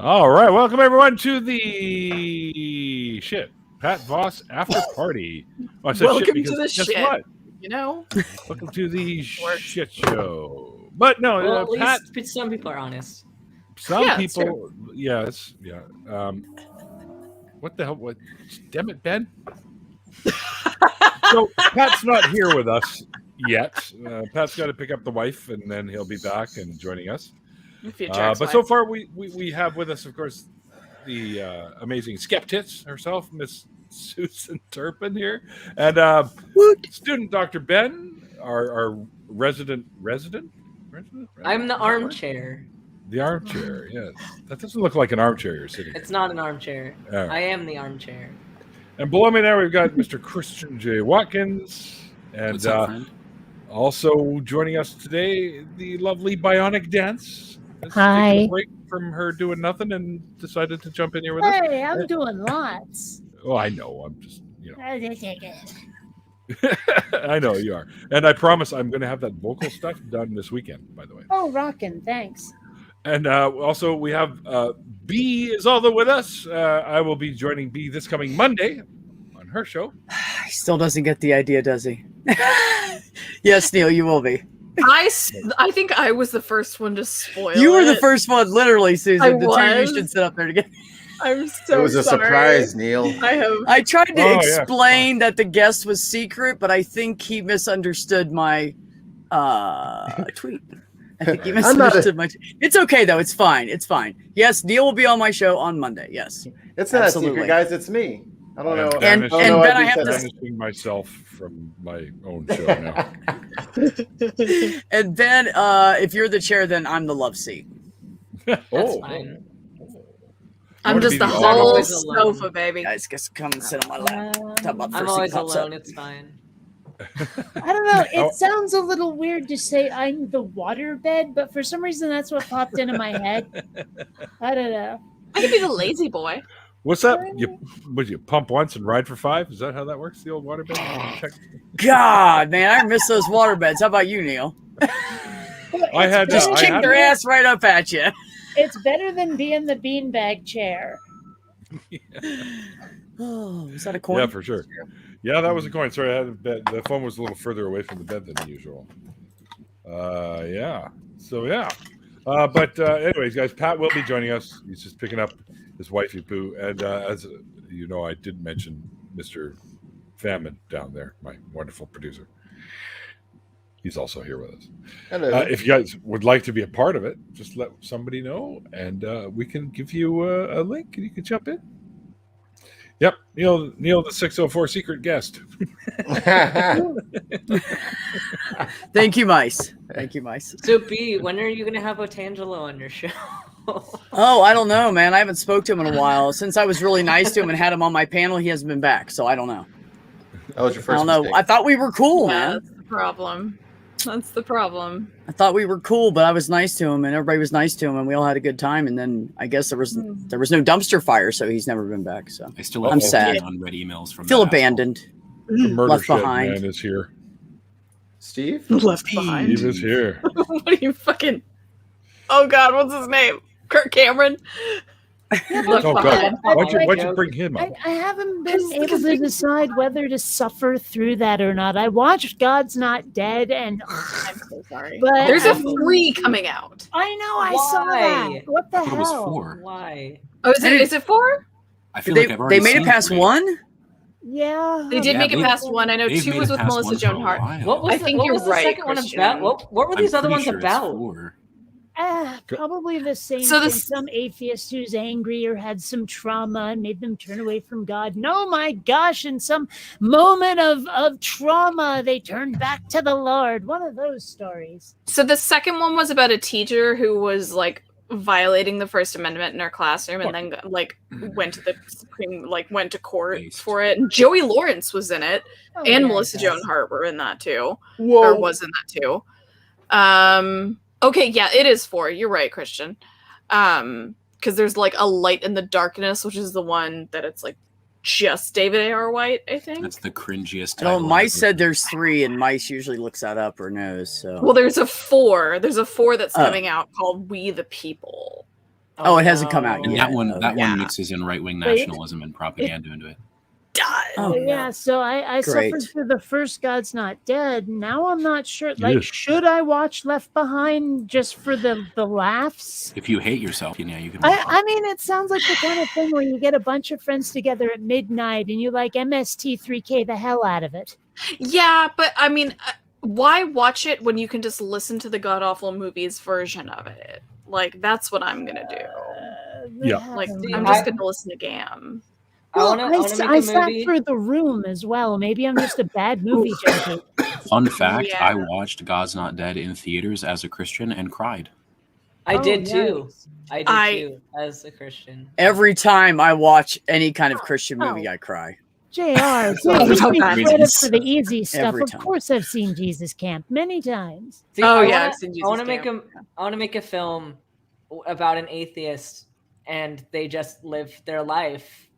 All right, welcome everyone to the Pat Voss after party. Oh, I said Welcome because, to the guess shit. what? You know, Welcome to the shit show. But no, Well, at Pat. least some people are honest. Some Yeah, people, yes, yeah. What the hell? What? Damn it, Ben. So Pat's not here with us yet. Pat's got to pick up the wife, and then he'll be back and joining us. But so far, we have with us, of course, the amazing Skeptits herself, Miss Susan Turpin here, and student Dr. Ben, our resident. I'm the armchair. The armchair, yes. That doesn't look like an armchair you're sitting in. It's not an armchair. Right. I am the armchair. And below me there, we've got Mr. Christian J. Watkins, and What's up, friend? Also joining us today, the lovely Bionic Dance. Hi. Taking a break from her doing nothing and decided to jump in here with us. Hey, I'm doing lots. Oh, I know. I'm just, I take it. I know you are. And I promise I'm going to have that vocal stuff done this weekend, by the way. Oh, rockin', thanks. And also we have B is also with us. I will be joining B this coming Monday on her show. He still doesn't get the idea, does he? Yes, Neil, you will be. I think I was the first one to spoil. You were the it. first one, literally, Susan. I The two was. you should sit up there together. I'm so It was a sorry. surprise, Neil. I tried to Oh, yeah. explain that the guest was secret, but I think he misunderstood my tweet. I think he misunderstood my tweet. It's okay, though. It's fine. It's fine. Yes, Neil will be on my show on Monday. Yes. It's not Absolutely. a secret, guys. It's me. I don't know. And- I don't and know Ben, what I you have said. to- Banishing myself from my own show now. And then, if you're the chair, then I'm the love seat. That's Oh, fine. I'm wanna just be the the whole alone. sofa, baby. Guys, just come and sit on my lap. Talk about the I'm first always thing pops alone. up. It's fine. I don't know. Oh. It sounds a little weird to say I'm the waterbed, but for some reason that's what popped into my head. I don't know. I could be the lazy boy. what's that? You pump once and ride for 5? Is that how that works? The old waterbed? Check. God, man, I miss those water beds. How about you, Neil? I had Just I kick had- their ass right up at you. It's better than being the beanbag chair. Oh, is that a coin? Yeah, for sure. Yeah, that was a coin. Sorry, I had the phone was a little further away from the bed than usual. Yeah. So yeah. But anyways, guys, Pat will be joining us. He's just picking up his wifey poo, and as you know, I did mention Mr. Famine down there, my wonderful producer. He's also here with us. Hello. If you guys would like to be a part of it, just let somebody know, and we can give you a link, and you can jump in. Yep, Neil, the 604 secret guest. Thank you, Mice. Thank you, Mice. So, B, when are you going to have Otangelo on your show? Oh, I don't know, man. I haven't spoke to him in a while. Since I was really nice to him and had him on my panel, he hasn't been back, so I don't know. That was your I first don't know. mistake. I thought we were cool, Yeah, man. that's the problem. That's the problem. I thought we were cool, but I was nice to him, and everybody was nice to him, and we all had a good time. And then I guess there was no dumpster fire, so he's never been back. So I still I'm have sad. unread emails from feel that asshole. abandoned. The murder Left shed behind. man is here. Steve? Left behind. Steve is here. What are you fucking? Oh God, what's his name? Kirk Cameron. Left Oh God! behind. Why'd you bring him up? I haven't been able to decide whether to suffer through that or not. I watched God's Not Dead, and I'm so sorry. but There's a I mean, 3 coming out. I know. I saw that. Why? What the I thought it was hell? 4. Why? Oh, is it 4? I feel They, like I've already they made it seen past 3. one? Yeah. They did Yeah, make it they- past 1. I know They've 2 made was it with past Melissa one for Joan a Hart. while. What was I the, think what you're was the right, second one Christian. about? What were these I'm other pretty ones sure it's about? 4. Probably the same So thing. this- Some atheist who's angry or had some trauma and made them turn away from God. No, my gosh, in some moment of trauma, they turned back to the Lord. One of those stories. So the second one was about a teacher who was like violating the First Amendment in her classroom, and then like went to the Supreme, like went to court Based. for it. And Joey Lawrence was in it, Oh, and yeah, Melissa yes. Joan Hart were in that too, or Whoa. was in that too. Okay, yeah, it is 4. You're right, Christian. Because there's like a Light in the Darkness, which is the one that it's like just David A.R. White, I think. That's the cringiest I know title Mice ever. said there's 3, and Mice usually looks that up or knows. So Well, there's a 4. There's a 4 that's Oh. coming out called We the People. Oh, it hasn't come out no. And yet. that Yeah. one mixes in right-wing Wait. nationalism and propaganda into it. Oh, Yeah, so I Great. suffered through the first God's Not Dead. Now I'm not sure. Like, Yeah. should I watch Left Behind just for the laughs? If you hate yourself, you can. move on. I mean, it sounds like the kind of thing where you get a bunch of friends together at midnight and you like MST3K the hell out of it. Yeah, but I mean, why watch it when you can just listen to the god awful movies version of it? Like, that's what I'm gonna do. Yeah. Like, See, I'm just gonna listen to Gam. Well, I want to make I a sat movie. through The Room as well. Maybe I'm just a bad movie junkie. Fun fact, Yeah. I watched God's Not Dead in theaters as a Christian and cried. I Oh, did too. nice. I did too, as a Christian. Every time I watch any kind of Christian movie, Oh. I cry. JR, Oh, give me bad. credit for the easy stuff. Every Of time. course, I've seen Jesus Camp many times. See, Oh, I yeah, wanna- I've seen I want to Jesus make I want to make a film about an atheist, and they just live their life,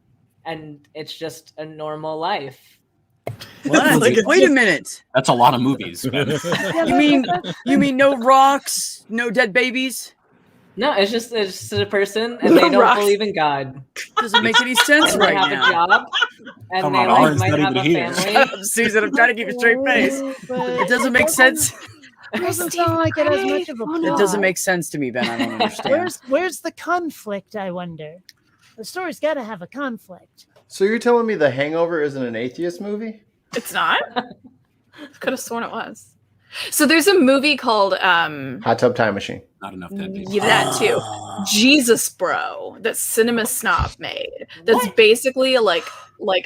and it's just a normal life. What? Like, it's Wait a minute. That's a lot of movies. man. You mean no rocks, no dead babies? No, it's just a person, and they don't Rocks. believe in God. Doesn't make any sense And they right have now. a job, and Come they on, like, ours might not have even a here. family. Shut up, Susan. I'm trying to keep a straight face. It doesn't make sense. It doesn't sound like it has much of a It plot. doesn't make sense to me, Ben. I don't understand. Where's the conflict, I wonder? The story's got to have a conflict. So you're telling me The Hangover isn't an atheist movie? It's not? Could have sworn it was. So there's a movie called Hot Tub Time Machine. Not enough dead people. yeah, that too. Jesus Bro that Cinema Snob made. That's basically like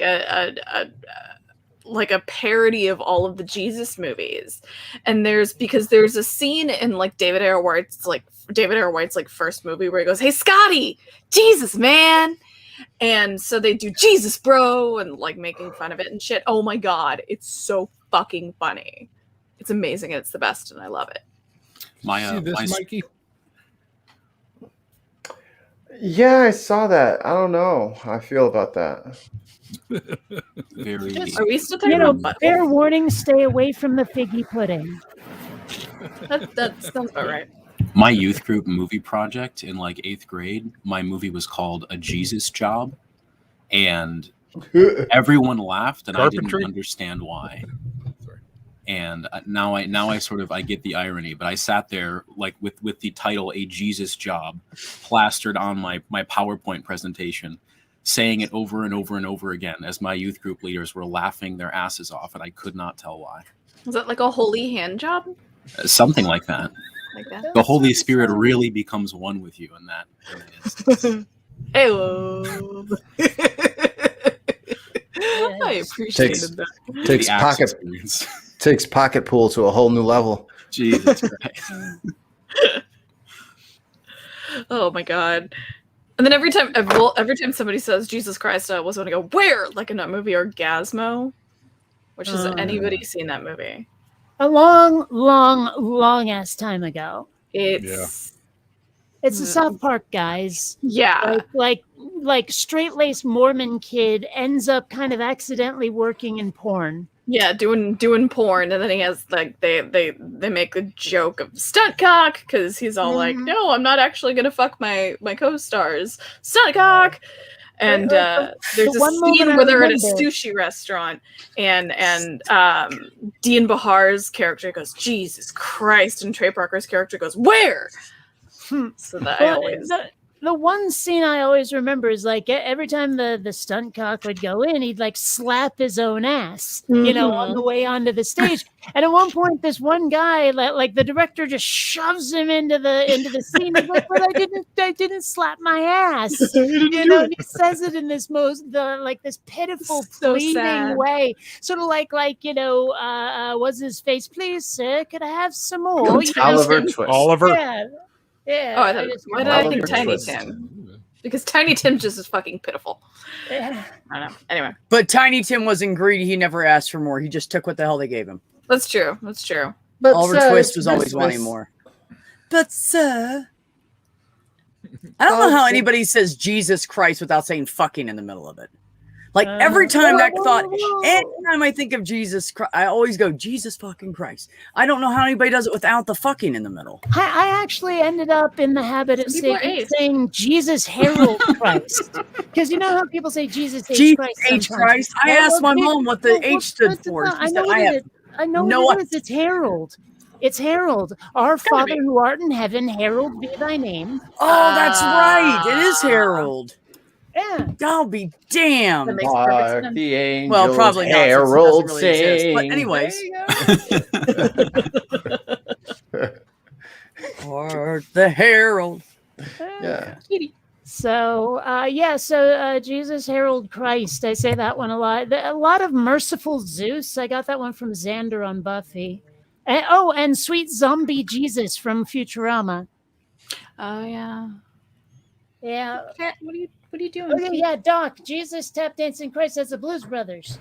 a parody of all of the Jesus movies. And there's a scene in like David Ayer White's like first movie where he goes, "Hey Scotty, Jesus man." And so they do Jesus Bro and like making fun of it and shit. Oh my god, it's so fucking funny. It's amazing and it's the best and I love it. See this, Mikey? Yeah, I saw that. I don't know how I feel about that. Very. Are we still talking You know, about fair warning: stay away from the figgy pudding. that sounds about right. My youth group movie project in like 8th grade, my movie was called A Jesus Job, and everyone laughed, and I Carpentry? didn't understand why. Sorry. And now I sort of I get the irony, but I sat there like with the title A Jesus Job plastered on my PowerPoint presentation, saying it over and over and over again as my youth group leaders were laughing their asses off, and I could not tell why. Was that like a holy hand job? Something like that. Like that? The Holy Spirit really becomes one with you in that instance. Hello. I appreciated that. Takes The Acts pocket experience. takes pocket pool to a whole new level. Jesus Christ. Oh my god. And then every time somebody says Jesus Christ, I always want to go, where? Like in that movie Orgasmo? Which has anybody seen that movie? A long ass time ago. It's It's the South Park guys. yeah. Like straight-laced Mormon kid ends up kind of accidentally working in porn. Yeah, doing porn, and then he has like they make a joke of stunt cock because he's all like, no, I'm not actually gonna fuck my co-stars, stunt cock. And there's the a one moment scene I where they're at a remember- sushi restaurant, and Dean Bahar's character goes, Jesus Christ, and Trey Parker's character goes, where? So that I Well, always the one scene I always remember is like every time the stunt cock would go in, he'd like slap his own ass, you know, on the way onto the stage. And at one point, this one guy, like the director, just shoves him into the scene. He's like, "But I didn't slap my ass." You know, and he says it in this this pitiful, So pleading sad. way, sort of like you know, was his face, "Please, sir, could I have some more?" You know? Oliver Twist. Oliver. Yeah. Yeah. Oh, I thought, why did I think Oliver Tiny Twist. Tim? Because Tiny Tim just is fucking pitiful. Yeah. I don't know. Anyway, But Tiny Tim wasn't greedy. He never asked for more. He just took what the hell they gave him. that's true. That's true. But Oliver Twist was always this wanting more. But sir, I don't know how anybody says Jesus Christ without saying fucking in the middle of it. Like every time that thought, whoa. anytime I think of Jesus Christ, I always go, Jesus fucking Christ. I don't know how anybody does it without the fucking in the middle. I actually ended up in the habit of People are saying Jesus Herald Christ. Because you know how people say Jesus H. Jesus Christ H. sometimes? Christ. I asked my mom what the H stood for. I She know said, what I have I know no what it is. It's Herald. It's Herald. Our Father who art in heaven, Herald be thy name. Oh, that's right. It is Harold. Yeah. I'll be damned. That makes perfect Hark sense. the angels Well, probably not. Since it doesn't herald really exist. But sing. anyways, or the Herald. Yeah. So, Jesus Herald Christ. I say that one a lot. A lot of Merciful Zeus. I got that one from Xander on Buffy. And Sweet Zombie Jesus from Futurama. Oh yeah. Yeah. Cat, what are you doing? Okay, yeah, Doc. Jesus Tap Dancing Christ. That's the Blues Brothers.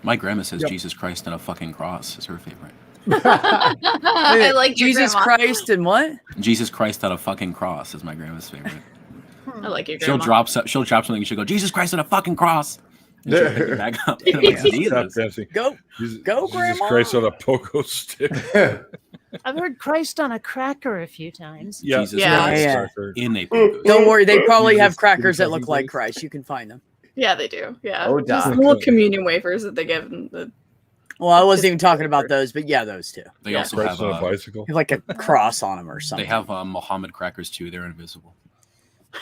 My grandma says Yep. Jesus Christ and a fucking cross is her favorite. I like your Jesus grandma. Christ and what? Jesus Christ on a fucking cross is my grandma's favorite. I like your She'll grandma. drop something and she'll go, Jesus Christ on a fucking cross. And she'll pick it back up. And I'm like, Stop Jesus. dancing. Go. Jesus, Go, Jesus Grandma. Christ on a pogo stick. I've heard Christ on a cracker a few times. Yeah. Jesus Yeah. Christ Yeah. in a pogo. Don't worry, they probably Jesus have crackers that fucking look like Christ. Christ. You can find them. Yeah, they do. Yeah. Oh, Just Doc. little communion wafers that they give in the Well, I wasn't even talking about those, but yeah, those two. They Yeah. also Christ have on a bicycle. Have like a cross on them or something. they have Mohammed crackers too. They're invisible.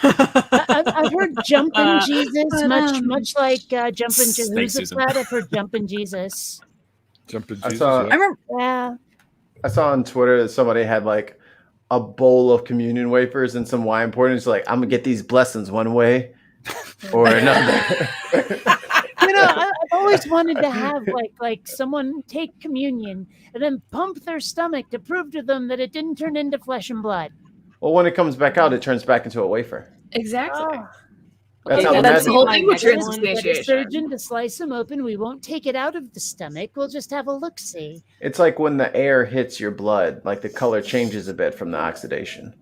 I've heard Jumpin' Jesus, but, much like Jumpin' Thanks, Jehoshaphat. Susan. I've heard Jumpin' Jesus. Jumping I Jesus. saw- yeah. I remember. Yeah. I saw on Twitter that somebody had like a bowl of communion wafers and some wine poured. And it's like, I'm gonna get these blessings one way or another. You know, I've always wanted to have like someone take communion and then pump their stomach to prove to them that it didn't turn into flesh and blood. Well, when it comes back out, it turns back into a wafer. exactly. Oh, That's Okay, how the that's the whole magic. thing with get a transubstantiation. surgeon to slice them open. We won't take it out of the stomach. We'll just have a look-see. It's like when the air hits your blood, like the color changes a bit from the oxidation.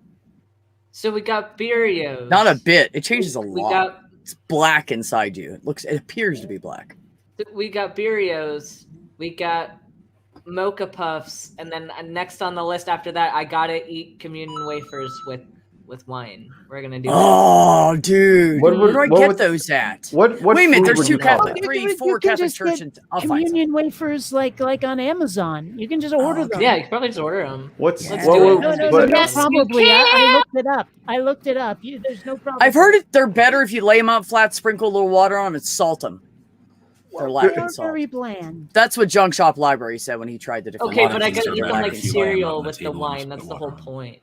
So we got Burios. Not a bit. It changes a We lot. got It's black inside you. It appears to be black. Burios. We got Mocha Puffs, and then next on the list after that, I gotta eat communion wafers with wine. We're gonna do. Oh, dude. What Where do I what get would- those at? What Wait a minute. food There's would two you call Catholic, it? You three, can four just Catholic get churches. I'll find some. communion wafers like on Amazon. You can just order them. Yeah, you can probably just order them. What's Let's what do it. would- No, but- Yes, you probably. I can. looked it up. There's no problem. I've heard they're better if you lay them out flat, sprinkle a little water on them, and salt them. They're lacking They're salt. very bland. That's what Junk Shop Library said when he tried to defend Okay, lot of but I things gotta are eat them better like if you lay 'em out cereal on the with the table and wine. just That's put the whole water on. point.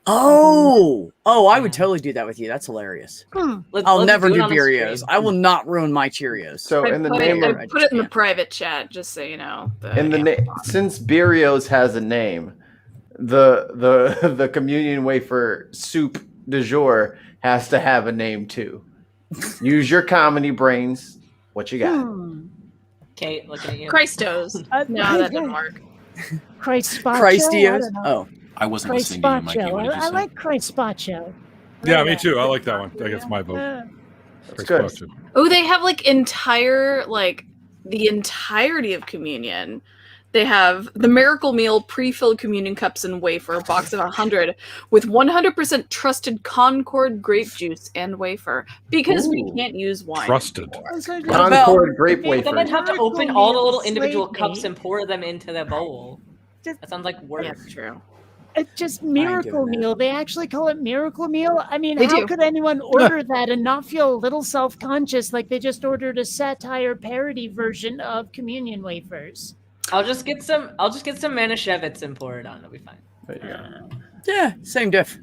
Oh, I would totally do that with you. That's hilarious. I'll Let's never it do on the Cheerios. stream. I will not ruin my Cheerios. So I in the put name it, of I put it in the can't. private chat, just so you know. in the name, since Burios has a name, the communion wafer soup du jour has to have a name too. Use your comedy brains. What you got? Kate, looking at you. Christos. No, that didn't work. Christspaccio. Christios. I don't know. Oh, I wasn't listening to you, Mikey. Christspaccio. What did you I say? like Christspaccio. Yeah, me too. I like that one. I guess my vote. That's good. Oh, they have like the entirety of communion. They have the Miracle Meal pre-filled communion cups and wafer, box of 100, with 100% trusted Concord grape juice and wafer, because we Ooh. can't use wine. Trusted. Concord grape Then I'd wafers. have to Miracle open all the Meal little individual slave cups meat. and pour them into the bowl. That sounds like work. Yeah, that's true. It's just Miracle doing that. Meal. They actually call it Miracle Meal. I mean, They how do. could anyone order that and not feel a little self-conscious like they just ordered a satire parody version of communion wafers? I'll just get some Manischewitz and pour it on. It'll be fine. There you go. yeah, same diff.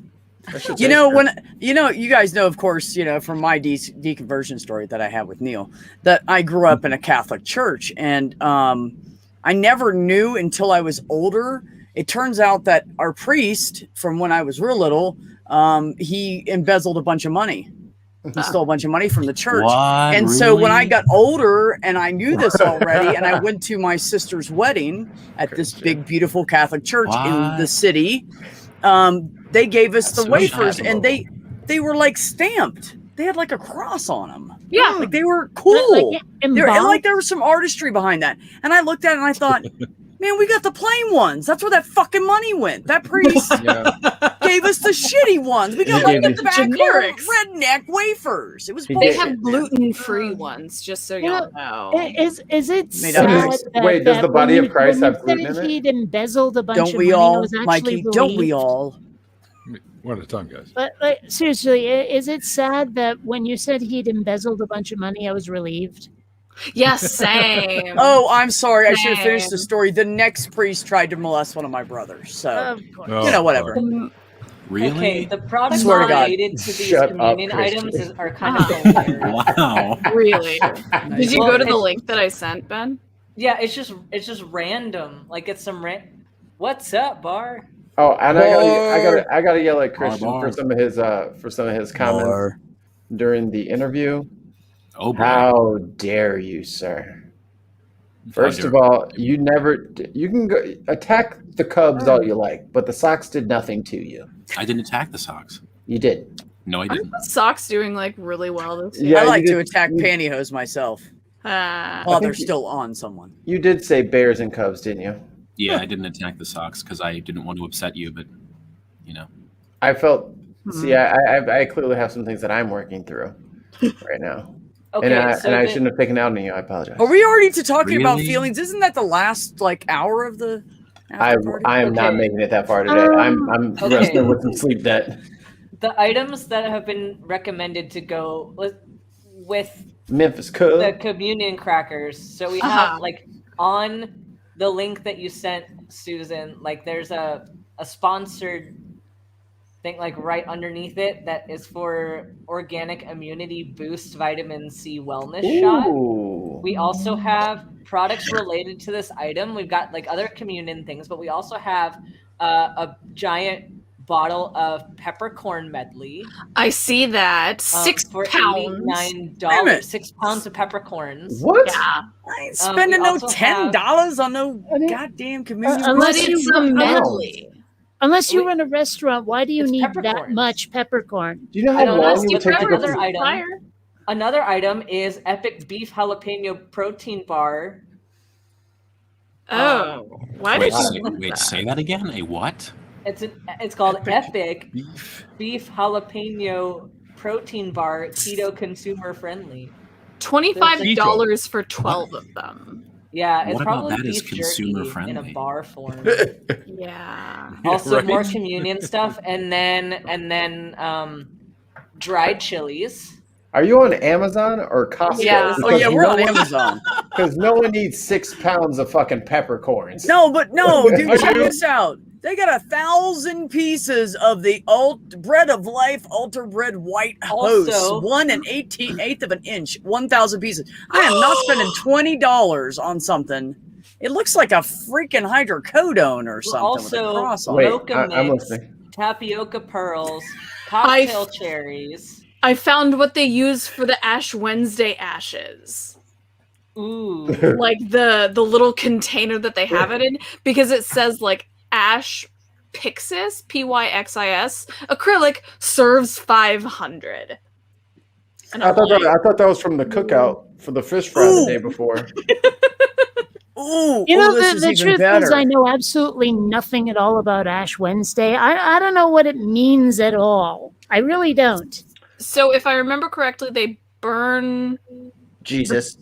That should You taste know, good. you guys know, of course, from my deconversion story that I had with Neil, that I grew up in a Catholic church, and I never knew until I was older. It turns out that our priest, from when I was real little, he embezzled a bunch of money. He stole a bunch of money from the church. What? And so when I Really? got older and I knew this already, and I went to my sister's wedding at this big, beautiful Catholic church in the What? city, they gave us That's the so wafers, shocking. and they were like stamped. they had like a cross on them. Yeah. Like they were cool. Like, There was some artistry behind that. And I looked at it and I thought, man, we got the plain ones. That's where that fucking money went. That priest gave us the shitty ones. We got Yeah, like the the back generics. redneck wafers. It was They They bullshit. have gluten-free ones, just so y'all know. Is it Made sad up. that, Wait, does the that body when of Christ when have you said gluten in it? He'd embezzled a bunch Don't of we money. I all, was actually Mikey? Don't we relieved. all? One at a time, guys. But like, seriously, is it sad that when you said he'd embezzled a bunch of money, I was relieved? Yes, same. Oh, I'm sorry. I should have finished the Same. story. The next priest tried to molest one of my brothers. So, Of course. Oh, you know, whatever. sorry. Really? Okay, the products Swear to God. related to these Shut up, communion Christian. items are kind of hilarious. Wow. Really? Did you Well, go to the it's- link that I sent, Ben? Yeah, it's just random. Like it's some What's up, Bar? Oh, and I gotta yell at Christian Bar. for some of his comments during the interview. Oh boy. How dare you, sir? How First dare of all, you can go attack the Cubs all you like, but the Sox did nothing to you. I didn't attack the Sox. You did. No, I didn't. Sox doing like really well this Yeah, year. I you like to did- attack you- pantyhose myself Uh, while think they're you- still on someone. You did say Bears and Cubs, didn't you? Yeah, I didn't attack the Sox because I didn't want to upset you, but you know. I felt. See, I clearly have some things that I'm working through right now, Okay, and so I the- shouldn't have taken out on you. I apologize. Are we already talking about Really? feelings? Isn't that the last like hour of the I after party? am not Okay. making it that far today. I'm Okay. wrestling with some sleep debt. the items that have been recommended to go with Memphis the Cub. communion crackers. So we Uh-huh. have like on the link that you sent, Susan, like there's a sponsored thing like right underneath it that is for organic immunity boost vitamin C wellness shot. Ooh. We also have products related to this item. We've got like other communion things, but we also have a giant bottle of peppercorn medley. I see that. For £6. $89. 6 pounds of peppercorns. What? Yeah. I ain't spending we no also $10 on no goddamn communion. But Unless you- it's a medley. Unless you Wait, run a restaurant, why do you it's need that peppercorns. much peppercorn? Do you know I how don't know. long Let's it would do take to another go? item. Fire. Another item is Epic Beef Jalapeno Protein Bar. Oh. Why Wait, did you say, do wait, that? say that again? A what? It's called Epic Beef Jalapeno Protein Bar, keto consumer friendly. $25 for 12 of them. Yeah, it's What about probably that is beef jerky consumer in a friendly? bar form. Yeah. Also right. more communion stuff, and then dried chilies. Are you on Amazon or Costco? Yeah. Oh yeah, we're on Amazon. Because no one needs 6 pounds of fucking peppercorns. No, but no, dude, Are check you? this out. They got 1,000 pieces of the bread of life, altar bread white host, Also- 1 1/18 of an inch, 1,000 pieces. I am not spending $20 on something. It looks like a freaking hydrocodone or something with a Also- cross on Wait, it. Mocha I'm mix. listening. Tapioca pearls, cocktail cherries. I found what they use for the Ash Wednesday ashes. Ooh. Like the little container that they have it in, because it says like Ash Pyxis, Pyxis, acrylic serves 500. And I I'm thought like, that was from the cookout for the fish fry the day before. Ooh, You know, this is the even truth better. is, I know absolutely nothing at all about Ash Wednesday. I don't know what it means at all. I really don't. so if I remember correctly, they burn Jesus.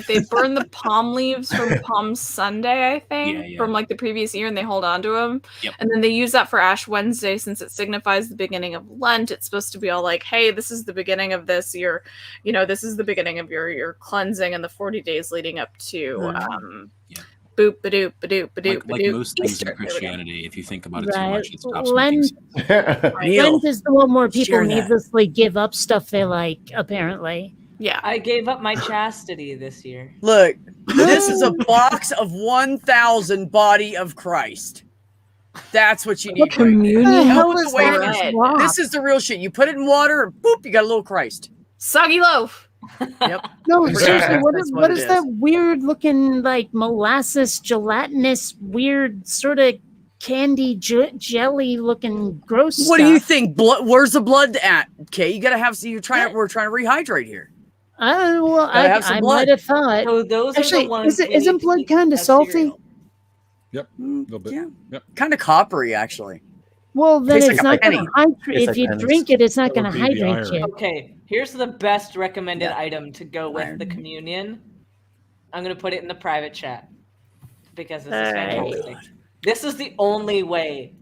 they burn the palm leaves from Palm Sunday, I think, Yeah. from like the previous year, and they hold on to them. Yep. And then they use that for Ash Wednesday since it signifies the beginning of Lent. It's supposed to be all like, hey, this is the beginning of this. This is the beginning of your cleansing and the 40 days leading up to Yeah. boop ba-doop ba-doop ba-doop Like ba-doop. most things Easter. in There we go. Christianity, if you think about it too Right. much, it stops Lent- making sense. Neil, Lent is the one where people share that. needlessly give up stuff they like, apparently. Yeah. I gave up my chastity this year. Look, this is a box of 1,000 body of Christ. That's what you need. Right there. Communion What the hell with is the that wafers. swap? This is the real shit. You put it in water, and boop, you got a little Christ. Soggy loaf. Yep. No, That's seriously, what what is it that weird looking, like, molasses, gelatinous, weird sort of candy jelly looking gross What stuff. do you think? Where's the blood at? Okay, you gotta have. We're trying to rehydrate here. Well, Gotta have some I blood. might have thought. So those are Actually, the ones. isn't blood kind of salty? Yep. A little bit. Yeah. Yep. Kind of coppery, actually. Well, then Tastes it's like a not going penny. to hydrate. Tastes If like you pennies. drink it, it's not That going to would be the hydrate iron. you. Okay, here's the best recommended Yeah. item to go with Iron. the communion. I'm gonna put it in the private chat because this is Alright. fantastic. This is the only way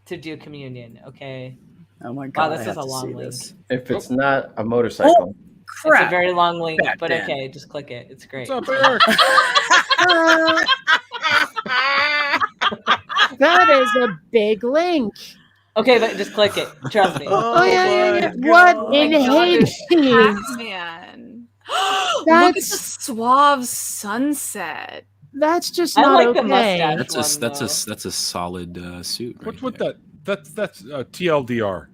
to do communion. Okay, Oh my god! this I is have a to long see link. this. If it's not a motorcycle, It's Crap! a very long link, Back but then. okay, just click it. It's great. What's up, Eric? That is a big link. Okay, but just click it. Trust me. Oh, yeah. my What God. in Oh my God, Hades? Man. Look at the suave sunset. That's just I not like okay. the mustache. That's a solid suit. What's right with there. that? That's TLDR.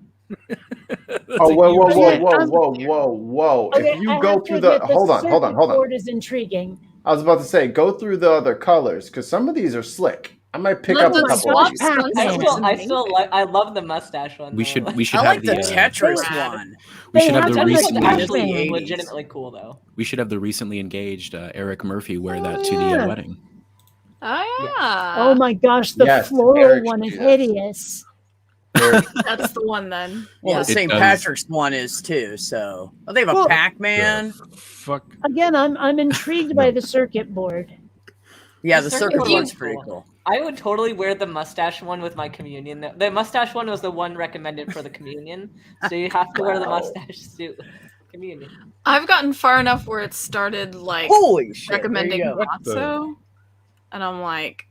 oh whoa, huge- whoa! Okay, If you I go have to through the admit, hold on. circuit board is intriguing. I was about to say go through the other colors because some of these are slick. I might pick Love up a the couple swap of these. pack. I love the mustache one. We though. should we should I have like the the Tetris Rad. one. we They should have have the to make That's recently Actually, actually 80s. legitimately cool though. we should have the recently engaged Eric Murphy wear that to yeah. the wedding. Oh yeah. Oh my gosh, the yes, floral Eric one should is do that. hideous. That's the one then. Well, Yeah. the It St. does. Patrick's one is too. So they have a Well- Pac-Man. Fuck. Again, I'm intrigued by the circuit board. Yeah, The the circuit circuit board one's looks pretty cool. cool. I would totally wear the mustache one with my communion. The mustache one was the one recommended for the communion, so you have to wear the Wow. mustache suit. Communion. I've gotten far enough where it started like Holy shit! recommending There you go. What the- matzo, and I'm like,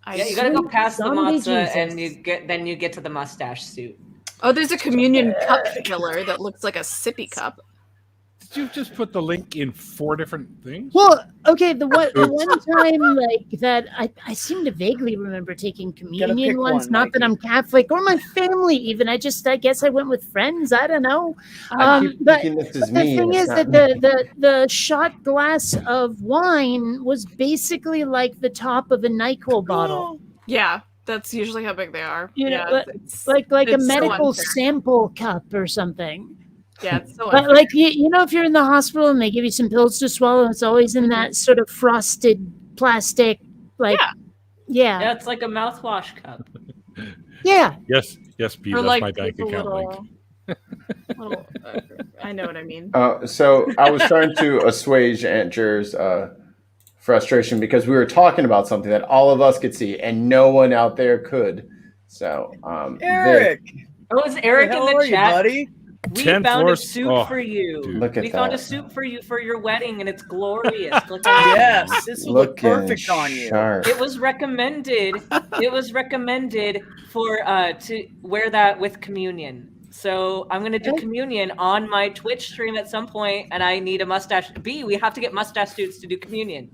Yeah, you gotta go past the Zombie matzah and Jesus. then you get to the mustache suit. oh, there's a communion cup filler that looks like a sippy cup. Did you just put the link in 4 different things? Well, okay, the one time like that, I seem to vaguely remember taking communion pick once. one, Not that Mikey. I'm Catholic or my family even. I guess I went with friends. I don't know. I keep But thinking this is the me. thing and is it's that not me. the shot glass of wine was basically like the top of a NyQuil bottle, Yeah, that's usually how big they are. You know, yeah, but- it's, like a It's so medical unfair. sample cup or something. yeah, it's so But unfair. like you know, if you're in the hospital and they give you some pills to swallow, it's always in that sort of frosted plastic, like Yeah, yeah. it's like a mouthwash cup. Yeah. Yes, Pete. Or That's like my bank with a account link. little, I know what I mean. So I was trying to assuage Aunt Jer's frustration because we were talking about something that all of us could see and no one out there could. So Eric, Oh, is Eric how in the are you, chat? buddy? We 10th found floor- a suit oh, for you. dude. Look at We found a that. suit for you for your wedding, and it's glorious. Look at it. Yes, this will look looking perfect on you. sharp. It was recommended. It was recommended for to wear that with communion. So I'm gonna do communion on my Twitch stream at some point, and I need a mustache. We have to get mustache suits to do communion.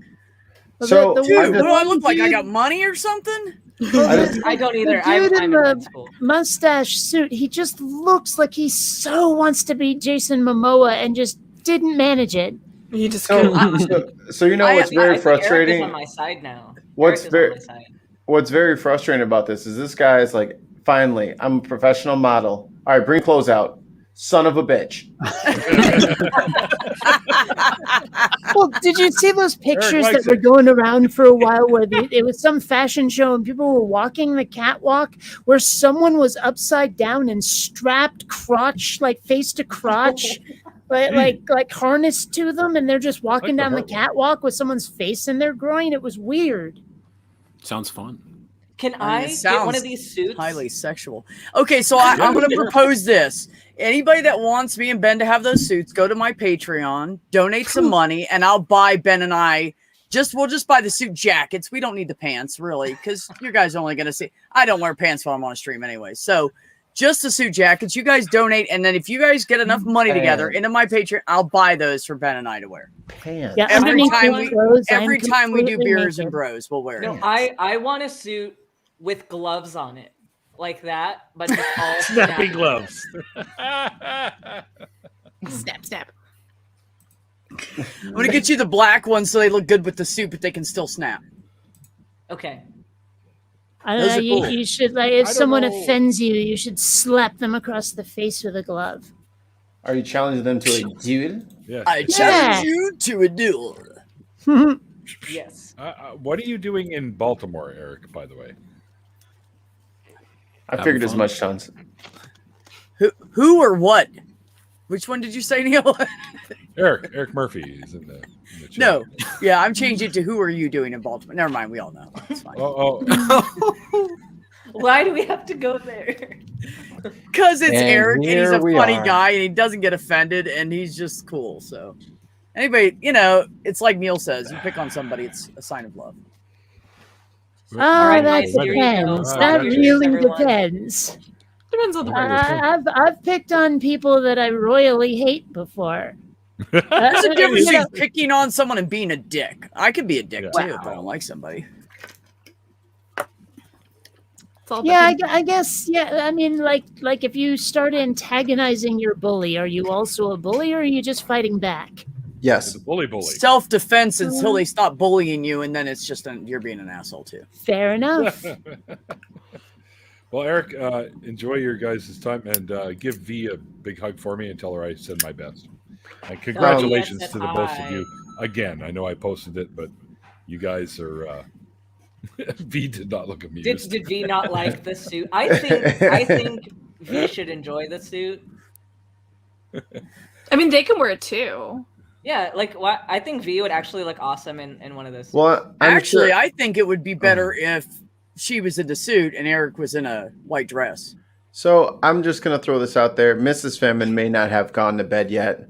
So the Dude, I'm what just- do I look like? I got money or something? I don't either. I'm dude in in the med school. mustache suit, he just looks like he so wants to be Jason Momoa and just didn't manage it. You just So, couldn't. so you know what's I very think Eric is frustrating? on my side now. What's Eric is very- on my side. What's very frustrating about this is this guy is like, finally, I'm a professional model. All right, bring clothes out. Son of a bitch. Well, did you see those pictures likes that were going around for a while where it was some fashion show and people were walking the catwalk where someone was upside down and strapped crotch, like face to crotch, like harnessed to them, and they're just walking the down the heart one. catwalk with someone's face in their groin? It was weird. Sounds fun. Can I mean, I it get sounds one of these suits? Highly sexual. Okay, so I'm going to propose this. Anybody that wants me and Ben to have those suits, go to my Patreon, donate some money, and I'll buy Ben and I. We'll just buy the suit jackets. We don't need the pants, really, because you guys are only going to see. I don't wear pants while I'm on a stream anyway. So just the suit jackets. You guys donate, and then if you guys get enough money together into my Patreon, I'll buy those for Ben and I to wear. Pants. Yeah, Every underneath time these we- clothes, I'm Every time we do completely beers and naked. bros, we'll wear No, it. I want a suit with gloves on it, like that, but just all Snappy snap. gloves. Snap, snap. I'm going to get you the black ones so they look good with the suit, but they can still snap. Okay. I Those don't know. are cool. You should like if I don't someone know. offends you, you should slap them across the face with a glove. Are you challenging them to a duel? Yes. I challenge you to a duel. Yes. What are you doing in Baltimore, Eric? By the way. I Having figured as fun. much, Tons. Who or what? Which one did you say, Neil? Eric Murphy is in the chat. No. Yeah, I'm changing it to who are you doing in Baltimore? Never mind, we all know. It's fine. Why do we have to go there? Because it's And Eric and he's here a we funny are. guy and he doesn't get offended and he's just cool. So anybody, it's like Neil says, you pick on somebody, it's a sign of love. Oh, right, that guys, here you go. depends. Ah, That gotcha. really Everyone. depends. Depends on the person. I've picked on people that I royally hate before. There's a difference You know, between picking on someone and being a dick. I could be a dick Yeah. too if I don't like somebody. It's all yeah, different. I guess. Yeah, I mean, like if you start antagonizing your bully, are you also a bully, or are you just fighting back? Yes. The bully. Self-defense until they stop bullying you, and then it's just you're being an asshole too. Fair enough. Well, Eric, enjoy your guys' time and give V a big hug for me and tell her I send my best. And congratulations yes, to the and both of I- you. Again, I know I posted it, but you guys are. V did not look amused. Did V not like the suit? I think V should enjoy the suit. I mean, they can wear it too. Yeah, like what? I think V would actually look awesome in one of those. Well, I'm Actually, sure- I think it would be better if she was in the suit and Eric was in a white dress. So I'm just going to throw this out there. Mrs. Femin may not have gone to bed yet.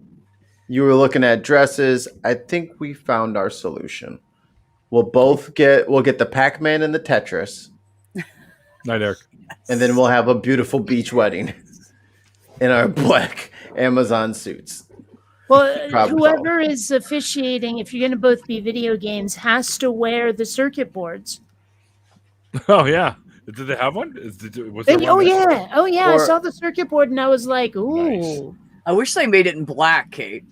You were looking at dresses. I think we found our solution. We'll get the Pac-Man and the Tetris, Night, Eric. and then we'll have a beautiful beach wedding in our black Amazon suits. Well, Problem whoever is officiating, if you're going to both be video games, has to wear the circuit boards. Oh yeah, did they have one? Was there Oh one yeah, I Or- saw the circuit board and I was like, ooh. Nice. I wish they made it in black, Kate.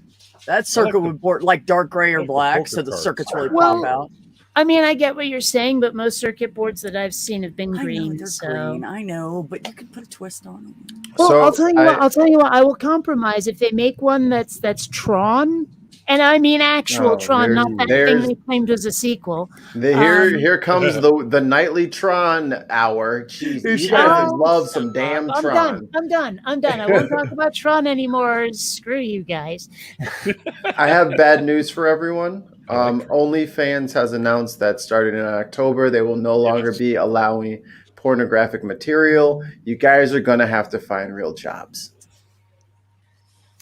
That circuit the- would board like dark gray or like the black, poker so the cards. circuits really Well, pop out. I mean, I get what you're saying, but most circuit boards that I've seen have been green. I know, but you could put a twist on it. Well, So I'll tell you what. I will compromise if they make one that's Tron, and I mean actual Oh, Tron, not that thing there's- they claimed was a sequel. Here comes the nightly Tron hour. Jeez, you guys Oh, love some damn I'm Tron. done. I won't talk about Tron anymore. Screw you guys. I have bad news for everyone. OnlyFans has announced that starting in October, they will no longer be allowing pornographic material. You guys are gonna have to find real jobs.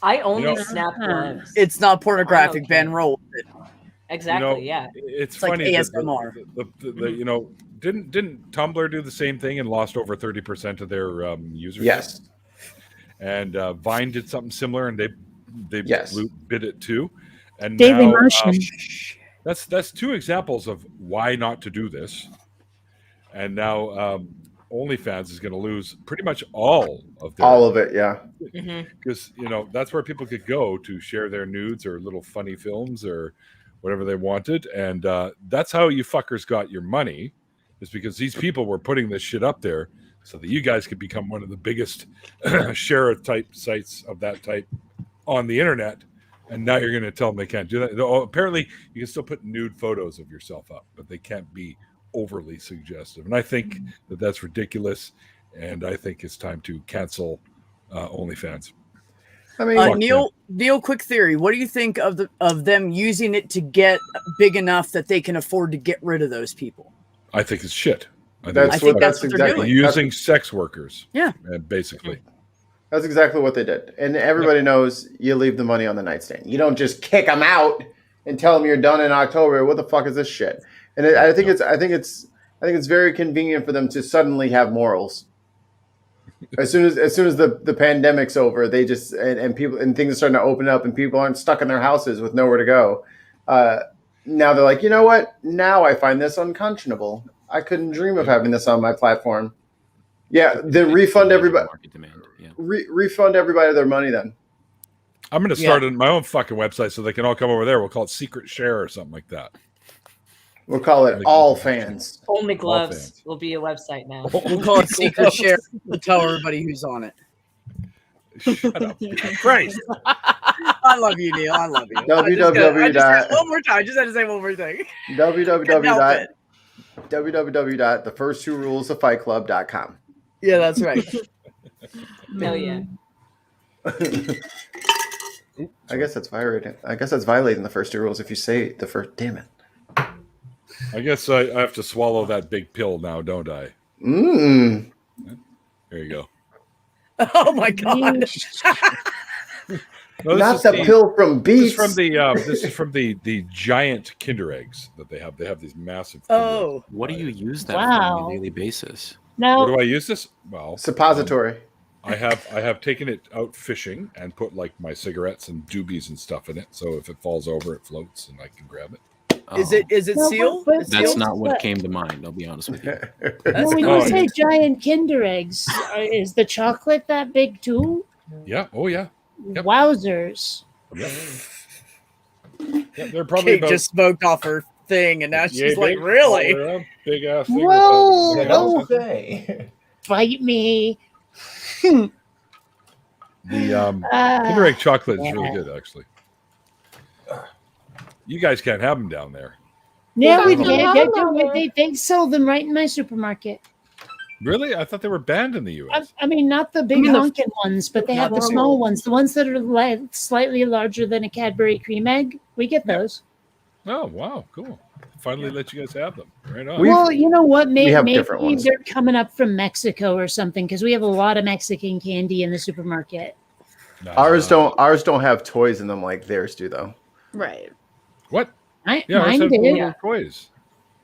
I only You know- snap gloves. It's not pornographic. Okay. Ben rolled it. Exactly. Yeah. It's like funny. that ASMR. the didn't Tumblr do the same thing and lost over 30% of their users? Yes. And Vine did something similar, and they Yes. bid it too. And Daily now, Motion. that's two examples of why not to do this. And now OnlyFans is going to lose pretty much all of their All of it, yeah. because that's where people could go to share their nudes or little funny films or whatever they wanted, and that's how you fuckers got your money, is because these people were putting this shit up there so that you guys could become one of the biggest share type sites of that type on the internet. And now you're going to tell them they can't do that. Though, apparently, you can still put nude photos of yourself up, but they can't be overly suggestive. And I think that that's ridiculous. And I think it's time to cancel OnlyFans. I mean, Fuck Neil, quick theory. What do you think of them using it to get big enough that they can afford to get rid of those people? I think it's shit. that's think what that's that's what they're exactly doing. using sex workers. Yeah. Basically. That's exactly what they did. And everybody knows you leave the money on the nightstand. You don't just kick them out and tell them you're done in October. What the fuck is this shit? And I think it's very convenient for them to suddenly have morals. As soon as the pandemic's over, they just and people and things are starting to open up and people aren't stuck in their houses with nowhere to go. Now they're like, you know what? Now I find this unconscionable. I couldn't dream of having this on my platform. Yeah, then refund everybody. Market demand. Yeah. Refund everybody their money then. I'm going to start my own fucking website so they can all come over there. We'll call it Secret Share or something like that. We'll call it All Fans. Only fans. Gloves will be a website now. We'll call it Secret Share. We'll tell everybody who's on it. Shut up, Christ. I love you, Neil. I love you. www. One more time. I just had to say one more thing. www.thefirst2rulesofFightClub.com. Yeah, that's right. Hell yeah. I guess that's violating the first 2 rules if you say the first. Damn it. I guess I have to swallow that big pill now, don't I? Mmm. There you go. Oh my god. No, this Not is the pill from This Beats. is from the giant Kinder eggs that they have. They have these massive. Kinder eggs. Oh. What do you use that for Wow. on a daily basis? What Now, do I use this? Well, Suppository. I have taken it out fishing and put like my cigarettes and doobies and stuff in it. So if it falls over, it floats and I can grab it. Is it No, seal? but- Is That's seal? not what came to mind. I'll be honest with you. That's when Oh, you say giant Kinder eggs, is the chocolate that big too? Yeah. Oh yeah. Yep. Wowzers. Yeah, they're probably Kate about. just smoked off her thing, and now she's yay like, big, really? all around, big ass. thing Whoa! with that- Oh. Okay. Fight me. The Kinder Egg chocolate is yeah. really good, actually. You guys can't have them down there. Yeah, we Well, did. no. They sell them right in my supermarket. Really? I thought they were banned in the U.S. I mean, not the big mean the- honking ones, but they have the small ones, the ones that are slightly larger than a Cadbury cream egg. We get those. Oh, wow. Cool. Finally let you guys have them. Right on. We've- Well, you know what? we have Maybe different ones. they're coming up from Mexico or something because we have a lot of Mexican candy in the supermarket. Nah. Ours don't have toys in them like theirs do though. Right. What? Mine ours have did. little toys.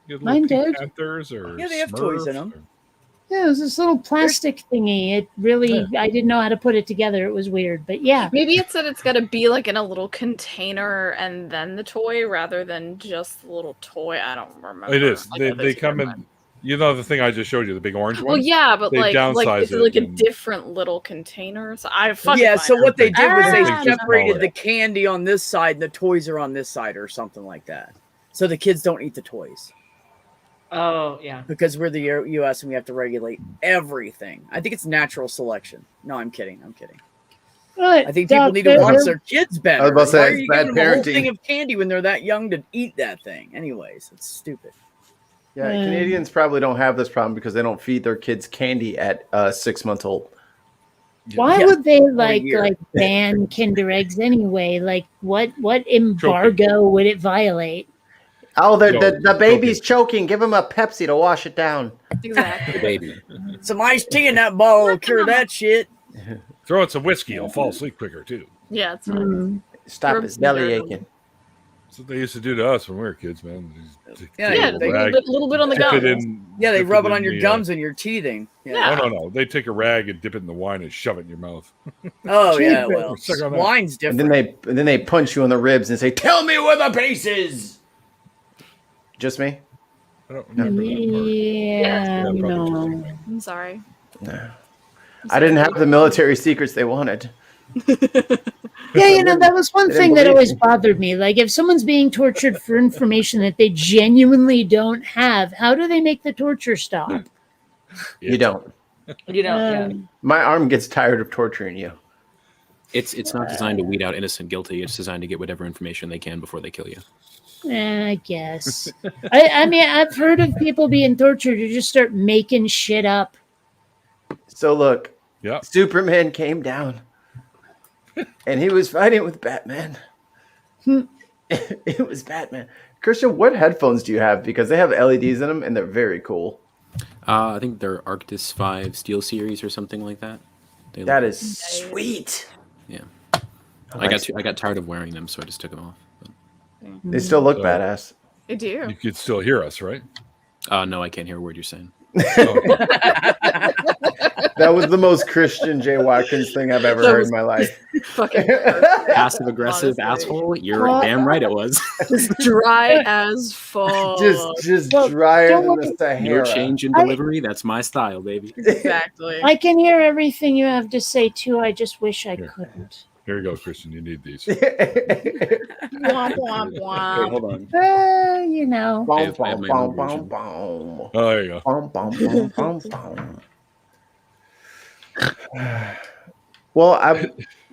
You get little Mine Pink did. Panthers or Yeah, they have toys in Smurfs 'em. or- Yeah, it was this little plastic thingy. It really, I didn't know how to put it together. It was weird, but yeah. Maybe it's that it's got to be like in a little container and then the toy rather than just the little toy. I don't remember. It is. Like, They others come here, in. You know the thing I just showed you, the big orange one? Well, yeah, but They like downsize it's it like a and- different little container. So I fucking Yeah, so what they did was they Ah. separated the candy on this side and the toys are on this side or something like that. So the kids don't eat the toys. Oh, yeah. Because we're the U.S. and we have to regulate everything. I think it's natural selection. No, I'm kidding. But I think people need to watch their kids better. I was about to say, Why are it's you bad giving them a whole parenting. thing of candy when they're that young to eat that thing? Anyways, it's stupid. Yeah, Canadians probably don't have this problem because they don't feed their kids candy at 6 months old. Why Yeah. would they like year. ban Kinder eggs anyway? Like what embargo would it violate? Oh, No, the baby's choking. Give him a Pepsi to wash it down. Exactly. Baby. Some iced tea in that bottle will cure that shit. Throw in some whiskey, he'll fall asleep quicker too. Yeah, it's fine. Mm. Stop Rub his some belly dirt on aching. That's what they used to do to us when we were kids, man. Yeah, Yeah, they- a little bit on the dip gums. it in. Yeah, they dip rub it in on your the, gums and you're teething. Yeah. No. They take a rag and dip it in the wine and shove it in your mouth. Oh yeah, Jesus. well, Suck on that. wine's And different. then they punch you on the ribs and say, "Tell me where the base is." Just me? I don't remember that Yeah, probably no. I'm sorry. No. I didn't have the military secrets they wanted. Yeah, you know, that was one They didn't thing that believe always me. bothered me. Like, if someone's being tortured for information that they genuinely don't have, how do they make the torture stop? part. You don't. You know, yeah. My arm gets tired of torturing you. It's not designed to weed out innocent guilty. It's designed to get whatever information they can before they kill you. I guess. I mean, I've heard of people being tortured who just start making shit up. So look, Yeah. Superman came down and he was fighting with Batman. It was Batman. Christian, what headphones do you have? Because they have LEDs in them and they're very cool. I think they're Arctis 5 Steel Series or something like that. They That look- is sweet. Yeah. I I got tired of wearing them, so I just took them off. They still look So- badass. I do. You could still hear us, right? No, I can't hear a word you're saying. Oh, That was the most Christian Jay Watkins thing I've ever That heard was- in my life. Fucking Passive aggressive Honestly. asshole. You're Well- damn right it was. just dry as fuck. just Well, drier don't than look the at- Your Sahara. change in delivery, that's my style, baby. Exactly. I can hear everything you have to say, too. I just wish I Here. couldn't. Here you go, Christian. You need these. Womp womp Wait, womp. hold on. You know. Bom, I have bom, my bom, own bom, version. bom. Oh, there you go. Bom, bom, bom, bom, bom. Well, I'm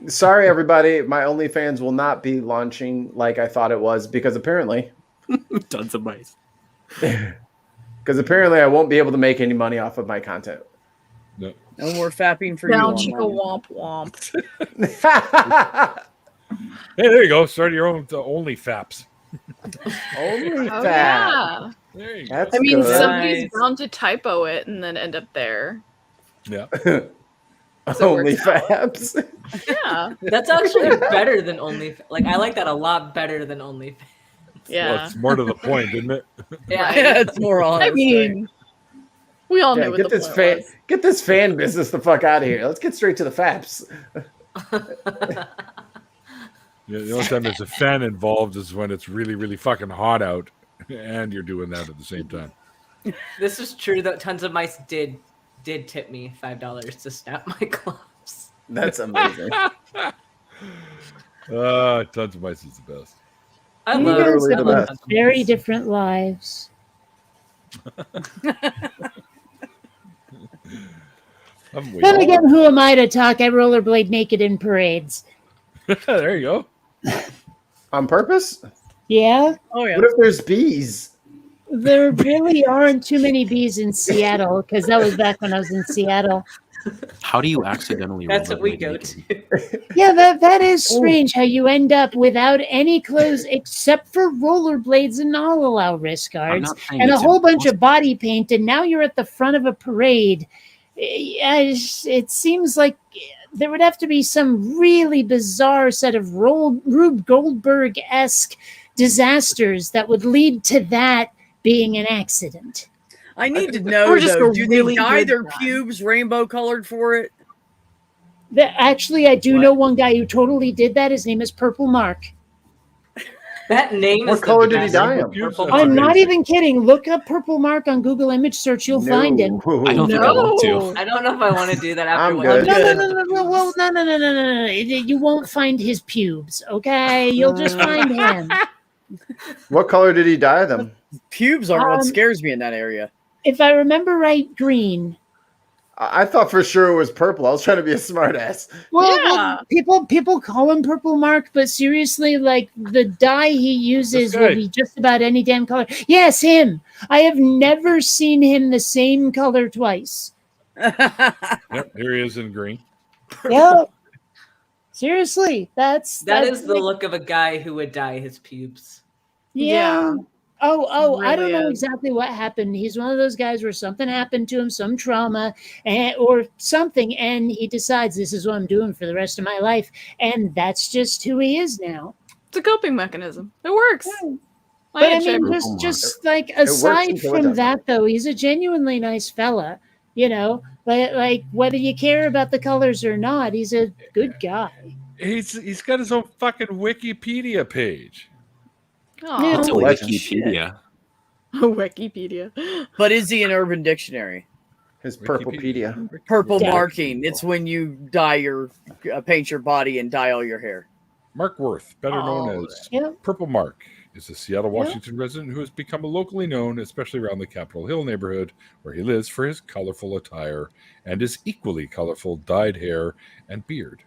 sorry, everybody. My OnlyFans will not be launching like I thought it was because apparently Tons of mice. I won't be able to make any money off of my content. No. No more fapping for Down you. chica online. womp womp. Hey, there you go. Start your own OnlyFaps. Only Oh, fat. yeah. There you go. That's I mean, good. somebody's Nice. bound to typo it and then end up there. Yeah. So it Only works out. faps. Yeah. That's actually better than OnlyFans. Like, I like that a lot better than OnlyFans. Yeah. Well, it's more to the point, isn't it? Yeah. Yeah, it's more honest. I mean, we all Yeah, know what get the this point fan, was. get this fan business the fuck out of here. Let's get straight to the faps. Yeah, the only time there's a fan involved is when it's really, really fucking hot out, and you're doing that at the same time. This is true that Tons of Mice did tip me $5 to snap my gloves. That's amazing. Tons of mice is the best. I You love guys Literally have the lived best. very different lives. Haven't we Then all? again, who am I to talk? I rollerblade naked in parades. There you go. On purpose? Yeah, Oh yeah. What if there's bees? there really aren't too many bees in Seattle because that was back when I was in Seattle. How do you accidentally? That's what we rollerblade go naked? to. Yeah, that is strange how you end up without any clothes except for rollerblades and I'll allow wrist I'm guards not saying and a it's whole bunch impossible. of body paint, and now you're at the front of a parade. It seems like there would have to be some really bizarre set of Rube Goldberg-esque disasters that would lead to that being an accident. I need to know Or just though. a Do really they dye good their one. pubes rainbow colored for it? Actually, I do What? know one guy who totally did that. His name is Purple Mark. That name What is the color did he best. dye 'em? Purple That's I'm Mark. not amazing. even kidding. Look up Purple Mark on Google image search. You'll find him. I don't think I want to. I don't know if I want to do that after I'm what good. you No, said. no. You won't find his pubes, okay? You'll just find him. What color did he dye them? Pubes aren't what Um, scares me in that area. If I remember right, green. I thought for sure it was purple. I was trying to be a smartass. Yeah. People call him Purple Mark, but seriously, like the dye he uses This will guy. be just about any damn color. Yes, him. I have never seen him the same color twice. Yep, here he is in green. Yeah. Seriously, That that's is the like- look of a guy who would dye his pubes. Yeah. Oh, I don't Really know is. exactly what happened. He's one of those guys where something happened to him, some trauma or something, and he decides this is what I'm doing for the rest of my life. And that's just who he is now. It's a coping mechanism. It works. But I ain't mean, shaming. just like works aside until it from doesn't. that, though, he's a genuinely nice fella, you know. But like, whether you care about the colors or not, he's a good guy. He's got his own fucking Wikipedia page. Aw. It's a What Wikipedia. Wikipedia. But is he an Urban Dictionary? His purplepedia. Purple Yeah. marking. It's when you dye your paint your body and dye all your hair. Mark Worth, better known Oh, as Yeah. Purple Mark, is a Seattle, Yeah. Washington resident who has become locally known, especially around the Capitol Hill neighborhood where he lives, for his colorful attire and his equally colorful dyed hair and beard.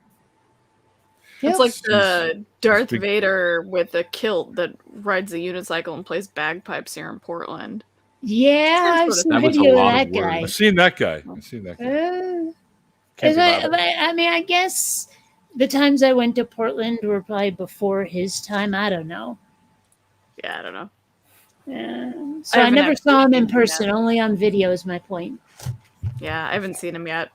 It's like the He's Darth big- Vader with a kilt that rides a unicycle and plays bagpipes here in Portland. Yeah, I've That seen was a video of lot of that words. guy. I've seen that guy. Can't be bothered. I mean, I guess the times I went to Portland were probably before his time. I don't know. Yeah, I don't know. So I I haven't never actually saw him seen in him person, only on video is my point. Yeah, I haven't seen him yet.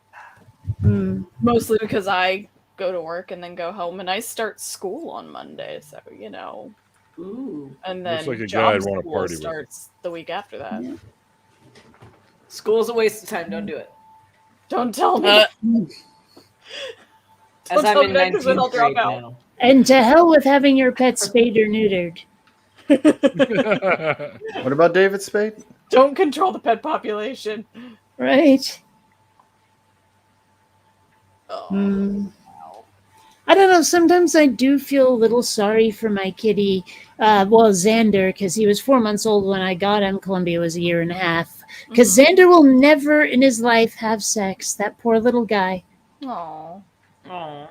Hmm. Mostly because I go to work and then go home, and I start school on Monday, so you know. Ooh. And Looks then like a guy job I'd wanna school party with. starts the week after that. Yeah. School's a waste of time. Don't do it. Don't tell me. As Don't I'm tell in me that 'cause then I'll 19th drop grade out. now. And to hell with having your pet spayed or neutered. What about David Spade? Don't control the pet population. Right? Oh. Hmm. I don't know. Sometimes I do feel a little sorry for my kitty. Xander, because he was 4 months old when I got him. Columbia was a year and a half. Because Xander will never in his life have sex. That poor little guy. Aww. Aw.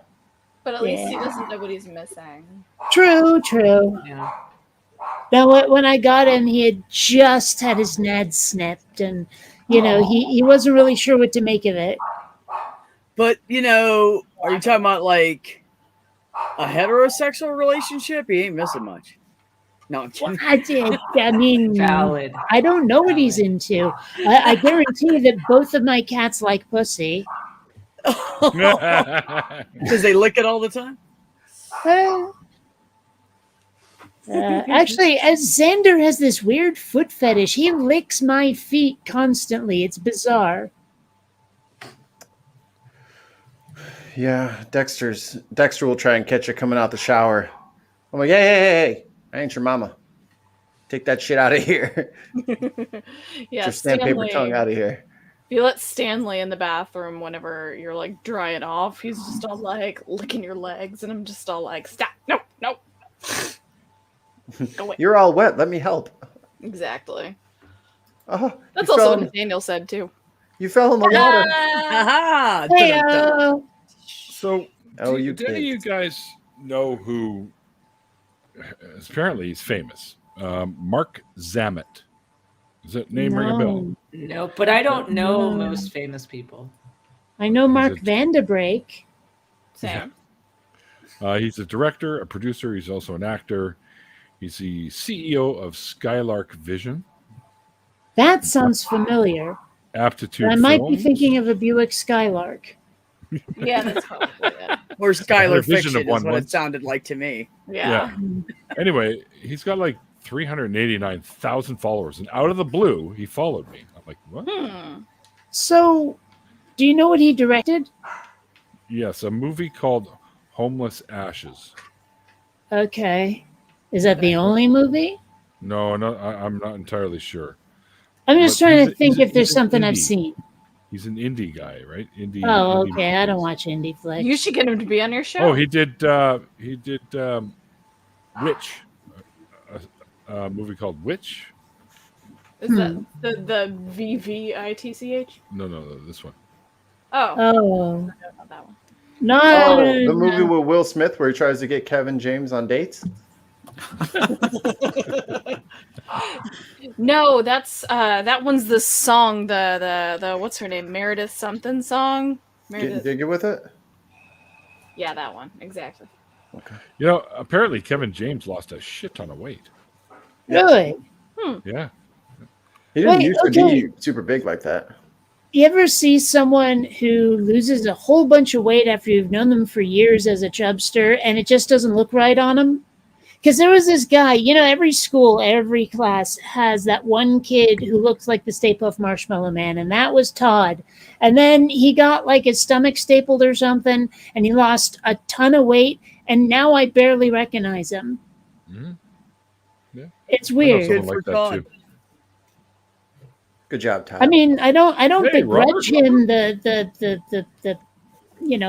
But at least he Yeah. doesn't know what he's missing. True. Yeah. Now, when I got him, he had just had his nads snipped, and he wasn't really sure what to make of it. But are you talking about like a heterosexual relationship? He ain't missing much. No, I'm kidding. I mean, Valid. I don't know what he's into. I guarantee that both of my cats like pussy. Because they lick it all the time. Actually, as Xander has this weird foot fetish. He licks my feet constantly. It's bizarre. Yeah, Dexter will try and catch you coming out the shower. I'm like, hey, I ain't your mama. Take that shit out of here. Yeah, Your sandpaper tongue out of here. If you let Stanley in the bathroom whenever you're like drying off, he's just all like licking your legs, and I'm just all like, stop, no. Go away. You're all wet. Let me help. Exactly. Oh, That's also what Nathaniel said too. You fell in the water. Aha! Hey, So, you do any of you guys know who? Apparently, he's famous. Mark Zamet. Does that name ring a bell? No, but I don't know most famous people. I know Mark Vanderbrake. Same. He's a director, a producer. He's also an actor. He's the CEO of Skylark Vision. That sounds familiar. Aptitude I might be Films. thinking of a Buick Skylark. Yeah, that's probably it. Or Skylar Vision Fiction of is one what once. it sounded like to me. Yeah. Anyway, he's got like 389,000 followers, and out of the blue, he followed me. I'm like, what? So, do you know what he directed? Yes, a movie called Homeless Ashes. Okay. Is that the only movie? No, I'm not entirely sure. I'm just But trying he's to a- think he's a- if there's he's an something I've indie. seen. He's an indie guy, right? Indie. Oh, indie okay. I don't movies. watch indie flicks. You should get him to be on your show. Oh, he did Witch, a movie called Witch. Is that the VVITCH? No, this one. Oh, Oh. not that one. No. The movie with Will Smith where he tries to get Kevin James on dates. No, that's that one's the song, the what's her name? Meredith something song? Getting Meredith. jiggy with it. Yeah, that one. Exactly. You know, apparently Kevin James lost a shit ton of weight. Really? Yeah. He didn't Wait, used to okay. be super big like that. You ever see someone who loses a whole bunch of weight after you've known them for years as a chubster and it just doesn't look right on them? Because there was this guy, every school, every class has that one kid who looks like the Stay Puft Marshmallow Man, and that was Todd. And then he got like his stomach stapled or something, and he lost a ton of weight, and now I barely recognize him. Mhm. Yeah. It's I know weird. someone Good like for that Todd. too. Good job, Todd. I mean, I don't Hey, begrudge him the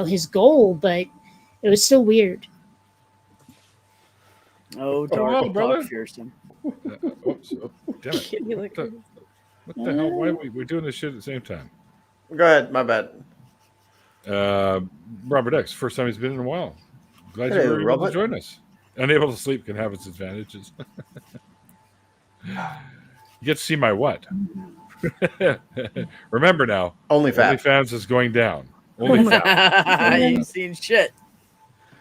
his goal, but it was still weird. Oh, well, dark brother. fearsome. Oops, damn it. What the hell? Why are we're doing this shit at the same time? Go ahead. My bad. Robert X, first time he's been in a while. Glad Hey, you were able Robert. to join us. Unable to sleep can have its advantages. You get to see my what? Remember now, Only fat. OnlyFans is going down. Only fat. You ain't seen shit.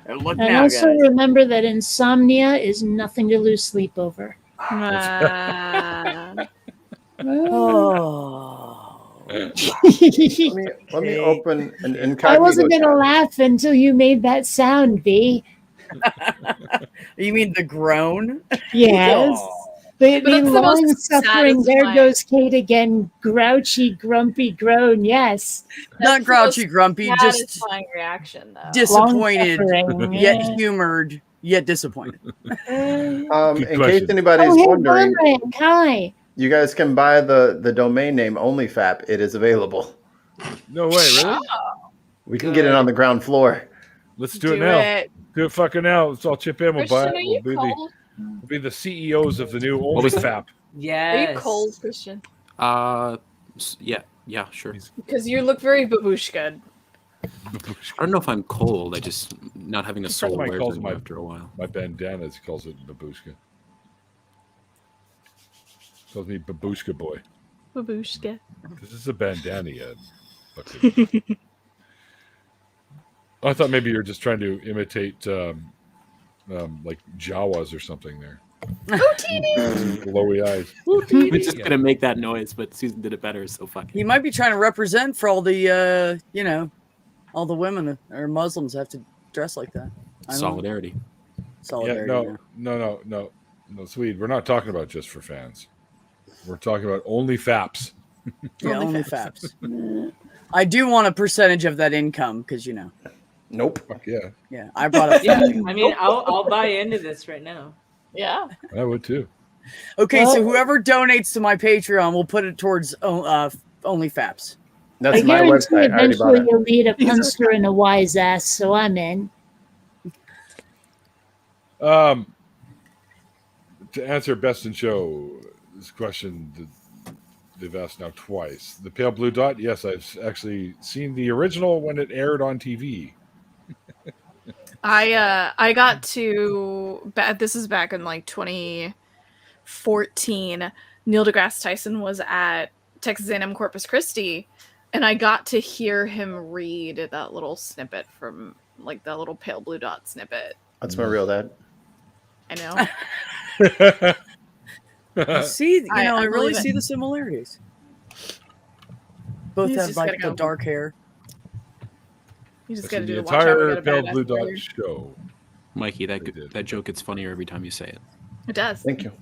And look And now, also guys. remember that insomnia is nothing to lose sleep over. Oh. Let me open an incognito. I wasn't going to tab. laugh until you made that sound, B. You mean the groan? Yes. Oh. The But that's the most long-suffering, there satisfying. goes Kate again, grouchy, grumpy groan, yes. Not the grouchy, most grumpy, just Satisfying reaction though. disappointed, Long-suffering, yet yeah. humored, yet disappointed. In Good case question. anybody's Oh, hey, wondering, Bonrank, hi. you guys can buy the domain name OnlyFap. It is available. No way, really? We can get it on the ground floor. Let's do it now. It. Do it fucking now. Let's all chip in. We'll buy Christian, it. are you cold? We'll be the CEOs of the new What was OnlyFap. Yes. Are you cold, Christian? Yeah, sure. Because you look very babushka. I don't know if I'm cold. I just not having a soul Mike wears calls it my- after a while. My bandanas he calls it babushka. Calls me babushka boy. Babushka. This is a bandana yet. Fucking- I thought maybe you were just trying to imitate like Jawas or something there. Glowy eyes. I was just gonna make that noise, but Susan did it better. So fuck He it. might be trying to represent for all the, all the women or Muslims have to dress like that. I don't know. Solidarity. Yeah, Solidarity. no, Swede. We're not talking about just for fans. We're talking about only faps. Yeah, only faps. I do want a percentage of that income because Nope. Fuck yeah, yeah, I brought up. Yeah, I mean, I'll buy into this right now. Yeah. I would too. Okay, so Well- whoever donates to my Patreon, we'll put it towards only faps. That's I my guarantee website. I already bought eventually it. you'll need a punster and a wise ass, so I'm in. To answer Best in Show, this question they've asked now twice. The Pale Blue Dot, yes, I've actually seen the original when it aired on TV. I got to this is back in like 2014. Neil deGrasse Tyson was at Texas A&M Corpus Christi, and I got to hear him read that little snippet from like that little Pale Blue Dot snippet. That's my real dad. I know. See, I really believe it. see the similarities. Both He's have just like gotta the go. dark hair. You just That's got to the do the watch out. We entire got a Pale badass Blue Dot warrior. show. Mikey, They did. that joke gets funnier every time you say it. It does. Thank you.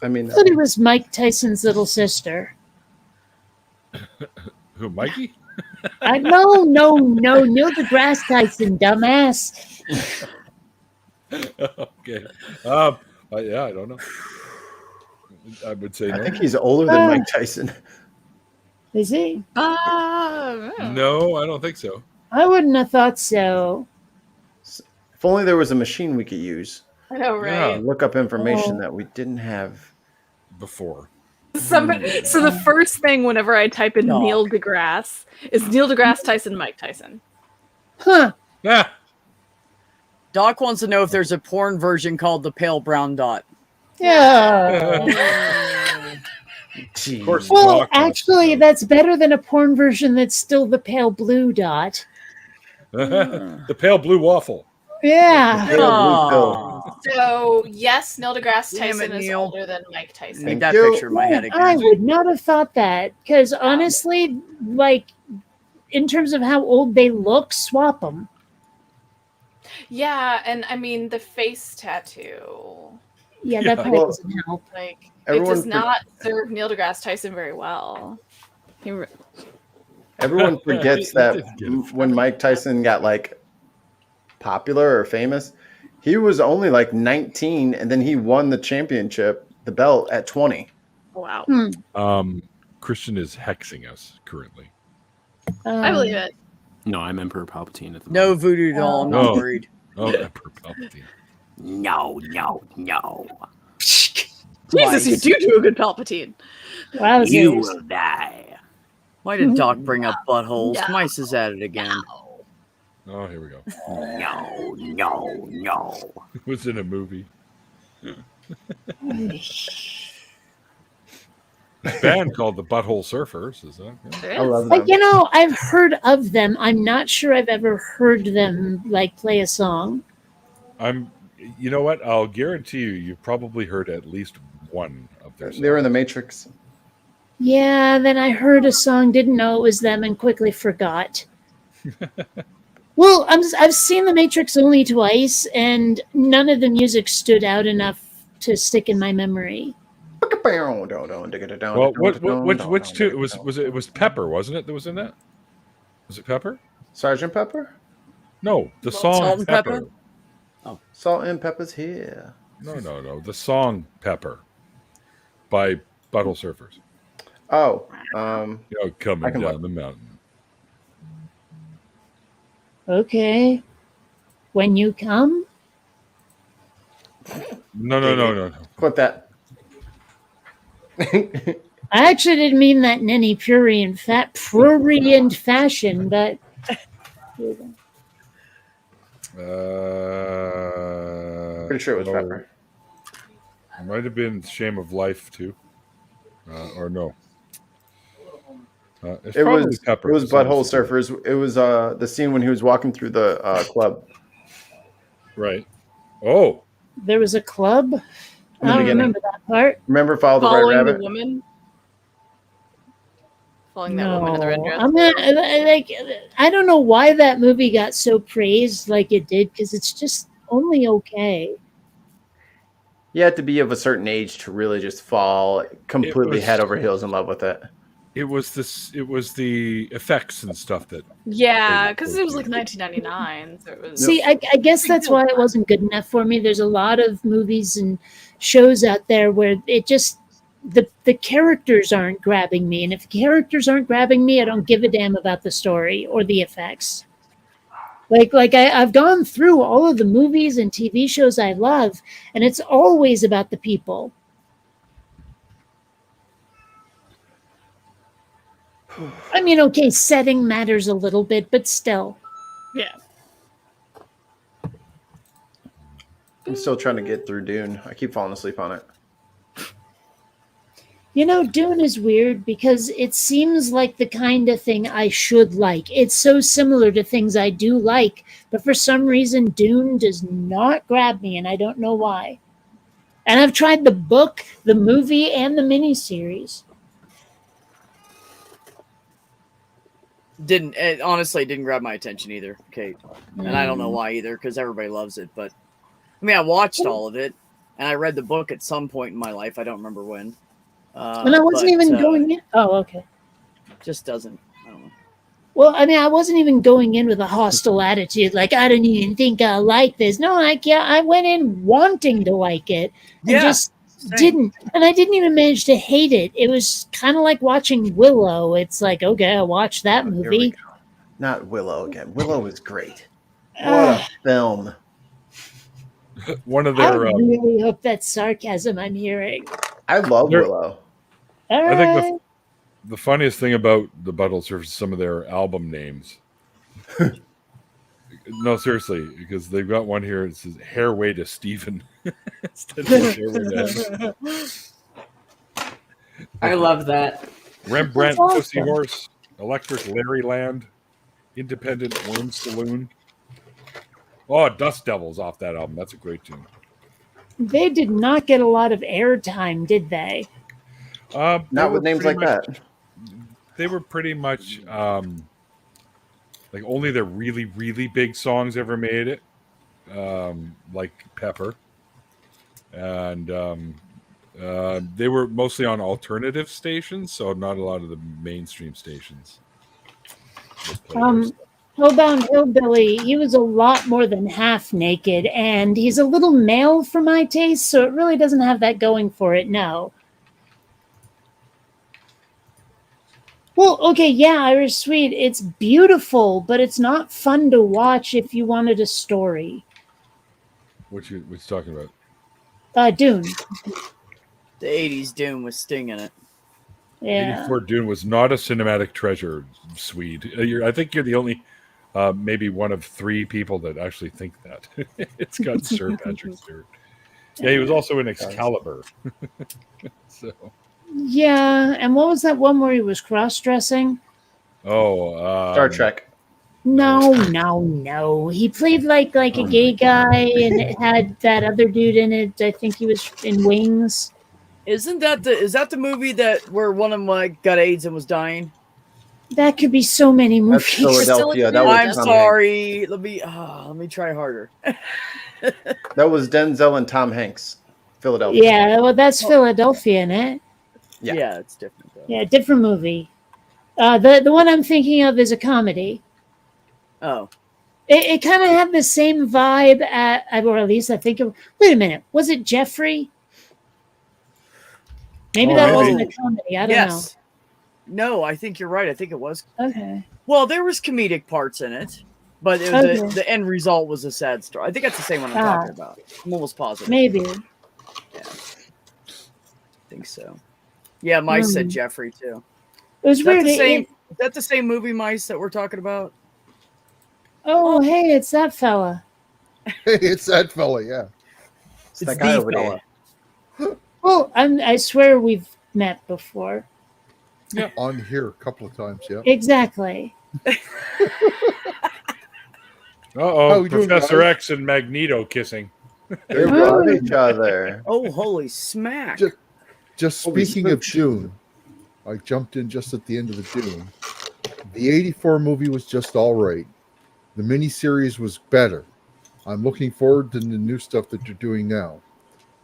I mean, I thought it was Mike Tyson's little sister. Who, Mikey? No, Neil deGrasse Tyson, dumbass. Okay. Yeah, I don't know. I would say I no. think he's older than Mike Tyson. Is he? No, I don't think so. I wouldn't have thought so. If only there was a machine we could use I know, right? to look up information Oh. that we didn't have. Before. So the first thing whenever I type in Dog. Neil deGrasse is Neil deGrasse Tyson, Mike Tyson. Huh. Yeah. Doc wants to know if there's a porn version called the Pale Brown Dot. Yeah. Jeez. Of course. Well, Doc wants to actually, know. that's better than a porn version that's still the pale blue dot. The Pale Blue Waffle. Yeah. Pale blue pill. Aw. So yes, Neil deGrasse Damn Tyson it, is Neil. older than Mike Tyson. Make Thank that you. picture in my head I again. would not have thought that because honestly, like in terms of how old they look, swap them. Yeah, and I mean the face tattoo, Yeah, Yeah. that probably Well, doesn't help. like Everyone it does for- not serve Neil deGrasse Tyson very well. Everyone forgets He that did get it. when Mike Tyson got like popular or famous, he was only like 19, and then he won the championship, the belt, at 20. Wow, Christian is hexing us currently. I believe it. No, I'm Emperor Palpatine at the No moment. voodoo doll. I'm not Oh. worried. Oh, Emperor Palpatine. No. Jesus, you do a good Palpatine. Wow, die. Why did Doc bring up buttholes? No. Mice is at it again. Oh, here we go. No. It was in a movie. Band called the Butthole Surfers. Is that? Yeah. There I is. love Like, them. I've heard of them. I'm not sure I've ever heard them like play a song. You know what? I'll guarantee you've probably heard at least one of their songs. They were in the Matrix. Yeah, then I heard a song, didn't know it was them, and quickly forgot. Well, I've seen The Matrix only twice, and none of the music stood out enough to stick in my memory. Well, which two? It was Pepper, wasn't it? That was in that. Was it Pepper? Sergeant Pepper? No, the song Salt and Pepper. Pepper? Salt and Pepper's here. No. The song Pepper by Butthole Surfers. Oh, Coming I can down look. the mountain. Okay. When you come? No. Clip that. I actually didn't mean that in any prurient fashion, but Pretty sure it was no. Pepper. It might have been Shame of Life too, or no. It's It probably was Pepper. It was Butthole Surfers. It was the scene when he was walking through the club. Right. Oh, there was a club. In the I don't beginning. remember that part. Remember Follow the White Following the Rabbit? woman. Following that No, woman in the red dress. I'm not, like, I don't know why that movie got so praised like it did, because it's just only okay. You had to be of a certain age to really just fall completely was- head over heels in love with it. it was this. It was the effects and stuff that. Yeah, because it was like 1999. So it was. See, I guess that's why it wasn't good enough for me. There's a lot of movies and shows out there where it just the characters aren't grabbing me, and if the characters aren't grabbing me, I don't give a damn about the story or the effects. I've gone through all of the movies and TV shows I love, and it's always about the people. I mean, okay, setting matters a little bit, but still. Yeah. I'm still trying to get through Dune. I keep falling asleep on it. You know, Dune is weird because it seems like the kind of thing I should like. It's so similar to things I do like, but for some reason, Dune does not grab me, and I don't know why. And I've tried the book, the movie, and the miniseries. It honestly didn't grab my attention either, Kate. And I don't know why either, because everybody loves it. But I mean, I watched all of it, and I read the book at some point in my life. I don't remember when. And I wasn't even going in. Oh, okay. Just doesn't. I don't know. Well, I mean, I wasn't even going in with a hostile attitude, like I don't even think I'll like this. No, I went in wanting to like it, and just didn't. And I didn't even manage to hate it. It was kind of like watching Willow. It's like, okay, I'll watch that Here we movie. go. Not Willow again. Willow is great. What a film. One of I their. really hope that's sarcasm I'm hearing. I love There- Willow. All I think right. the funniest thing about the Butthole Surfers is some of their album names. No, seriously, because they've got one here. It says "Hairway to Stephen." Instead of Hairway to Heaven. I love that. Rembrandt, That's awesome. Pussy Horse, Electric Larryland, Independent Worm Saloon. Oh, Dust Devils off that album. That's a great tune. They did not get a lot of airtime, did they? They Not were with names pretty like much- that. They were pretty much like only the really, really big songs ever made it, like Pepper. And they were mostly on alternative stations, so not a lot of the mainstream stations. would play their stuff. Hillbound Hillbilly, he was a lot more than half naked, and he's a little male for my taste, so it really doesn't have that going for it, no. Well, okay, yeah, Irish Sweet, it's beautiful, but it's not fun to watch if you wanted a story. What you talking about? Dune. The 80s Doom with Sting in it. Yeah. 84 Dune was not a cinematic treasure, Swede. I think you're the only, maybe one of 3 people that actually think that. It's got Sir Patrick Stewart. Yeah, he was also in Excalibur. So. Yeah, and what was that one where he was cross-dressing? Oh, Star Trek. No. He played like a gay guy, and it had that other dude in it. I think he was in Wings. Is that the movie where one of them got AIDS and was dying? That could be so many That's movies. Philadelphia. That was I'm Tom sorry. Let me try harder. Hanks. That was Denzel and Tom Hanks. Philadelphia. Yeah, well, that's Philadelphia, in it. Yeah. Yeah, it's different though. Yeah, different movie. The one I'm thinking of is a comedy. Oh. It kind of had the same vibe, or at least I think. Wait a minute, was it Jeffrey? Maybe Oh, that maybe. wasn't a comedy. I don't No, I think you're right. I think it was. know. Okay. Well, there was comedic parts in it. but it was Okay. the end result was a sad story. I think that's the same one I'm talking about. I'm almost positive. Maybe. Yeah. I think so. Yeah, Mice said Jeffrey too. It was Is that weird. the same? Is that the same movie Mice that we're talking about? Oh, hey, it's that fella. It's that fella, yeah. It's that guy the over fella. there. Oh, I swear we've met before. On here a couple of times, yeah. Exactly. How Uh-oh, we doing, Professor guys? X and Magneto kissing. They love each other. Oh, holy smack! Just Holy speaking of smooch. Dune, I jumped in just at the end of the Dune. The 84 movie was just all right. The miniseries was better. I'm looking forward to the new stuff that you're doing now.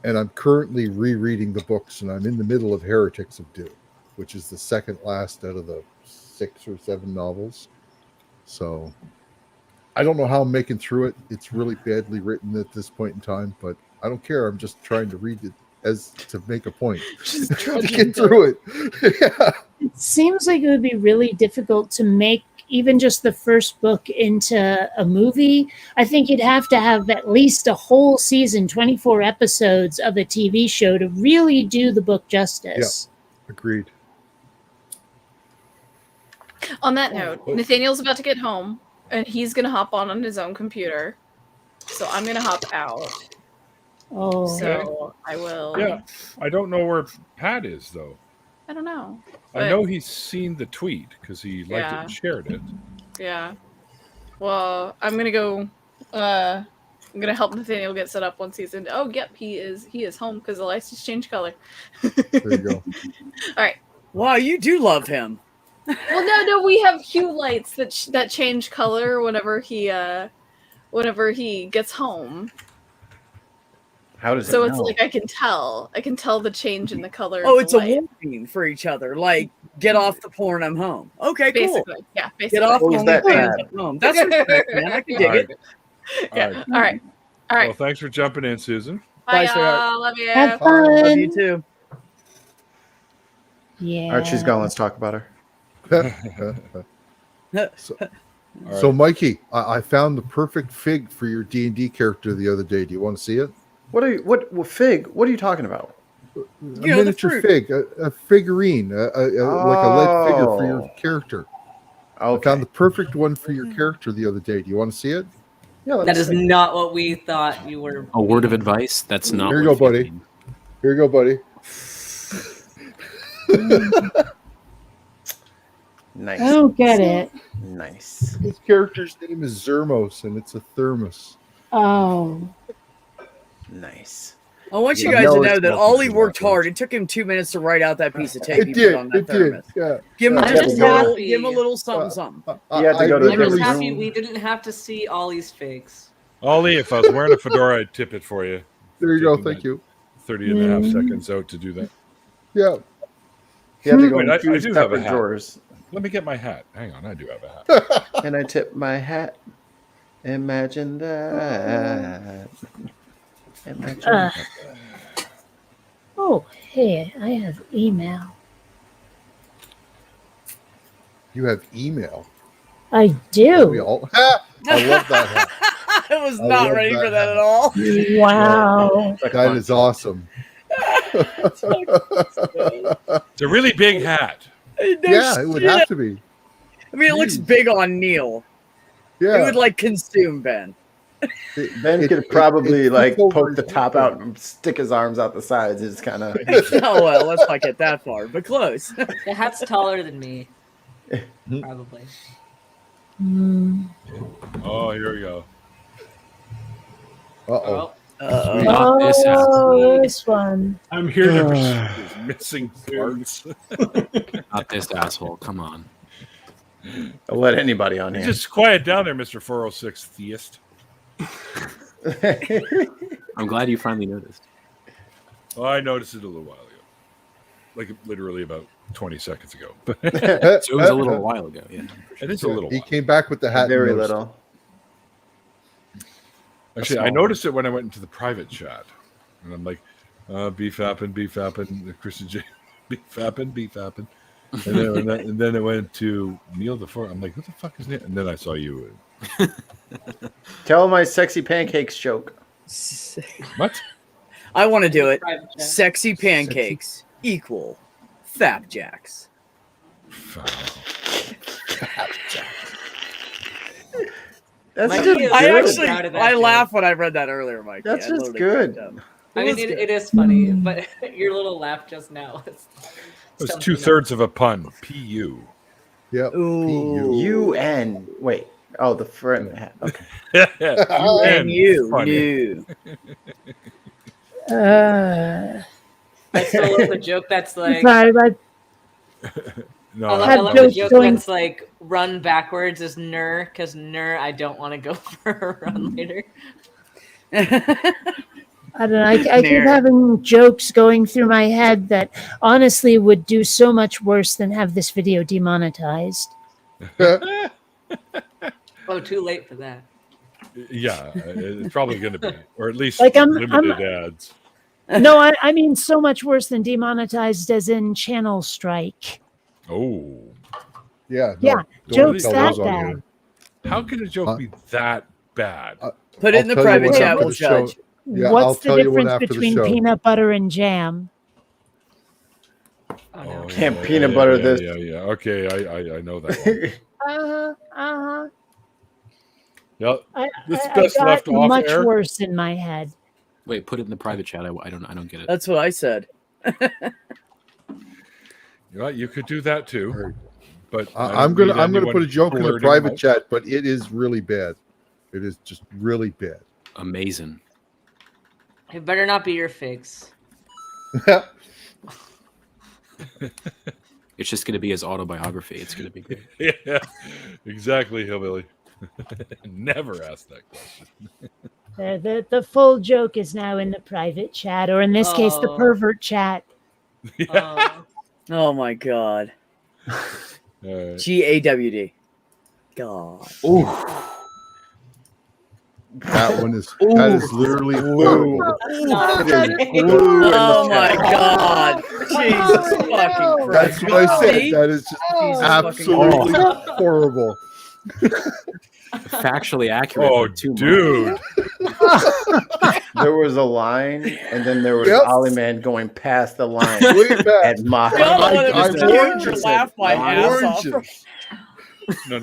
And I'm currently rereading the books, and I'm in the middle of Heretics of Dune, which is the second last out of the 6 or 7 novels. So I don't know how I'm making through it. It's really badly written at this point in time, but I don't care. I'm just trying to read it as to make a point. Just to trudging get through it. Yeah. It seems like it would be really difficult to make even just the first book into a movie. I think you'd have to have at least a whole season, 24 episodes of a TV show to really do the book justice. Agreed. On that note, Nathaniel's about to get home, and he's gonna hop on his own computer. So I'm gonna hop out. Oh, So I will. Yeah, I don't know where Pat is though. I don't know. I But- know he's seen the tweet because he liked it Yeah. and shared it. Yeah. Well, I'm gonna go. I'm gonna help Nathaniel get set up once he's in. Oh, yep, he is home because the lights just changed color. There you go. All right. Wow, you do love him. Well, no, we have hue lights that change color whenever he gets home. How does So it it's know? like I can tell the change in the color. Oh, of it's the a light. warning for each other. Like, get off the porn, I'm home. Okay, cool. Basically, yeah, basically. Get off What was that, OnlyFans, Pat? I'm home. That's respect, man. I can dig it. Yeah. All right. All right. All right. Well, thanks for jumping in, Susan. Bye, Bye, sweetheart. y'all. Love you. have Love fun. you too. Yeah. Archie's gone. Let's talk about her. So, Mikey, I found the perfect fig for your D&D character the other day. Do you want to see it? What fig? What are you talking about? A know, the miniature fruit. fig, a figurine, like a lead figure for your character. I Okay. found the perfect one for your character the other day. Do you want to see it? Yeah, let me That is see. not what we thought you were. A word of advice. That's not. Here you what go, buddy. mean. Here you go, buddy. Nice. I don't get it. Nice. His character's name is Zermos, and it's a thermos. Oh. Nice. I want you Yeah, guys no, to know it's that not Ollie something worked that hard. It took him 2 minutes to write out that piece of tape It he did. put on that It did. thermos. Yeah. Give him I'm just just a little, happy. give him a little something, something. You had to go to I the I'm just really- happy we didn't have to see Ollie's figs. Ollie, if I was wearing a fedora, I'd tip it for you. There you go. Taking Thank that you. 30 and a half Mm. seconds out to do that. Yeah. You had to go Wait, and I choose do have a separate hat. drawers. Let me get my hat. Hang on, I do have a hat. And I tip my hat. Imagine that. Imagine Uh, that. Oh, hey, I have email. You have email. I We do. all. I love that hat. I was I not love ready that for that hat. at all. Wow. That is awesome. It's a really big hat. No Yeah, it would shit. have to be. I mean, it looks Jeez. big on Neil. It Yeah. would like consume Ben. Ben It- could it- probably it like took over poke the his top head. out and stick his arms out the sides. It's kind of. Oh well, let's not get that far, but close. The hat's taller than me. Probably. Hmm. Oh, here we go. Uh-oh. Oh, Not this hat. Oh, this one. I'm here to pursue his missing parts. Not this asshole. Come on. I'll let anybody on You here. just quiet down there, Mr. 406 theist. I'm glad you finally noticed. Oh, I noticed it a little while ago. Like literally about 20 seconds ago. But So it was a little while ago. Yeah. it is a little He while. came back with the hat. and Very noticed. little. Actually, I noticed it when I went into the private chat. And I'm like, beef fapping, Christian J. Beef fapping. And then it went to Neil the Fourth. I'm like, who the fuck is Neil? And then I saw you. Tell my sexy pancakes joke. What? I want to do it. Private chat. Sexy pancakes equal Fapjacks. That's Mikey just is I really good. actually, proud of that I joke. laughed when I read that earlier, Mike. That's I just literally good. cracked up. I mean, it is funny, but your little laugh just now. It was 2/3 of a pun. Pu. Yeah. Ooh. UN. Wait. Oh, the front. Okay. And you Funny. knew. I still love the joke that's like. Sorry, but No, I Had love the jokes joke going- that's like run backwards is ner, because ner, I don't want to go for a run later. I don't know. I keep There. having jokes going through my head that honestly would do so much worse than have this video demonetized. Oh, too late for that. yeah, it's probably going to be, or at least Like, I'm- limited ads. No, I mean so much worse than demonetized, as in channel strike. Oh, Yeah. Yeah, Don't jokes tell that those on bad. here. how could a joke Huh? be that bad? Put it in I'll the tell you private what chat. after We'll the show. judge. Yeah, I'll What's the tell you what difference after the between show. peanut butter and jam? Oh no. Can't peanut butter yeah, this. Yeah. Okay, I know that one. Yep. I Discuss got left off much air. worse in my head. Wait, put it in the private chat. I don't get it. That's what I said. Yeah, you could do that too. Alright. But I'm gonna put a joke in the private chat, but it is really bad. It is just really bad. Amazing. It better not be your fix. It's just going to be his autobiography. It's going to be great. Yeah, exactly, hillbilly. Never ask that question. The full joke is now in the private chat, or in this case, the Oh. pervert chat. Oh. Oh my god. Alright. GAWD. God. That one is that is literally horrible. Not It is okay. glue in the Oh my chat. god. Jesus fucking Christ. That's what I said. See? That is just Jesus absolutely horrible. Factually accurate. Oh, but too much. dude. There was a line, and then there was Yep. Ollie Man going past the line Way back. at Mach. We all know that I Mr. warned Huge you. laughed my I ass warned off. you. No,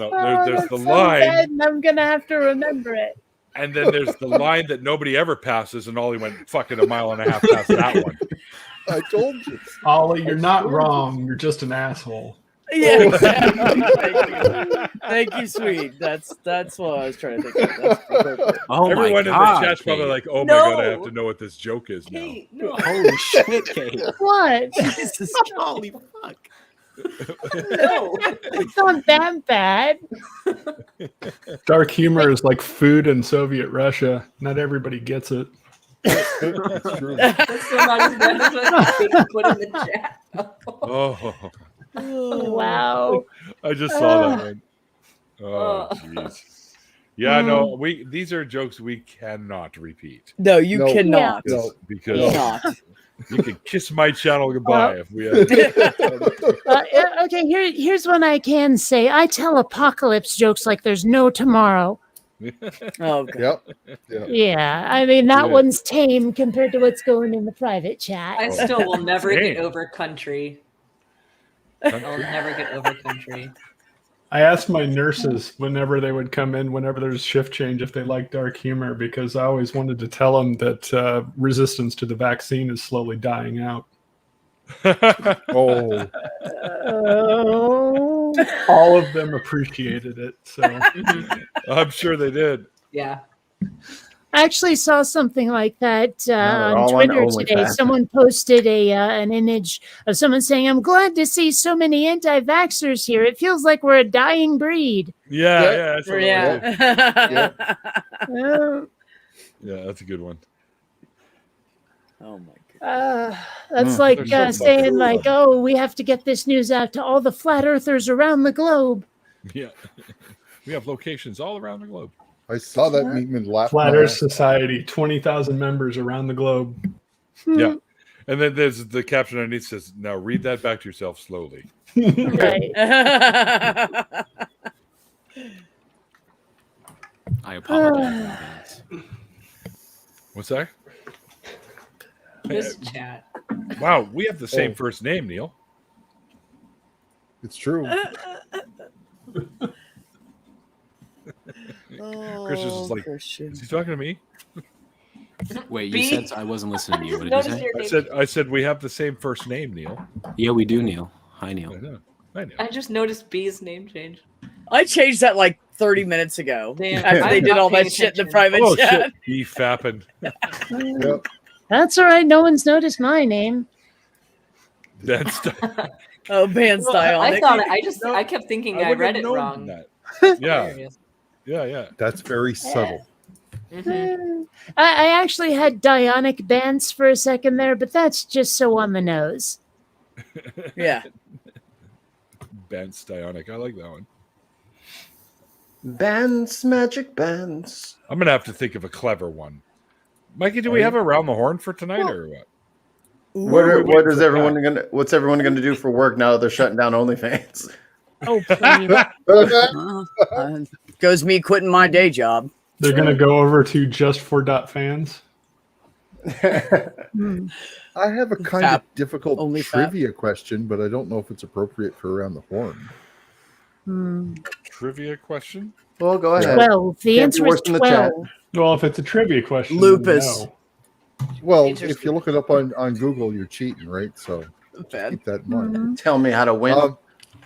there's That's the so line, bad, and I'm gonna have to remember it. and then there's the line that nobody ever passes, and Ollie went fucking a mile and a half past that one. I told you. Ollie, you're not wrong. You're just an asshole. Yeah, exactly. Thank you, sweet. That's what I was trying to think of. That's perfect. Oh Everyone my in god. the chat's probably Kate. like, "Oh my god, I have No. to know what this joke is now." Kate, no. Holy shit, Kate. What? Jesus, holy fuck. No. It's not that bad. Dark humor is like food in Soviet Russia. Not everybody gets it. It's true. That's still not as bad as what Kate put in the chat. Oh, Wow. I just saw that one. Oh, Oh. jeez. Yeah, no, these are jokes we cannot repeat No, you No. cannot. No. because Cannot. you can kiss my channel goodbye if we have. Okay, here's one I can say. I tell apocalypse jokes like there's no tomorrow. Oh god. Yep. Yeah. Yeah, I mean, that Yeah. one's tame compared to what's going in the private chat. I still will never Dang. get over country. I'll never get over country. I asked my nurses whenever they would come in, whenever there's shift change, if they like dark humor, because I always wanted to tell them that resistance to the vaccine is slowly dying out. Oh, Oh. All of them appreciated it. So I'm sure they did. Yeah. I actually saw something like that Not on all on Twitter today. OnlyFans. Someone posted an image of someone saying, "I'm glad to see so many anti-vaxxers here. It feels like we're a dying breed." Yeah, I saw that Yeah. one too. Uh, Yeah, that's a good one. Oh my god. that's Mm. like There's something saying, about like, "Oh, we have to get this news out to all the flat earthers around the globe." Yeah, we have locations all around the globe. I saw that meme and laughed. Flat my Earth ass. Society, 20,000 members around the globe. Yeah. And then there's the caption underneath says, "Now read that back to yourself slowly." Right. I apologize in advance. What's that? This chat. Wow, we have the same first name, Neil. It's true. Christian's just like, is he talking to me? Wait, you B? said I wasn't listening to you. What did you Notice say? your name. I said we have the same first name, Neil. Yeah, we do, Neil. Hi, I Neil. know. I know. I just noticed B's name change. I changed that like 30 minutes ago. Damn, After I'm they did not all that paying shit in the attention. private Oh chat. shit, he fapping. Yep. That's all right. No one's noticed my name. That's Oh, band Well, style. I thought I kept thinking I wouldn't read have it known wrong. that. Yeah, Hilarious. yeah. That's very subtle. Mhm. I actually had Dionic Bance for a second there, but that's just so on the nose. Yeah. Bance Dionic. I like that one. Bands, magic bands. I'm gonna have to think of a clever one. Mikey, do we have around the horn for tonight or what? What's everyone gonna do for work now that they're shutting down OnlyFans? Oh, please. Goes me quitting my day job. They're going to go over to just for .fans. Hmm. I have a kind Fap. of difficult Only fap. trivia question, but I don't know if it's appropriate for Around the Horn. Hmm. Trivia question? Well, go ahead. 12. The Can't be answer is worse than the chat. 12. Well, if it's a trivia question, Lupus. no. Well, Interesting. if you look it up on Google, you're cheating, right? So Bad. keep that in mind. Mhm. Tell me how to win.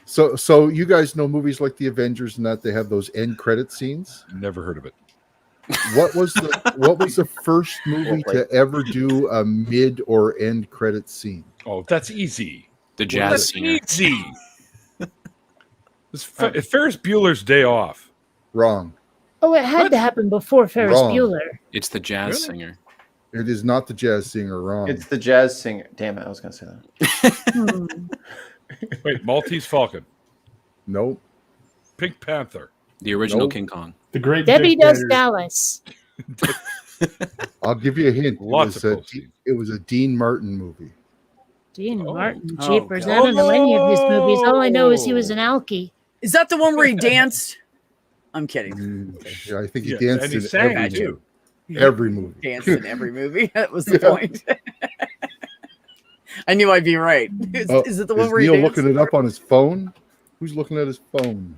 So you guys know movies like the Avengers and that they have those end credit scenes. Never heard of it. What was the first movie to ever do a mid or end credit scene? Oh, that's easy. The jazz That's singer. easy. It's Ferris Bueller's Day Off. Wrong. Oh, it had to happen before Ferris Wrong. Bueller. It's the jazz Really? singer. It is not the jazz singer. Wrong. It's the jazz singer. Damn it, I was gonna say that. Hmm. Wait, Maltese Falcon, Nope. Pink Panther. The original Nope. King Kong. The great Debbie Does dictator. Dallas. I'll give you a hint. Lots of cool It was a Dean Martin movie. Dean Oh. Martin. Oh, Jeepers. God. I don't know any of his movies. All I know is he was an alkie. Is that the one where he danced? I'm kidding. Yeah, I think he Yeah, danced and he in sang every too. movie. Every movie. Danced in every movie. That was the Yeah. point. I knew I'd be right. Is it the one Is where he Neil danced? looking it up on his phone? Who's looking at his phone?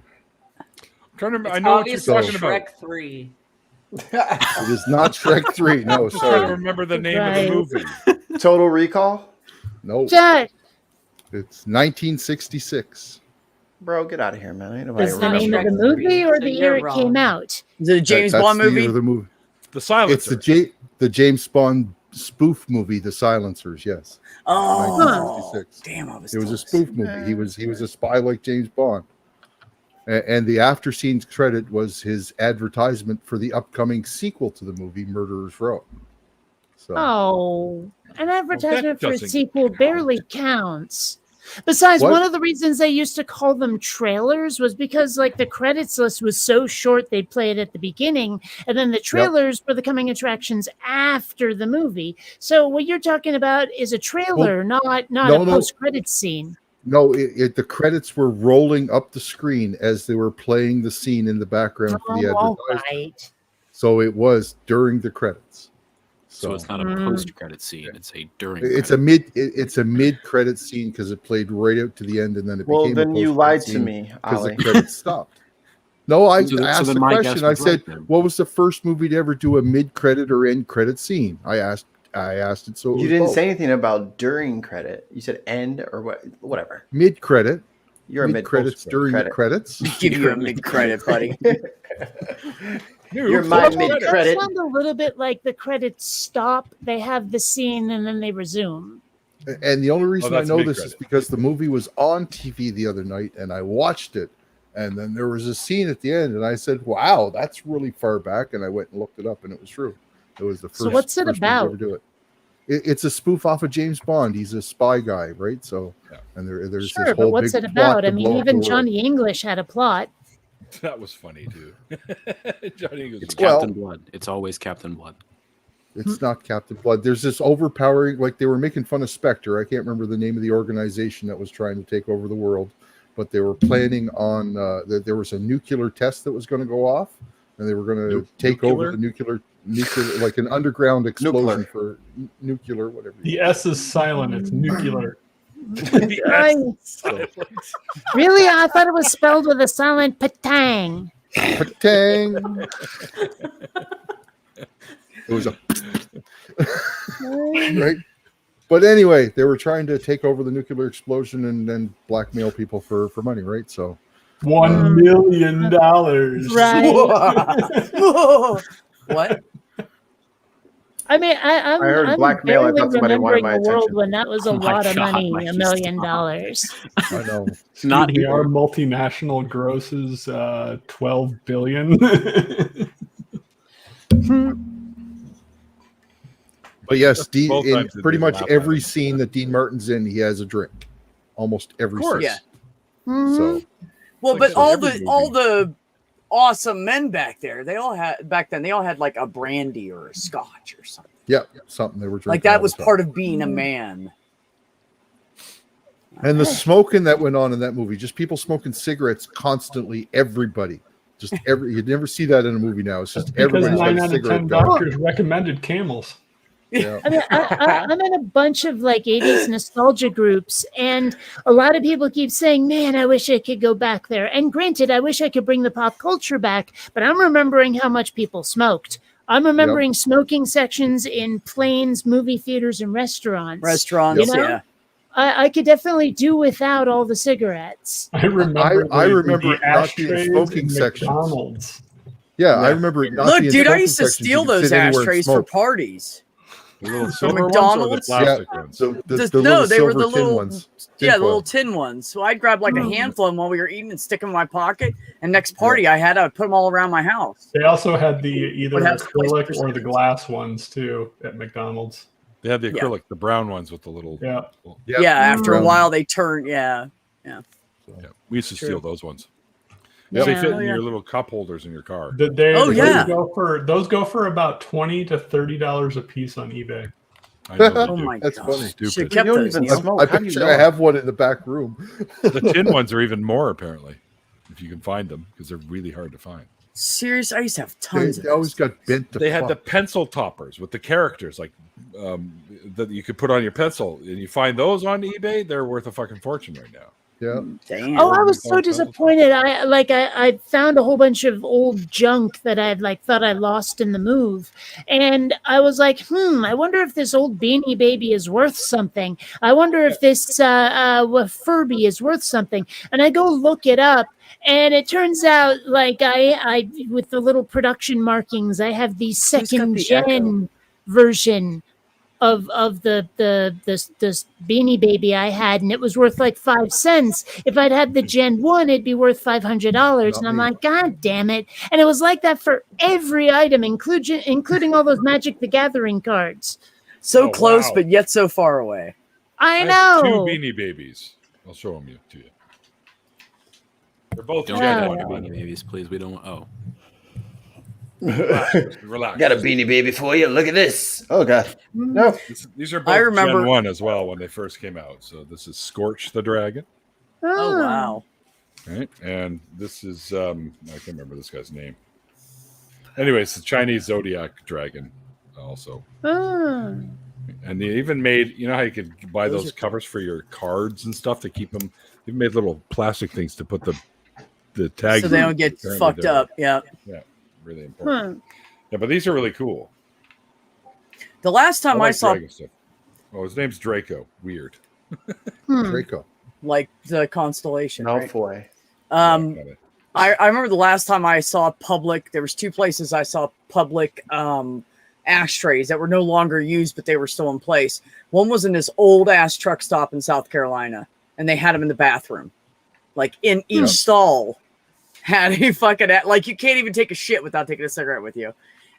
Trying to remember, It's I know what you're obviously talking Shrek about. 3. It is not Shrek 3. No, I'm trying to sorry. remember the name Right. of the movie. Total Recall, No, Judd. it's 1966. bro, get out of here, man. Ain't nobody Is the not name of the Shrek movie three, or so the you're year it wrong. came out? Is it a James That's Bond the year movie? of the movie. The Silencer. It's the James Bond spoof movie, The Silencers. Yes, Oh, 1966. damn! I was. It was a close. spoof movie. He was a spy like James Bond. And the after scenes credit was his advertisement for the upcoming sequel to the movie Murderer's Row. So Oh, an advertisement for a doesn't sequel count. barely counts. Besides, What? one of the reasons they used to call them trailers was because, like, the credits list was so short they'd play it at the beginning, and then the trailers were the coming attractions after the movie. So what you're talking about is a trailer, not no, a no. post-credit scene. no, the credits were rolling up the screen as they were playing the scene in the background for the Oh, all advertisement. right. So it was during the credits. So it's not a Mm. post-credit scene. It's a during. It's a mid credit scene because it played right out to the end, and then it Well, became. then you lied to me, because Ali. the credits stopped. No, I So asked then the my guess question. I was said, right then. "What was the first movie to ever do a mid credit or end credit scene?" I asked it. So it You was didn't both. say anything about during credit. You said end or what? Whatever. mid credit. You're a Mid mid credits during the credit. credits. Give you a mid credit, buddy. You're my Well, mid that credit. sounds a little bit like the credits stop, they have the scene, and then they resume. And the only reason I that's know this mid-credit. is because the movie was on TV the other night, and I watched it. And then there was a scene at the end, and I said, "Wow, that's really far back." And I went and looked it up, and it was true. It was the first. So what's it first movie to about? ever do it. It's a spoof off of James Bond. He's a spy guy, right? So, Yeah. and there's Sure, this but whole what's big it plot about? to I mean, blow up even the world. Johnny English had a plot. That was funny too. Johnny English. It's Well- Captain Blood. It's always Captain Blood. It's not Captain Blood. There's this overpowering, like they were making fun of Spectre. I can't remember the name of the organization that was trying to take over the world, but they were planning on that there was a nuclear test that was going to go off, and they were going to take over the nuclear, like an underground explosion for nuclear, whatever. The S is silent. It's nuclear. Nice. Really? I thought it was spelled with a silent patang. Patang. It was a right. But anyway, they were trying to take over the nuclear explosion and then blackmail people for money, right? So $1 million. Right. What? I mean, I'm heard blackmail. I barely thought somebody wanted remembering my a world attention. when that was a Oh my lot of God, money, Mikey, $1 million. I know. Not Our here. multinational grosses $12 billion. But yes, Dean, Both in times they pretty did much laugh at every it. scene that Dean Martin's in, he has a drink. Almost every scene. Yeah. Mhm. So Well, Like but all every the awesome men back there, they all had like a brandy or a scotch or something. yeah, something they were drinking. Like that all was the time. part of being a man. And the smoking that went on in that movie, just people smoking cigarettes constantly, everybody. Just you'd never see that in a movie now. It's just Because everybody's got 9 a out of 10 cigarette going. doctors recommended Camels. Yeah. I mean, I'm in a bunch of like 80s nostalgia groups, and a lot of people keep saying, man, I wish I could go back there. And granted, I wish I could bring the pop culture back, but I'm remembering how much people smoked. I'm remembering smoking sections in planes, movie theaters, and restaurants. Restaurants, You know? yeah. I could definitely do without all the cigarettes. I remember. I the remember it not being ashtrays smoking in sections. McDonald's. Yeah, I remember it not Look, being dude, I smoking used to sections. steal You could those sit anywhere and ashtrays for smoke. parties. The little silver McDonald's? ones or the plastic ones? The No, little they were silver the tin little ones. Yeah, the Tinfoil. little tin ones. So I'd grab like a handful of them while we were eating and stick them in my pocket. And next party I would put them all around my house. They also had the either Would have acrylic spice or the glass ones too at McDonald's. They had the Yeah. acrylic, the brown ones with the little. Yeah. Yeah, after a Mm. while they turn. Yeah. Yeah. We used to True. steal those ones. Yeah. They fit Oh, in yeah. your little cup holders in your car. Oh, yeah. Those go for about $20 to $30 a piece on eBay. I know they Oh do. my That's god. funny. Should've Stupid. kept You don't those, even Neil. smoke. I How do you bet know? I have one in the back room. The tin ones are even more apparently, if you can find them, because they're really hard to find. Serious? I used to have They, tons of they always those. got bent. They had the pencil toppers with the characters like that you could put on your pencil, and you find those on eBay. They're worth a fucking fortune right now. yeah. Damn. Oh, I was so Oh, disappointed. I found a whole bunch of old junk that I'd like thought I lost in the move, and I was like, I wonder if this old Beanie Baby is worth something. I wonder if this Furby is worth something. And I go look it up, and it turns out like I with the little production markings, I have the second the gen version of the Beanie Baby I had, and it was worth like 5 cents. If I'd had the Gen 1, it'd be worth $500. And I'm me. like, God damn it. And it was like that for every item, including all those Magic the Gathering cards. So Oh, close, wow. but yet so far away. I have know. two Beanie Babies. I'll show them to you. They're both Don't Yeah. Gen get one. any Beanie Babies, please. We don't. Oh, Relax. Got a beanie baby for you. Look at this. Oh god. No. These are both I remember- Gen 1 as well when they first came out. So this is Scorch the Dragon, Oh wow. right? And this is I can't remember this guy's name. Anyway, it's the Chinese Zodiac Dragon also. Ah. And they even made, you know how you could buy those covers for your cards and stuff to keep them. They made little plastic things to put the tags So they in. don't get Apparently fucked they're- up. Yeah. Yeah, really important. Huh. Yeah, but these are really cool. The last time I like saw dragon stuff. Oh, his name's Draco. Weird. Draco. like the constellation. right? Malfoy. Um, Yeah, kinda. I remember the last time I saw public. There was 2 places I saw public ashtrays that were no longer used, but they were still in place. One was in this old ass truck stop in South Carolina, and they had them in the bathroom, like in each stall. Had a fucking like you can't even take a shit without taking a cigarette with you.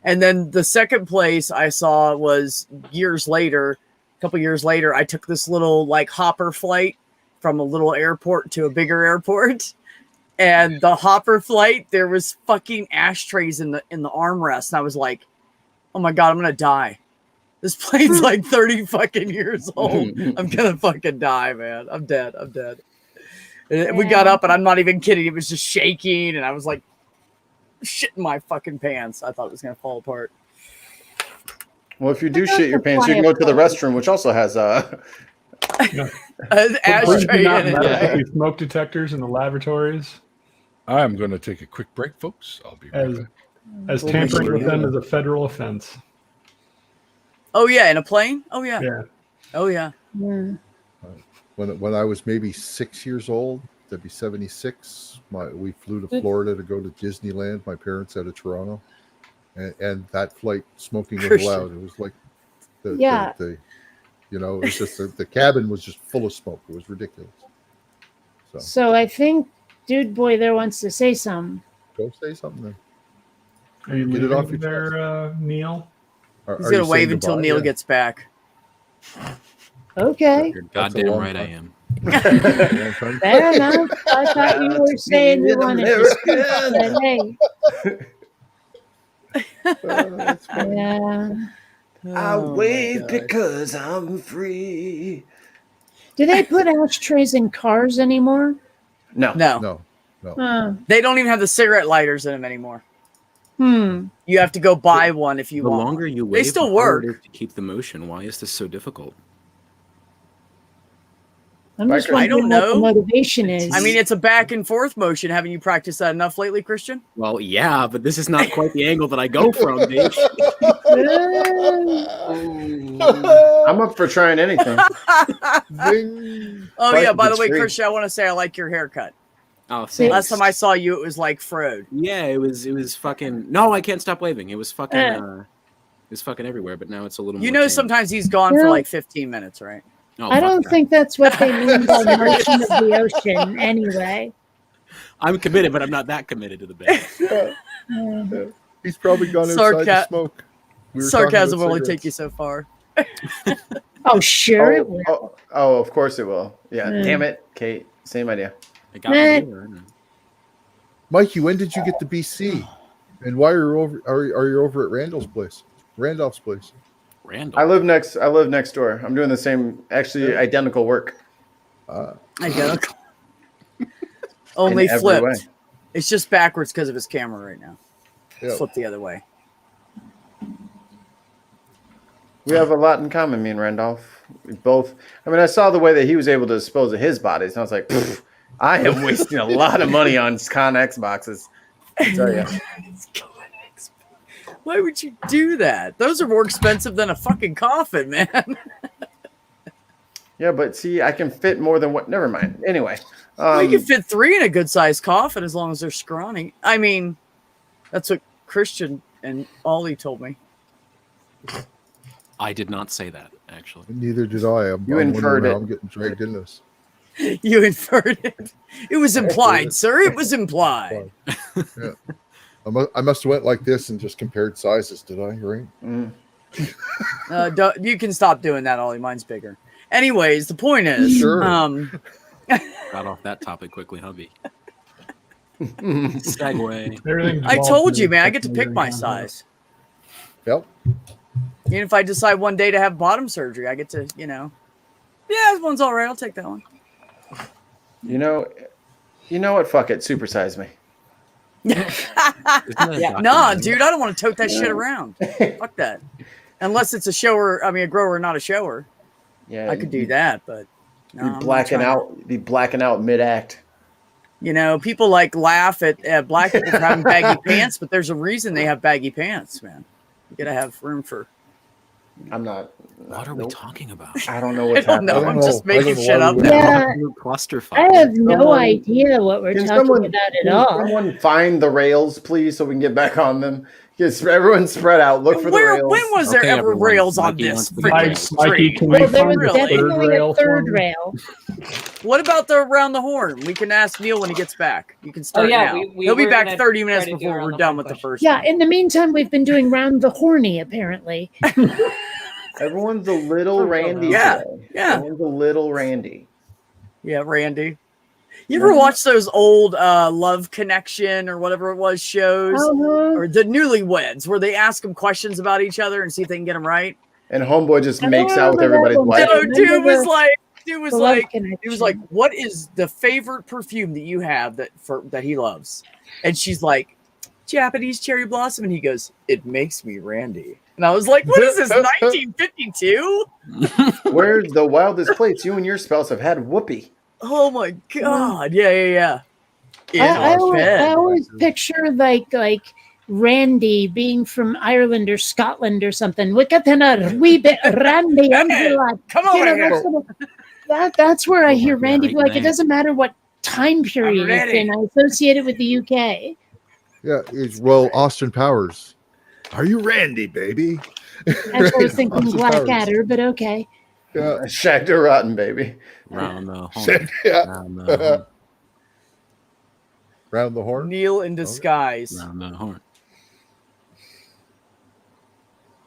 And then the second place I saw was years later, a couple years later. I took this little like hopper flight from a little airport to a bigger airport. And the hopper flight, there was fucking ashtrays in the armrest. And I was like, oh my God, I'm going to die. This plane's like 30 fucking years old. I'm gonna fucking die, man. I'm dead. And we got up, and I'm not even kidding. It was just shaking, and I was like shitting my fucking pants. I thought it was gonna fall apart. Well, if you do shit your pants, you can go to the restroom, which also has an Please ashtray do not in mess it. with the smoke detectors in the laboratories. I'm going to take a quick break, folks. I'll be right back. As tampering with them is a federal offense. Oh yeah, in a plane. Oh yeah. Yeah. Oh yeah. When I was maybe 6 years old, that'd be 76. We flew to Florida to go to Disneyland. My parents out of Toronto, and that flight, smoking was Christian. allowed. It was like the it was just the cabin was just full of smoke. It was ridiculous. So I think Dude Boy there wants to say something. Go say something then. Are you Get it off leaving your there, Neil? He's gonna wave until Neil gets back. Okay. You're goddamn right I am. Fair enough. I thought you were saying you wanted to speak, but hey. Yeah. I wave because I'm free. Do they put ashtrays in cars anymore? No. Huh. They don't even have the cigarette lighters in them anymore. Hmm. You have to go buy one if you The want. longer you They wait, still the harder work. it is to keep the motion. Why is this so difficult? I'm just I don't wondering what the know. motivation is. I mean, it's a back and forth motion. Haven't you practiced that enough lately, Christian? Well, yeah, but this is not quite the angle that I go from, bitch. I'm up for trying anything. Oh Like yeah, by the the way, tree. Christian, I want to say I like your haircut. Oh, See, Last time I saw you, it was like Frode. yeah, it was fucking. No, I can't stop waving. It was fucking. It was fucking everywhere. But now it's a little. You more know, tame. sometimes he's gone for like 15 minutes, right? Oh, I fuck don't that. think that's what they mean by motion of the ocean anyway. I'm committed, but I'm not that committed to the bed. He's probably gone outside to smoke. We were talking Sarcasm about will only take cigarettes. you so far. Oh, sure it will. Oh, of course it will. Yeah, Mm. damn it, Kate. Same idea. It got me there, and Mikey, when did you get to BC? And why are you over? Are you over at Randolph's place? Randall. I live next door. I'm doing the same, actually identical work. Identical. Only In every flipped. way. It's just backwards because of his camera right now. Yeah. Flip the other way. We have a lot in common, me and Randolph. We both. I mean, I saw the way that he was able to dispose of his bodies, and I was like, "Pfft, I am wasting a lot of money on Con X boxes. I tell you. Why would you do that? Those are more expensive than a fucking coffin, man. Yeah, but see, I can fit more than what. Never mind. Anyway, You can fit 3 in a good sized coffin as long as they're scrawny. I mean, that's what Christian and Ollie told me. I did not say that, actually. Neither did I. You inferred wondering how it. I'm getting dragged in this. You inferred it. It was implied, sir. It was implied. Yeah. I must have went like this and just compared sizes, did I? Right? You can stop doing that, Ollie. Mine's bigger. Anyways, the point is, Sure. Got off that topic quickly, hubby. Segue. I told you, man. I get to pick my size. Yep. Even if I decide one day to have bottom surgery, I get to, yeah, this one's all right. I'll take that one. You know what? Fuck it. Supersize me. Nah, dude, I don't want to tote that shit around. Fuck that. Unless it's a shower. I mean, a grower, not a shower. Yeah, I could do that, but no, I'm not blacking trying. out. Be blacking out mid-act. People like laugh at black people for having baggy pants, but there's a reason they have baggy pants, man. You gotta have room for. I'm not. What are we talking about? I don't know I what's don't know. happening. I'm just making shit up now. Yeah, Clusterfuck. I have no idea what we're Can talking someone- about at Can all. someone find the rails, please, so we can get back on them? Yes, everyone spread out. Look for the rails. When was there Okay, ever everyone. rails on Mikey this wants to be freaking Mikey, street? can Well, we there was find a Really? third definitely rail a for third me? rail. What about the around the horn? We can ask Neil when he gets back. You can start yeah, now. we He'll be were back gonna 30 minutes try to do before around we're the done horn with the question. first Yeah, one. in the meantime, we've been doing round the horny, apparently. Everyone's a little Randy. Yeah, today. yeah. Everyone's a little Randy. Yeah, Randy. You ever watch those old Love Connection or whatever it was shows? Uh-huh. Or the Newlyweds, where they ask them questions about each other and see if they can get them right? and homeboy just I makes don't out with remember everybody's that wife. one. No, dude was like, Love he was like, what is the favorite perfume that you have that he loves? And she's like, Japanese cherry blossom. And he goes, it makes me Randy. And I was like, what is this, 1952? Where's the wildest place you and your spouse have had whoopee? Oh my god! Yeah. I bed. always picture like Randy being from Ireland or Scotland or something. Look at a wee bit Randy. Hey, come over here. That's where I hear yeah, Randy right be like, it name. doesn't matter what time period it's ready. in. I associate it with the UK. Yeah, well, Austin Powers. Are you Randy, baby? That's what I was thinking Austin Blackadder, Powers. but okay. Yeah. Shagged or rotten, baby. Round the horn. Shit, yeah. Round the horn. Round the horn. Neil in disguise. Round the horn.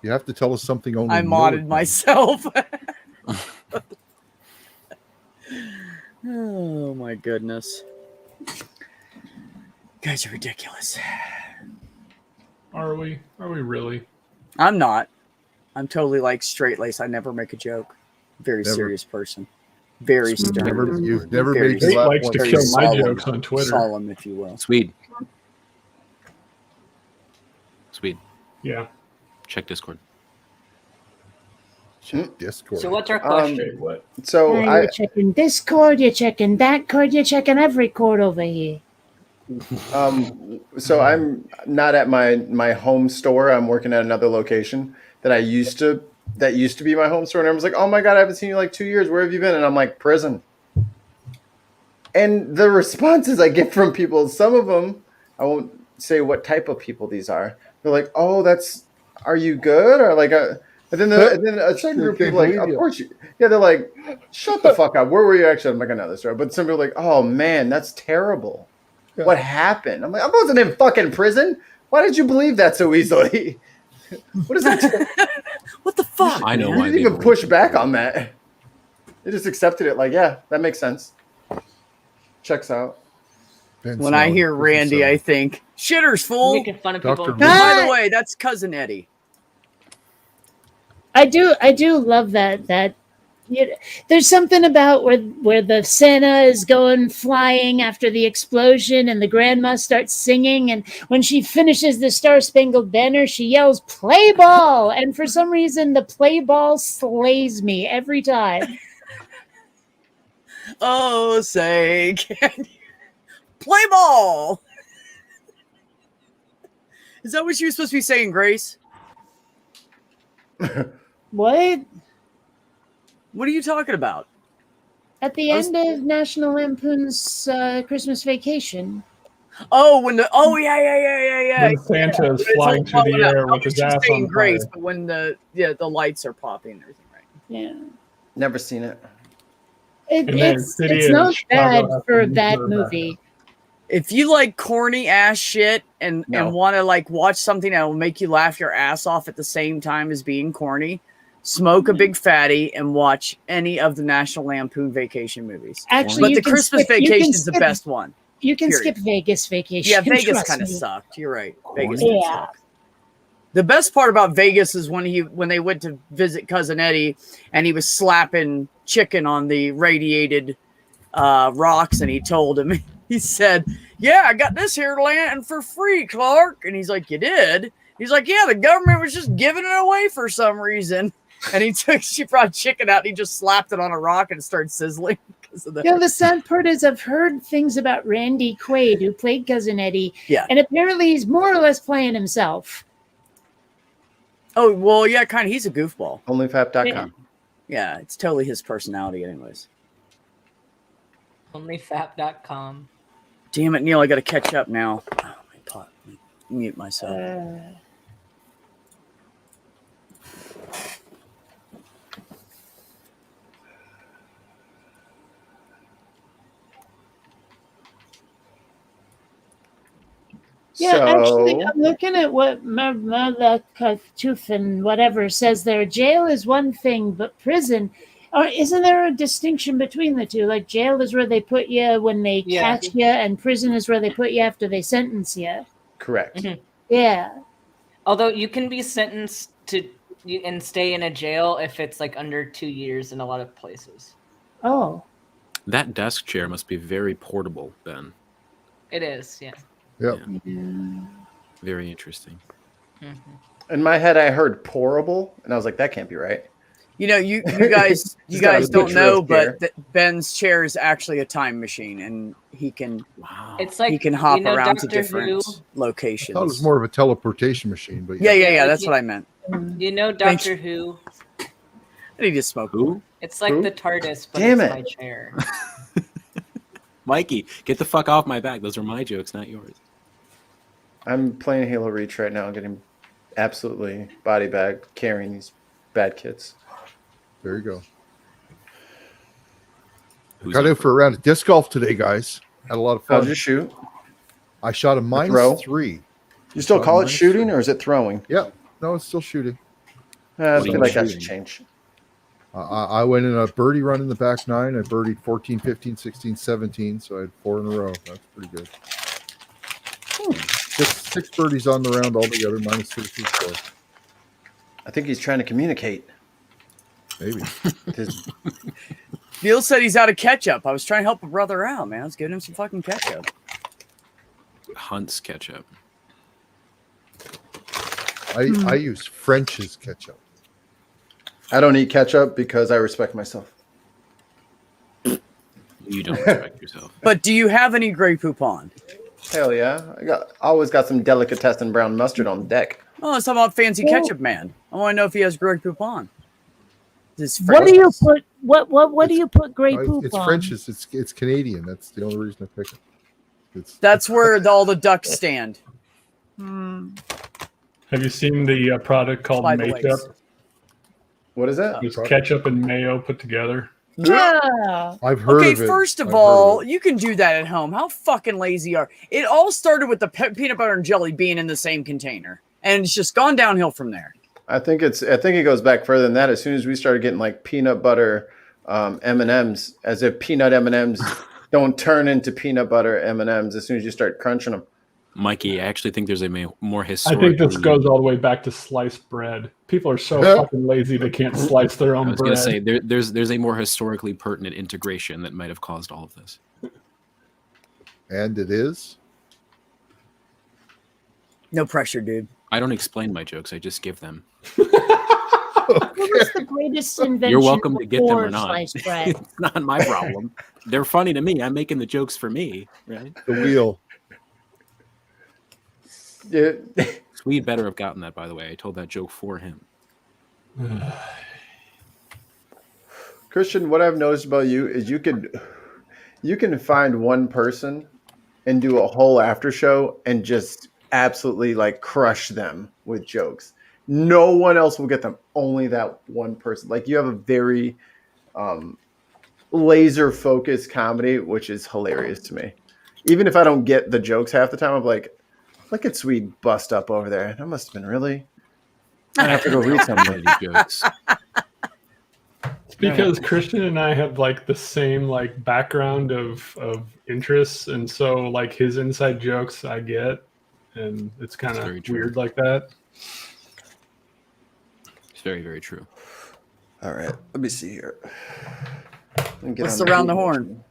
You have to tell us something only. I Neil modded would know. myself. Oh my goodness. You guys are ridiculous. Are we? Are we really? I'm not. I'm totally like straight lace. I never make a joke. Very Never. serious person. Very stern. You've never Very made me Nate laugh likes to once. kill my solemn. jokes on Twitter. Solemn, if you will. Swede. Yeah. Check Discord. Discord. So what's our question? Wait, what? So You're checking this chord, you're checking that chord, you're checking every chord over here. So I'm not at my home store. I'm working at another location that used to be my home store. And everyone's like, oh my God, I haven't seen you in like 2 years. Where have you been? And I'm like, prison. And the responses I get from people, some of them, I won't say what type of people these are. They're like, oh, are you good? Or like, and then a certain group of people like, of course you, yeah, they're like, shut the fuck up. Where were you actually? I'm like, another story. But some people are like, oh man, that's terrible. Yeah. What happened? I'm like, I wasn't in fucking prison. Why did you believe that so easily? What is that? What the fuck? I know You why didn't they even believe push it. back on that. They just accepted it like, yeah, that makes sense. Checks out. When I hear Randy, I think, shitters, fool. Making fun of Dr. people. By the way, that's Cousin Eddie. I do love that there's something about where the Santa is going flying after the explosion and the grandma starts singing, and when she finishes the Star Spangled Banner, she yells "Play ball!" and for some reason the play ball slays me every time. Oh, say, can you play ball? Is that what she was supposed to be saying, Grace? What? What are you talking about? At the end of National Lampoon's Christmas Vacation. Oh, yeah. When Santa is It's flying all through the blown up. air I with was his just ass saying on Grace, fire. but when the lights are popping and everything, right? Yeah. Never seen it. And then It's City not of bad Chicago for a has to bad ensure that. movie. If you like corny ass shit and No. want to like watch something that will make you laugh your ass off at the same time as being corny, smoke a big fatty and watch any of the National Lampoon Vacation movies. Actually, But you the can Christmas skip- you can Vacation is the skip- best one. You can Period. skip Vegas Vacation. Yeah, Vegas trust kind of me. sucked. You're right. Corny? Vegas did Yeah. suck. The best part about Vegas is when they went to visit Cousin Eddie and he was slapping chicken on the radiated rocks, and he told him, he said, yeah, I got this here land for free, Clark. And he's like, you did? He's like, yeah, the government was just giving it away for some reason. And she brought chicken out and he just slapped it on a rock and it started sizzling because of that. You know, the sad part is I've heard things about Randy Quaid, who played Cousin Eddie. Yeah. And apparently he's more or less playing himself. Oh, well, yeah, kind of. He's a goofball. Onlyfap.com. Yeah, it's totally his personality anyways. Onlyfap.com. Damn it, Neil, I got to catch up now. Oh, my God. Mute myself. Yeah, actually, So, I'm looking at what Malakatuf and whatever says there. Jail is one thing, but prison, or isn't there a distinction between the two? Like jail is where they put you when they Yeah. catch you, and prison is where they put you after they sentence you. correct. Mhm. Yeah. Although you can be sentenced to and stay in a jail if it's like under 2 years in a lot of places. Oh. That desk chair must be very portable then. It is, yeah. Yep. Very interesting. In my head, I heard pourable, and I was like, that can't be right. You know, you guys He's got a don't picture know, of chair. but Ben's chair is actually a time machine, and he can It's like he can hop you know, around to Doctor different Who? I locations. thought it was more of a teleportation machine, but Yeah. That's what I meant. You know Thanks. Doctor Who? I need to smoke. Who? It's like Who? the TARDIS, but Damn it's it. my chair. Mikey, get the fuck off my back. Those are my jokes, not yours. I'm playing Halo Reach right now, getting absolutely body bag carrying these bad kids. there you go. Who's Got up in for a round of disc golf today, guys. Had a lot of How'd fun. you shoot? I shot a throw? -3. You still Shot call it -3. shooting, or is it throwing? Yep. No, it's still shooting. I What feel are you like that should shooting? change. I went in a birdie run in the back 9. I birdied 14, 15, 16, 17. So I had 4 in a row. That's pretty good. Six birdies on the round altogether, -2 score. I think he's trying to communicate. Maybe. His- Neil said he's out of ketchup. I was trying to help a brother out, man. I was giving him some fucking ketchup. Hunt's ketchup. I use French's ketchup. I don't eat ketchup because I respect myself. You don't respect yourself. But do you have any Grey Poupon? Hell yeah. Always got some delicatessen brown mustard on deck. Oh, let's talk about Fancy Ketchup Man. I want to know if he has Grey Poupon. This What do you put? What do you put Grey Poop It's on? French's. It's Canadian. That's the only reason I pick it. That's where all the ducks stand. Have you seen the product called By the Makeup? ways. What is that? It's ketchup and mayo put together. Yeah. I've heard Okay, of it. first I've of heard all, it. you can do that at home. How fucking lazy are it? All started with the peanut butter and jelly being in the same container, and it's just gone downhill from there. I think it goes back further than that. As soon as we started getting like peanut butter M&Ms, as if peanut M&Ms don't turn into peanut butter M&Ms as soon as you start crunching them. Mikey, I actually think there's a more I historically. think this goes all the way back to sliced bread. People are so fucking lazy they can't slice their I own was going bread. to say there's a more historically pertinent integration that might have caused all of this. And it is. No pressure, dude. I don't explain my jokes; I just give them. What was the greatest invention? You're welcome to get them or before not. sliced bread? It's not my problem. They're funny to me. I'm making the jokes for me, right? The wheel. Yeah. Swede better have gotten that, by the way. I told that joke for him. Christian, what I've noticed about you is you can find one person and do a whole after show and just absolutely like crush them with jokes. No one else will get them. Only that one person. Like you have a very laser focused comedy, which is hilarious to me. Even if I don't get the jokes half the time, I'm like, look at Swede bust up over there. That must have been really. I have to go read something. Jokes. It's because Christian and I have like the same like background of interests, and so like his inside jokes I get, and it's kind very of true. weird like that. It's very, very true. All right, let me see here. What's around the horn?